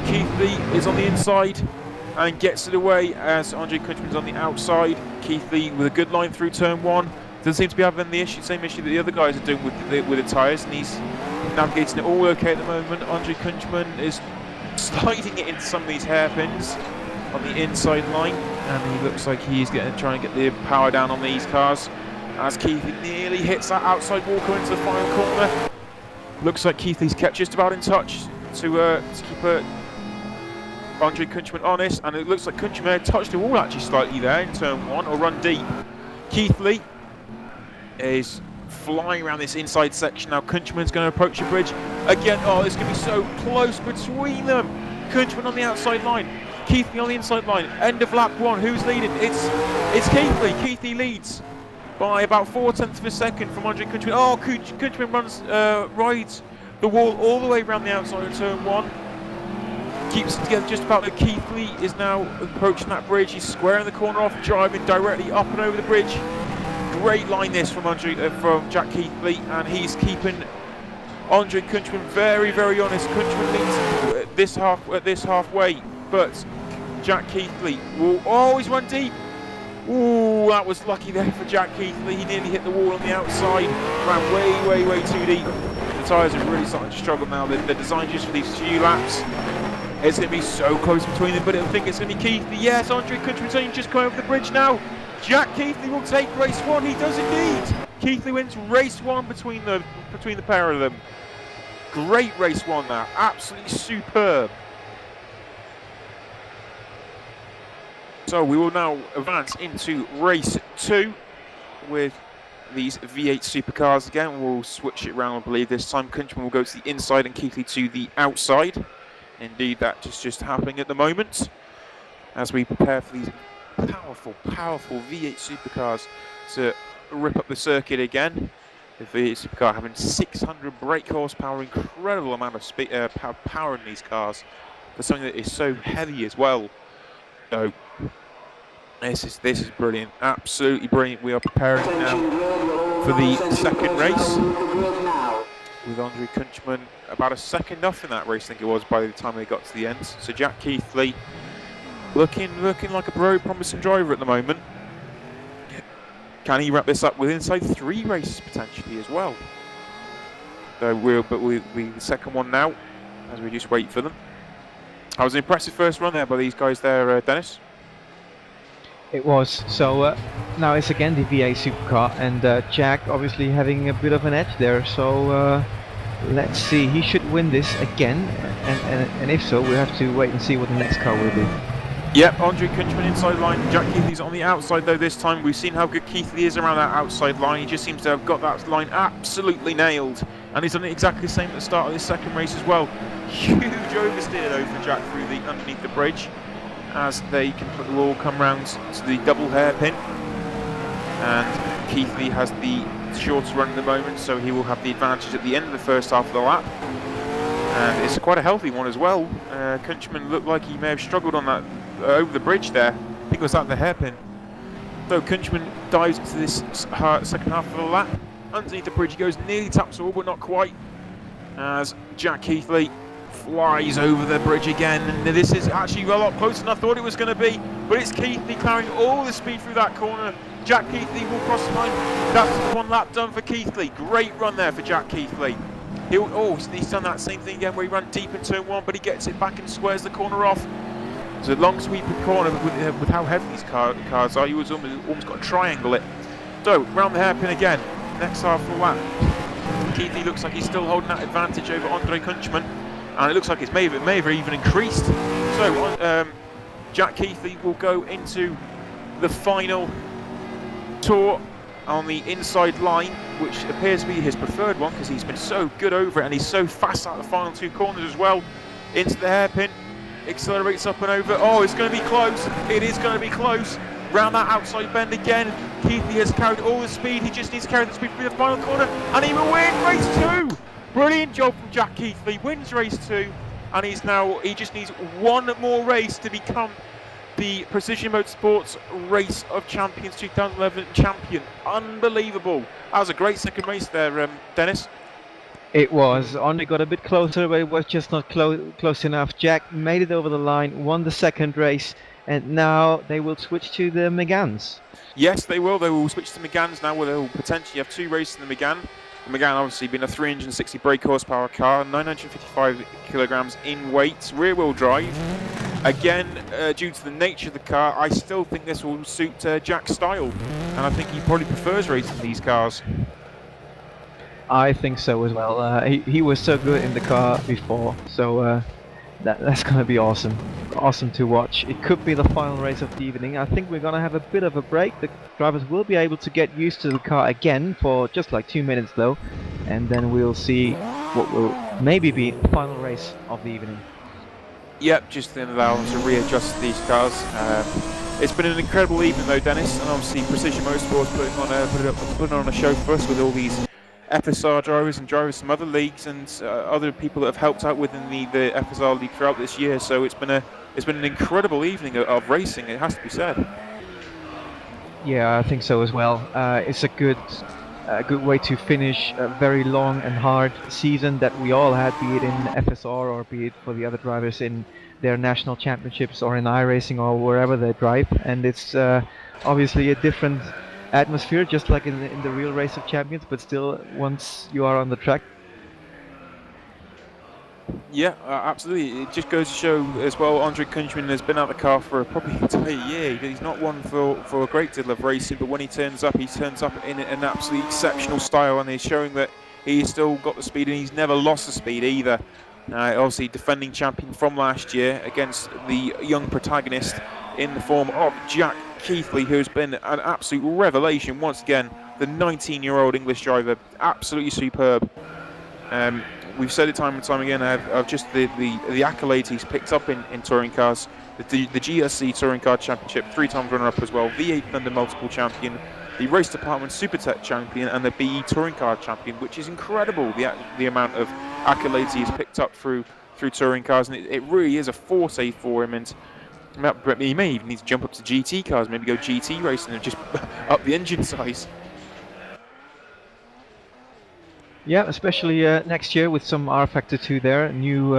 Keithley is on the inside and gets it away as Andre Kunchman's on the outside. Keithley with a good line through turn 1. Doesn't seem to be having the same issue that the other guys are doing with the tyres, and he's navigating it all okay at the moment. Andre Kunchman is sliding it into some of these hairpins on the inside line, and he looks like he's trying to get the power down on these cars as Keithley nearly hits that outside wall coming into the final corner. Looks like Keithley's kept just about in touch to keep Andre Kunchman honest, and it looks like Kunchman touched the wall actually slightly there in turn 1, or run deep. Keithley is flying around this inside section now. Kunchman's going to approach the bridge again. Oh, it's going to be so close between them. Kunchman on the outside line, Keithley on the inside line. End of lap 1. Who's leading? It's Keithley. Keithley leads by about 4/10 of a second from Andre Kunchman. Oh, Kunchman rides the wall all the way around the outside of turn 1. Keeps it together just about. Keithley is now approaching that bridge. He's squaring the corner off, driving directly up and over the bridge. Great line this from Jack Keithley, and he's keeping Andre Kunchman very, very honest. Kunchman leads this halfway, but Jack Keithley will always run deep. Ooh, that was lucky there for Jack Keithley. He nearly hit the wall on the outside, ran way, way, way too deep. The tyres are really starting to struggle now. They're designed just for these few laps. It's going to be so close between them, but I think it's going to be Keithley. Yes, Andre Kunchman's only just coming over the bridge now. Jack Keithley will take race 1. He does indeed. Keithley wins race 1 between the pair of them. Great race 1 there. Absolutely superb. So we will now advance into race 2 with these V8 supercars again. We'll switch it around, I believe. This time Countryman will go to the inside and Keithley to the outside. Indeed, that is just happening at the moment as we prepare for these powerful V8 supercars to rip up the circuit again. The V8 supercar having 600 brake horsepower, incredible amount of speed, power in these cars for something that is so heavy as well. So this is brilliant, absolutely brilliant. We are preparing now for the second race with Andre Countryman about a second off in that race, I think it was, by the time they got to the end. So Jack Keithley looking like a very promising driver at the moment. Can he wrap this up with inside 3 races potentially as well? So we'll the second one now as we just wait for them. That was an impressive first run there by these guys there, Dennis. It was. So now it's again the V8 supercar, and Jack obviously having a bit of an edge there. So let's see, he should win this again, and if so, we'll have to wait and see what the next car will be. Yep, Andre Countryman inside line. Jack Keithley's on the outside though this time. We've seen how good Keithley is around that outside line. He just seems to have got that line absolutely nailed. And he's done it exactly the same at the start of this second race as well. Huge oversteer though for Jack through the underneath the bridge as they will all come round to the double hairpin. And Keithley has the shortest run at the moment, so he will have the advantage at the end of the first half of the lap. And it's quite a healthy one as well. Countryman looked like he may have struggled on that over the bridge there. I think it was at the hairpin. So Countryman dives into this second half of the lap. Underneath the bridge he goes, nearly taps the wall but not quite. As Jack Keithley flies over the bridge again, and this is actually a lot closer than I thought it was going to be. But it's Keithley carrying all the speed through that corner. Jack Keithley will cross the line. That's 1 lap done for Keithley. Great run there for Jack Keithley. He's done that same thing again where he ran deep in turn 1, but he gets it back and squares the corner off. It's a long sweeping corner with how heavy these cars are. You almost got to triangle it. So round the hairpin again. Next half of the lap. Keithley looks like he's still holding that advantage over Andre Countryman, and it looks like it may have even increased. So Jack Keithley will go into the final tour on the inside line, which appears to be his preferred one because he's been so good over it and he's so fast out the final 2 corners as well. Into the hairpin, accelerates up and over. Oh, it's going to be close. It is going to be close. Round that outside bend again. Keithley has carried all the speed. He just needs to carry the speed through the final corner, and he will win race 2. Brilliant job from Jack Keithley. Wins race 2, and he just needs 1 more race to become the Precision Motorsports Race of Champions 2011 champion. Unbelievable. That was a great second race there, Dennis. It was. Andre got a bit closer, but it was just not close enough. Jack made it over the line, won the second race, and now they will switch to the Megans. Yes, they will. They will switch to Megans now, where they will potentially have 2 races in the Megane. The Megane obviously being a 360 brake horsepower car, 955 kilograms in weight, rear-wheel drive. Again, due to the nature of the car, I still think this will suit Jack's style, and I think he probably prefers racing these cars. I think so as well. He was so good in the car before, so that's going to be awesome. Awesome to watch. It could be the final race of the evening. I think we're going to have a bit of a break. The drivers will be able to get used to the car again for just like 2 minutes though, and then we'll see what will maybe be the final race of the evening. Yep, just then allow them to readjust these cars. It's been an incredible evening though, Dennis, and obviously Precision Motorsports putting on a show for us with all these FSR drivers and drivers from other leagues and other people that have helped out within the FSR league throughout this year. So it's been an incredible evening of racing, it has to be said. Yeah, I think so as well. It's a good way to finish a very long and hard season that we all had, be it in FSR or be it for the other drivers in their national championships or in iRacing or wherever they drive. And it's obviously a different atmosphere, just like in the real race of champions, but still once you are on the track. Yeah, absolutely. It just goes to show as well, Andre Countryman has been out the car for probably an entire year. He's not one for a great deal of racing, but when he turns up in an absolutely exceptional style, and he's showing that he's still got the speed and he's never lost the speed either. Obviously defending champion from last year against the young protagonist in the form of Jack Keithley, who's been an absolute revelation once again the 19-year-old English driver, absolutely superb. We've said it time and time again of just the accolades he's picked up in touring cars. The GSC Touring Car Championship, 3 times runner-up as well, V8 Thunder multiple champion, the Race Department Supertech champion, and the BE Touring Car champion, which is incredible, the amount of accolades he's picked up through touring cars, and it really is a forte for him. And he may even need to jump up to GT cars, maybe go GT racing and just up the engine size. Yeah, especially next year with some rFactor 2 there, new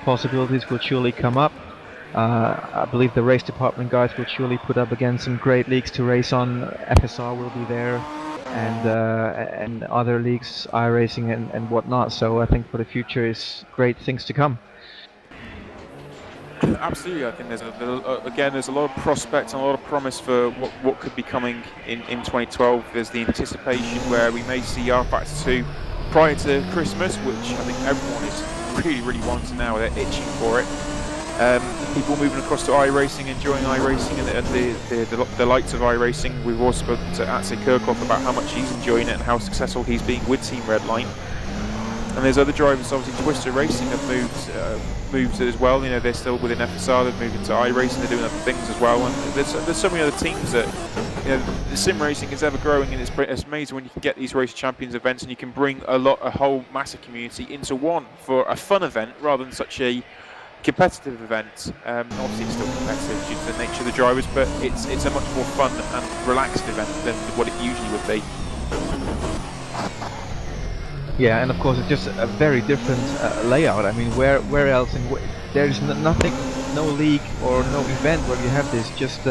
possibilities will surely come up. I believe the race department guys will surely put up again some great leagues to race on. FSR will be there, and other leagues, iRacing and whatnot. So I think for the future is great things to come. Absolutely, I think there's there's a lot of prospects and a lot of promise for what could be coming in 2012. There's the anticipation where we may see rFactor 2 prior to Christmas, which I think everyone is really wanting now. They're itching for it. People moving across to iRacing, enjoying iRacing and the lights of iRacing. We've also spoken to Atse Kirchhoff about how much he's enjoying it and how successful he's being with Team Redline. And there's other drivers, obviously Twister Racing have moved as well. You know, they're still within FSR, they've moved into iRacing, they're doing other things as well. And there's so many other teams that, you know, the sim racing is ever growing, and it's amazing when you can get these Race Champions events and you can bring a whole massive community into one for a fun event rather than such a competitive event. Obviously it's still competitive due to the nature of the drivers, but it's a much more fun and relaxed event than what it usually would be. Yeah, and of course it's just a very different layout. I mean, where else? There's nothing, no league or no event where you have this. Just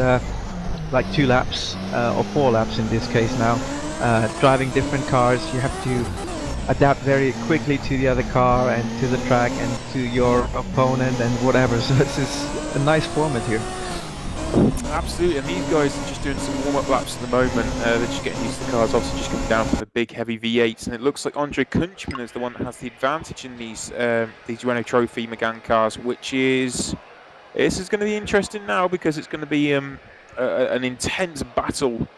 like 2 laps or 4 laps in this case now, driving different cars. You have to adapt very quickly to the other car and to the track and to your opponent and whatever. So it's just a nice format here. Absolutely, and these guys are just doing some warm-up laps at the moment. They're just getting used to the cars, obviously just coming down from the big heavy V8s, and it looks like Andre Kunchman is the one that has the advantage in these Renault Trophy Megane cars, this is going to be interesting now because it's going to be an intense battle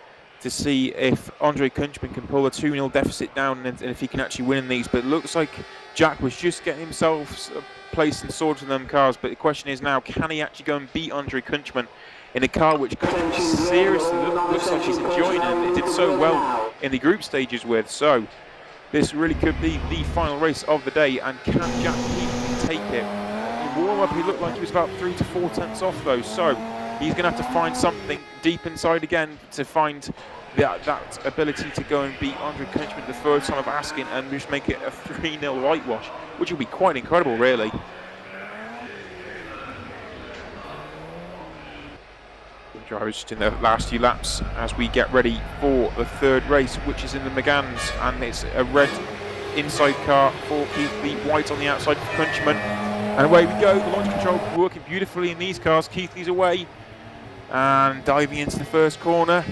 to see if Andre Kunchman can pull a 2-0 deficit down and if he can actually win in these. But it looks like Jack was just getting himself placed and sorted in them cars, but the question is now, can he actually go and beat Andre Kunchman in a car which seriously looks like he's enjoying, and it did so well in the group stages with. So this really could be the final race of the day, and can Jack Keith take it? In warm-up he looked like he was about 3 to 4 tenths off though, so he's going to have to find something deep inside again to find that ability to go and beat Andre Kunchman the third time of asking and just make it a 3-0 whitewash, which would be quite incredible really. Drivers just in the last few laps as we get ready for the third race, which is in the Meganes, and it's a red inside car for Keith Lee, white on the outside for Kunchman, and away we go. The launch control working beautifully in these cars. Keith Lee's away and diving into the first corner,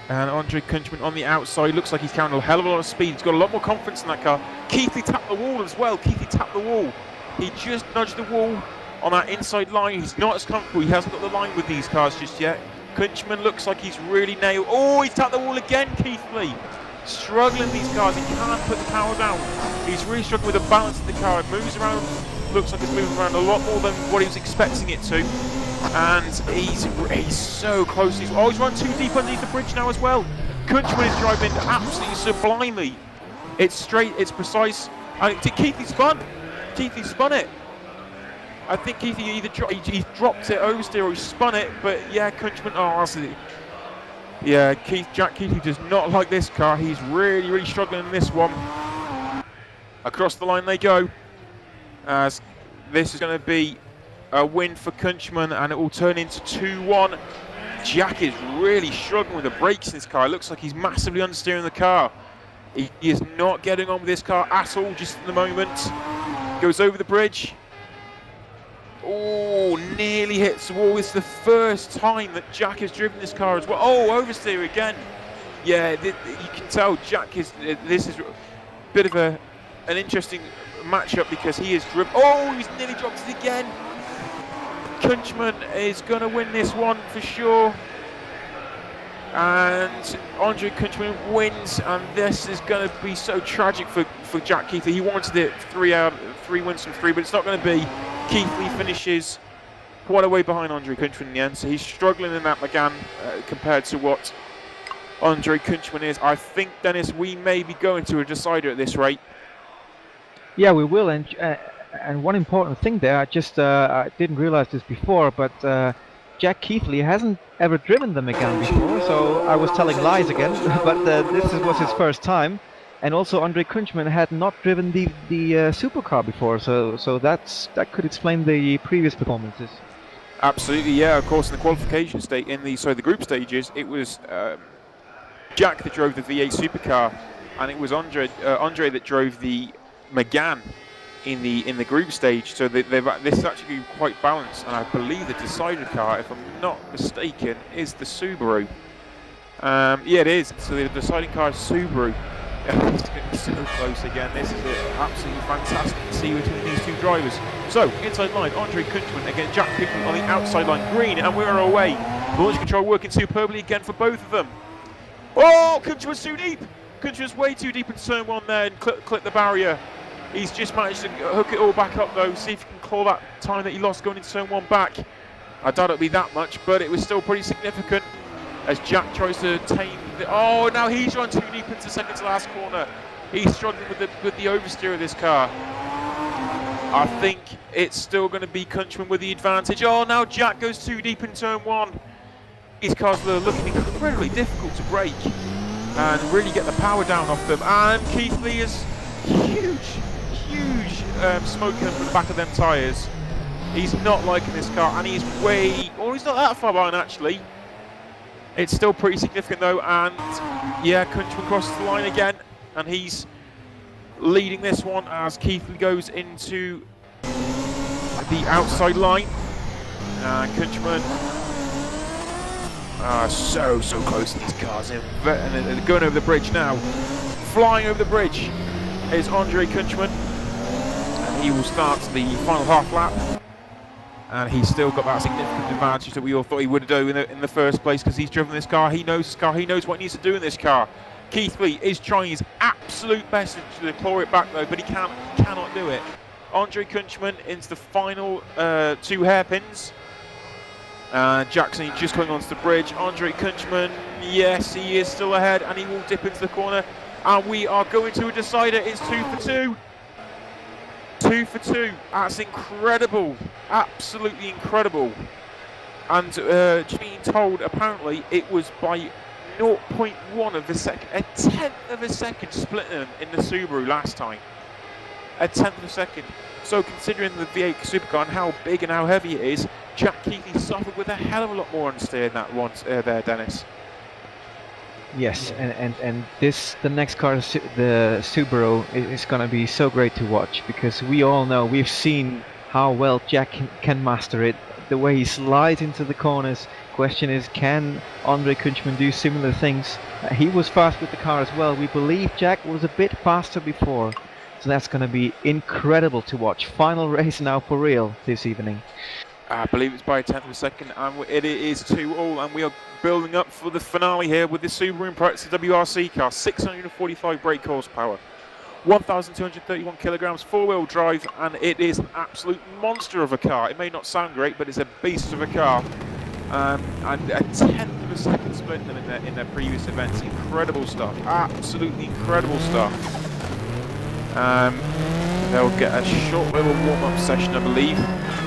and Andre Kunchman on the outside looks like he's carrying a hell of a lot of speed. He's got a lot more confidence in that car. Keith Lee tapped the wall as well. Keith Lee tapped the wall. He just nudged the wall on that inside line. He's not as comfortable. He hasn't got the line with these cars just yet. Kunchman looks like he's really nailed. Oh, he's tapped the wall again, Keith Lee. Struggling these cars. He can't put the power down. He's really struggling with the balance of the car. It moves around. Looks like it's moving around a lot more than what he was expecting it to. And he's so close. He's run too deep underneath the bridge now as well. Kunchman is driving absolutely sublimely. It's straight. It's precise. And Keith Lee spun. Keith Lee spun it. I think Keith Lee either he dropped it oversteer or he spun it, but yeah, Kunchman, Jack Keith Lee does not like this car. He's really struggling in this one. Across the line they go, as this is going to be a win for Kunchman, and it will turn into 2-1. Jack is really struggling with the brakes in this car. It looks like he's massively understeering the car. He is not getting on with this car at all just at the moment. Goes over the bridge. Oh, nearly hits the wall. It's the first time that Jack has driven this car as well. Oh, oversteer again. Yeah, you can tell Jack is. This is a bit of an interesting matchup because he is driven. Oh, he's nearly dropped it again. Kunchman is going to win this one for sure. and Andre Kunchman wins, and this is going to be so tragic for Jack Keithley. He wanted it 3 wins from 3, but it's not going to be. Keithley finishes quite a way behind Andre Kunchman in the end, so he's struggling in that McGann compared to what Andre Kunchman is. I think, Dennis, we may be going to a decider at this rate. Yeah, we will, and one important thing there, I didn't realize this before, but Jack Keithley hasn't ever driven the Megane before, so I was telling lies again, but this was his first time. And also Andre Kunchman had not driven the supercar before, so that could explain the previous performances. Absolutely, yeah. Of course, in the qualification state, the group stages, it was Jack that drove the V8 supercar, and it was Andre that drove the Megane in the group stage. So this is actually quite balanced, and I believe the decider car, if I'm not mistaken, is the Subaru. Yeah, it is. So the deciding car is Subaru. It's going to be so close again. This is absolutely fantastic to see between these two drivers. So, inside line, Andre Kunchman against Jack Keithley on the outside line, green, and we're away. Launch control working superbly again for both of them. Oh, Kunchman's too deep. Kunchman's way too deep in turn 1 there and clip the barrier. He's just managed to hook it all back up though, see if he can claw that time that he lost going into turn 1 back. I doubt it'll be that much, but it was still pretty significant as Jack tries to tame the... Oh, now he's run too deep into second to last corner. He's struggling with the oversteer of this car. I think it's still going to be Kunchman with the advantage. Oh, now Jack goes too deep in turn 1. His cars are looking incredibly difficult to brake and really get the power down off them. And Keithley is huge smoke coming from the back of them tyres. He's not liking this car, and he's he's not that far behind actually. It's still pretty significant though, and yeah, Kunchman crosses the line again, and he's leading this one as Keithley goes into the outside line. Kunchman so close to these cars, and they're going over the bridge now. Flying over the bridge is Andre Kunchman, and he will start the final half lap. And he's still got that significant advantage that we all thought he would do in the first place, because he's driven this car, he knows this car, he knows what he needs to do in this car. Keithley is trying his absolute best to claw it back though, but he cannot do it. Andre Kunchman into the final 2 hairpins. Jackson just coming onto the bridge. Andre Kunchman, yes, he is still ahead, and he will dip into the corner. And we are going to a decider. It's 2 for 2. 2 for 2. That's incredible. Absolutely incredible. And just being told, apparently, it was by 0.1 of a second, a tenth of a second splitting them in the Subaru last time. A tenth of a second. So considering the V8 supercar and how big and how heavy it is, Jack Keithley suffered with a hell of a lot more understeer in that one there, Dennis. Yes, and the next car, the Subaru, is going to be so great to watch, because we all know, we've seen how well Jack can master it, the way he slides into the corners. Question is, can Andre Kunchman do similar things? He was fast with the car as well. We believe Jack was a bit faster before, so that's going to be incredible to watch. Final race now for real this evening. I believe it's by a tenth of a second, and it is 2-2, and we are building up for the finale here with the Subaru Impreza WRC car. 645 brake horsepower, 1,231 kilograms, 4-wheel drive, and it is an absolute monster of a car. It may not sound great, but it's a beast of a car. And a tenth of a second split them in their previous events. Incredible stuff, absolutely incredible stuff. They'll get a short little warm-up session, I believe.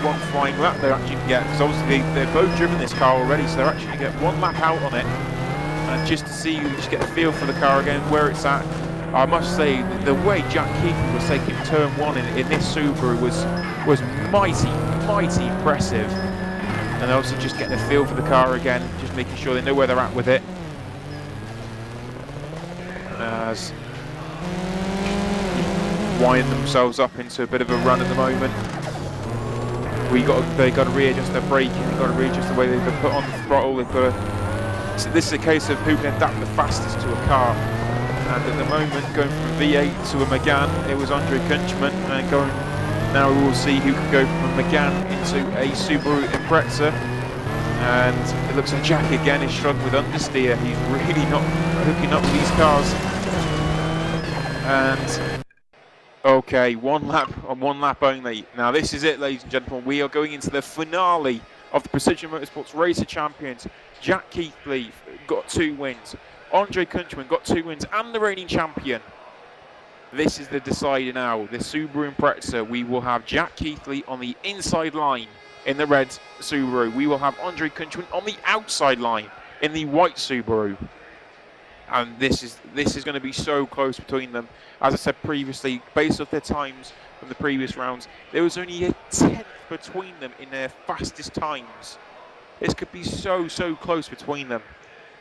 One flying lap they're actually going to get, because obviously they've both driven this car already, so they're actually going to get 1 lap out on it, and just to see, just get a feel for the car again, where it's at. I must say, the way Jack Keithley was taking turn 1 in this Subaru was mighty impressive. And also just getting a feel for the car again, just making sure they know where they're at with it. As wind themselves up into a bit of a run at the moment. They got to readjust their braking, they got to readjust the way they've been put on the throttle. So this is a case of who can adapt the fastest to a car. And at the moment, going from a V8 to a Megane, it was Andre Kunchman, and now we will see who can go from a Megane into a Subaru Impreza. And it looks like Jack again is struggling with understeer. He's really not hooking up with these cars. And okay, one lap only. Now this is it, ladies and gentlemen. We are going into the finale of the Precision Motorsports Racer Champions. Jack Keithley got 2 wins. Andre Kunchman got 2 wins and the reigning champion. This is the decider now. The Subaru Impreza. We will have Jack Keithley on the inside line in the red Subaru. We will have Andre Kunchman on the outside line in the white Subaru. And this is going to be so close between them. As I said previously, based off their times from the previous rounds, there was only a 10th between them in their fastest times. This could be so close between them.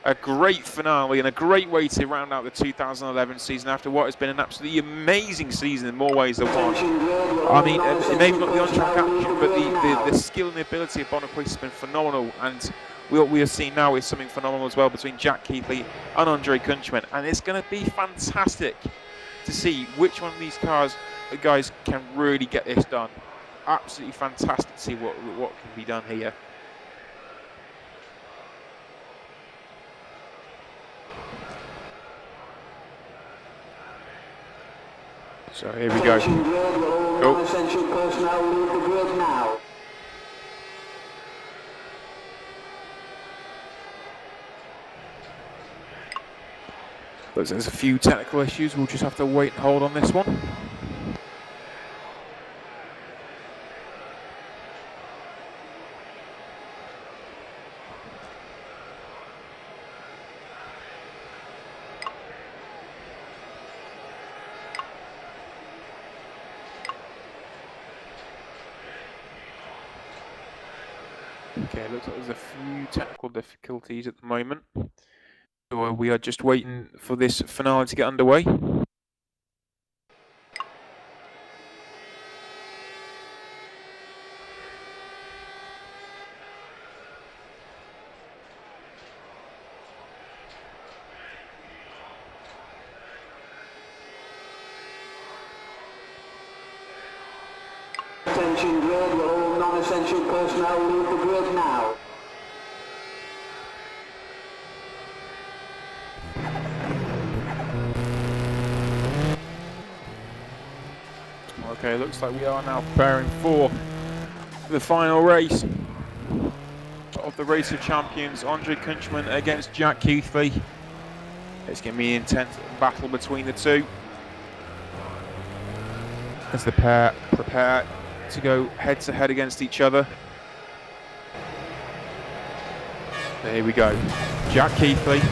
A great finale and a great way to round out the 2011 season after what has been an absolutely amazing season in more ways than one. I mean, maybe not the on-track action, but the skill and the ability of Bonaparte has been phenomenal. And what we are seeing now is something phenomenal as well between Jack Keithley and Andre Kunchman. And it's going to be fantastic to see which one of these guys can really get this done. Absolutely fantastic to see what can be done here. So here we go. But there's a few technical issues. We'll just have to wait and hold on this one. Okay, looks like there's a few technical difficulties at the moment. So we are just waiting for this finale to get underway. Attention grid, all non-essential personnel leave the grid now. Okay, looks like we are now preparing for the final race of the Race of Champions. Andre Kunchman against Jack Keithley. It's going to be an intense battle between the two as the pair prepare to go head to head against each other. There we go. Jack Keithley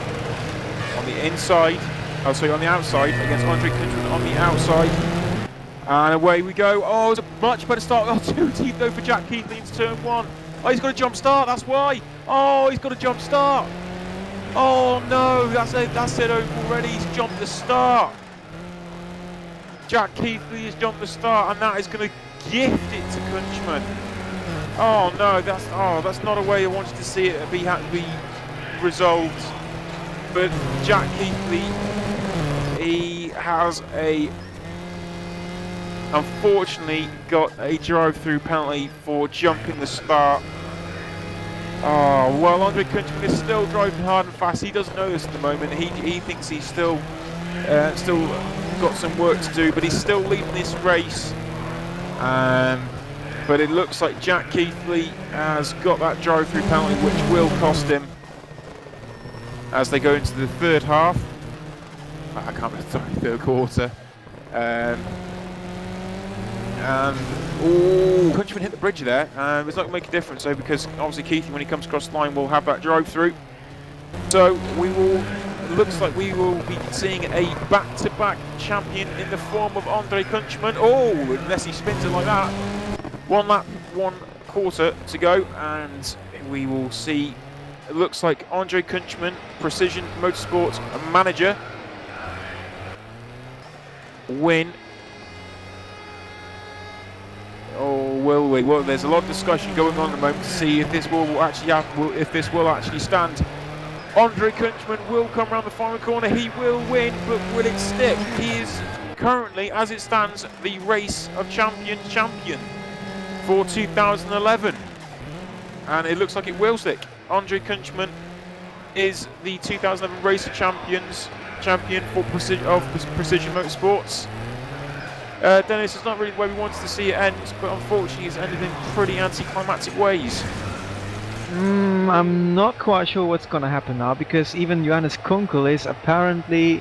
on the inside, on the outside against Andre Kunchman on the outside. And away we go. Oh, it's a much better start. Oh, 2 deep though for Jack Keithley into turn 1. Oh, he's got a jump start, that's why. Oh, he's got a jump start. Oh no, that's it already. He's jumped the start. Jack Keithley has jumped the start, and that is going to gift it to Kunchman. Oh no, that's not a way I wanted to see it be resolved. But Jack Keithley, he has unfortunately got a drive-through penalty for jumping the start. Oh, well, Andre Kunchman is still driving hard and fast. He doesn't know this at the moment. He thinks he's still got some work to do, but he's still leading this race. But it looks like Jack Keithley has got that drive-through penalty, which will cost him as they go into the third half. I can't remember, sorry, third quarter. Kunchman hit the bridge there. It's not going to make a difference though, because obviously Keithley, when he comes across the line, will have that drive-through. So looks like we will be seeing a back-to-back champion in the form of Andre Kunchman. Oh, unless he spins it like that. 1 lap, 1 quarter to go, and we will see, it looks like Andre Kunchman, Precision Motorsports manager, win. Oh, will we? Well, there's a lot of discussion going on at the moment to see if this will actually happen, if this will actually stand. Andre Kunchman will come around the final corner. He will win, but will it stick? He is currently, as it stands, the Race of Champions champion for 2011, and it looks like it will stick. Andre Kunchman is the 2011 Racer champion for Precision Motorsports. Dennis, it's not really the way we wanted to see it end, but unfortunately it's ended in pretty anticlimactic ways. I'm not quite sure what's going to happen now, because even Johannes Kunkel is apparently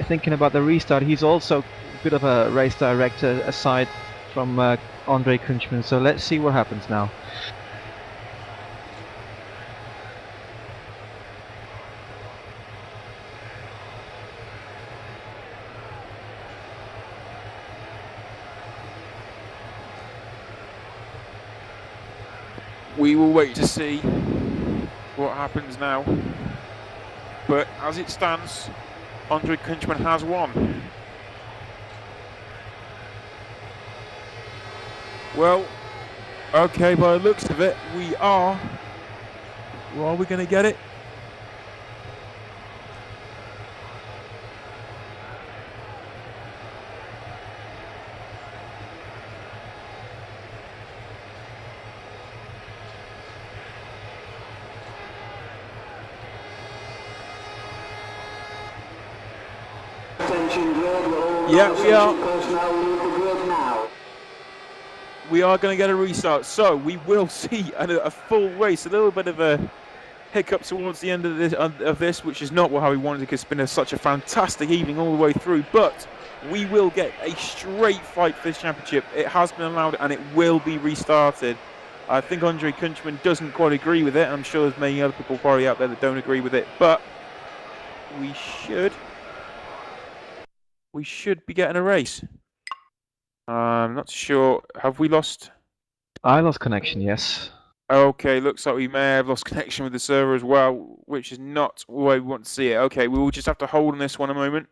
thinking about the restart. He's also a bit of a race director aside from Andre Kunchman, so let's see what happens now. We will wait to see what happens now, but as it stands, Andre Kunchman has won. Well, okay, by the looks of it, we are. Well, are we going to get it? Yeah, we are. We are going to get a restart, so we will see a full race. A little bit of a hiccup towards the end of this, which is not how we wanted, because it's been such a fantastic evening all the way through. But we will get a straight fight for this championship. It has been allowed, and it will be restarted. I think Andre Kunchman doesn't quite agree with it. I'm sure there's many other people probably out there that don't agree with it, but we should be getting a race. I'm not sure. Have we lost? I lost connection, yes. Okay, looks like we may have lost connection with the server as well, which is not the way we want to see it. Okay, we will just have to hold on this one a moment,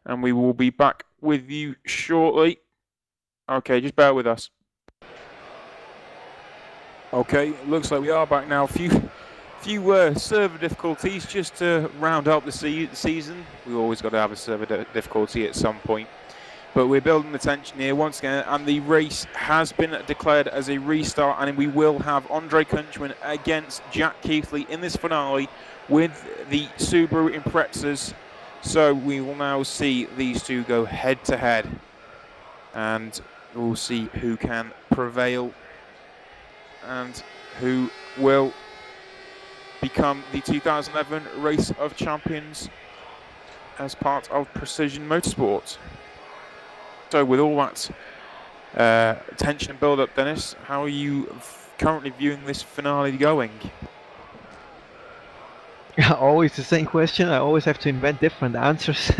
and we will be back with you shortly. Okay, just bear with us. Okay, looks like we are back now. Few server difficulties just to round out the season. We always got to have a server difficulty at some point. But we're building the tension here once again, and the race has been declared as a restart, and we will have Andre Kunchman against Jack Keithley in this finale with the Subaru Imprezas. So we will now see these two go head to head, and we'll see who can prevail and who will become the 2011 Race of Champions as part of Precision Motorsports. So with all that tension and build-up, Dennis, how are you currently viewing this finale going? Always the same question. I always have to invent different answers.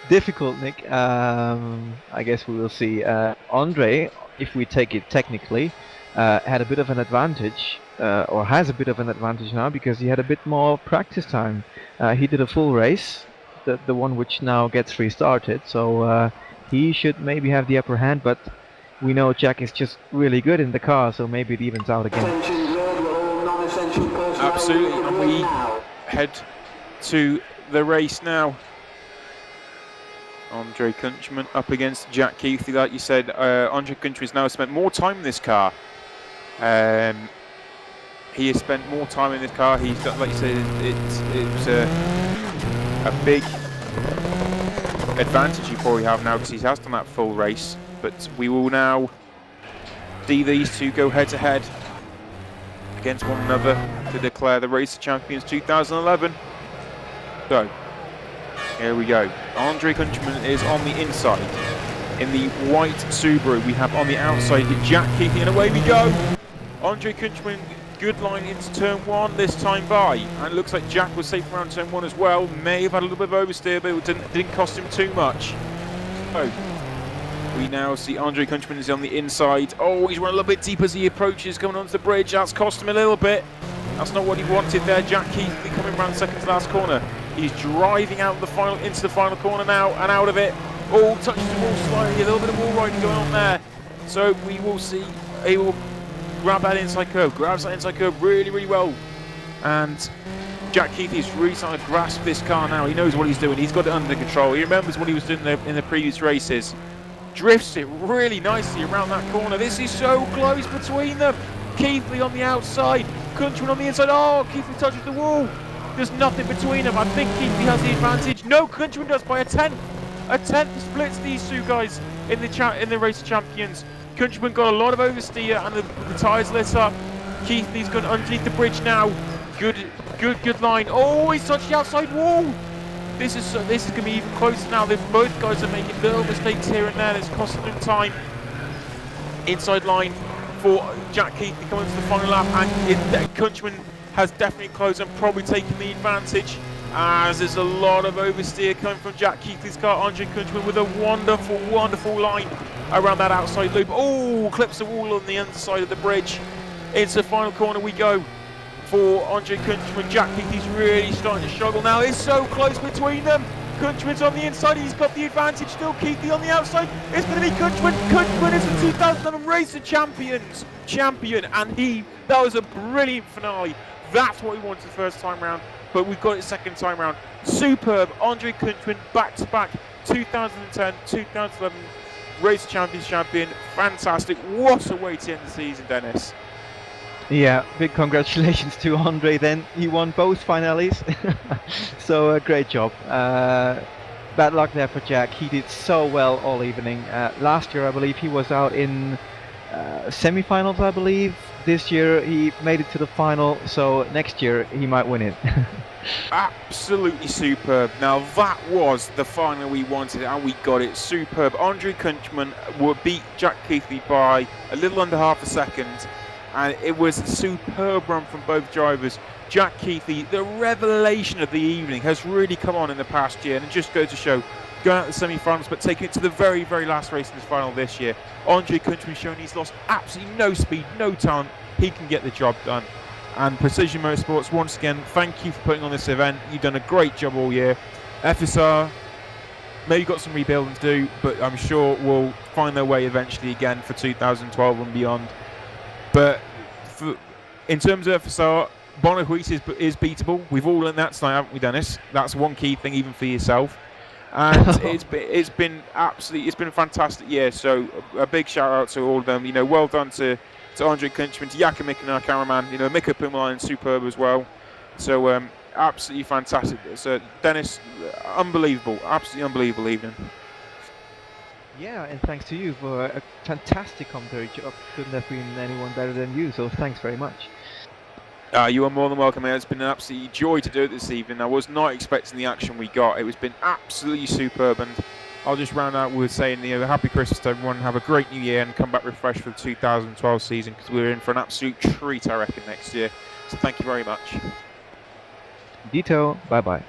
Difficult, Nick. I guess we will see. Andre, if we take it technically, had a bit of an advantage, or has a bit of an advantage now, because he had a bit more practice time. He did a full race, the one which now gets restarted, so he should maybe have the upper hand, but we know Jack is just really good in the car, so maybe it evens out again. Absolutely, and we head to the race now. Andre Kunchman up against Jack Keithley. Like you said, Andre Kunchman has now spent more time in this car. He has spent more time in this car. He's got, like you said, it's a big advantage he probably have now, because he has done that full race. But we will now see these two go head to head against one another to declare the Race of Champions 2011. So here we go. Andre Kunchman is on the inside in the white Subaru. We have on the outside Jack Keithley, and away we go. Andre Kunchman, good line into turn one this time by, and it looks like Jack was safe around turn one as well. May have had a little bit of oversteer, but it didn't cost him too much. So we now see Andre Kunchman is on the inside. Oh, he's run a little bit deep as he approaches, coming onto the bridge. That's cost him a little bit. That's not what he wanted there. Jack Keithley coming around second to last corner. He's driving out into the final corner now, and out of it. Oh, touches the wall slightly. A little bit of wall riding going on there. So we will see. He will grab that inside curve. Grabs that inside curve really, really well. And Jack Keithley is really starting to grasp this car now. He knows what he's doing. He's got it under control. He remembers what he was doing in the previous races. Drifts it really nicely around that corner. This is so close between them. Keithley on the outside. Countryman on the inside. Oh, Keithley touches the wall. There's nothing between them. I think Keithley has the advantage. No, Countryman does by a tenth. A tenth splits these two guys in the race of champions. Countryman got a lot of oversteer and the tyres lit up. Keithley's gone underneath the bridge now. Good line. Oh, he's touched the outside wall. This is going to be even closer now. Both guys are making little mistakes here and there. That's costing them time. Inside line for Jack Keithley coming to the final lap, and Countryman has definitely closed and probably taken the advantage, as there's a lot of oversteer coming from Jack Keithley's car. Andre Countryman with a wonderful line around that outside loop. Oh, clips the wall on the underside of the bridge. Into the final corner we go for Andre Countryman. Jack Keithley's really starting to struggle now. It's so close between them. Countryman's on the inside, he's got the advantage still. Keithley on the outside. It's going to be Countryman. Countryman is the 2011 Racing champion, and that was a brilliant finale. That's what we wanted the first time round, but we've got it second time round. Superb. Andre Countryman back-to-back 2010, 2011 Racing champion. Fantastic. What a way to end the season, Dennis. Yeah, big congratulations to Andre then. He won both finales, so great job. Bad luck there for Jack. He did so well all evening. Last year I believe he was out in semi-finals, I believe. This year he made it to the final, so next year he might win it. Absolutely superb. Now that was the final we wanted and we got it. Superb. Andre Countryman would beat Jack Keithley by a little under half a second. And it was a superb run from both drivers. Jack Keithley, the revelation of the evening, has really come on in the past year, and it just goes to show, going out to the semi-finals but taking it to the very last race in his final this year. Andre Countryman showing he's lost absolutely no speed, no talent. He can get the job done. And Precision Motorsports, once again, thank you for putting on this event. You've done a great job all year. FSR, maybe got some rebuilding to do, but I'm sure we'll find their way eventually again for 2012 and beyond. But in terms of FSR, Bonahuis is beatable. We've all learned that tonight, haven't we, Dennis? That's one key thing, even for yourself. And it's been a fantastic year. So a big shout out to all of them. Well done to Andre Countryman, to Jaakko, Mikkonen, our cameraman. Mikko Pumalainen, superb as well. So absolutely fantastic. So Dennis, unbelievable, absolutely unbelievable evening. Yeah, and thanks to you for a fantastic commentary job. Couldn't have been anyone better than you, so thanks very much. You are more than welcome, mate. It's been an absolute joy to do it this evening. I was not expecting the action we got. It was been absolutely superb, and I'll just round out with saying, happy Christmas to everyone, have a great new year, and come back refreshed for the 2012 season, because we're in for an absolute treat, I reckon, next year. So thank you very much. Dito, bye-bye.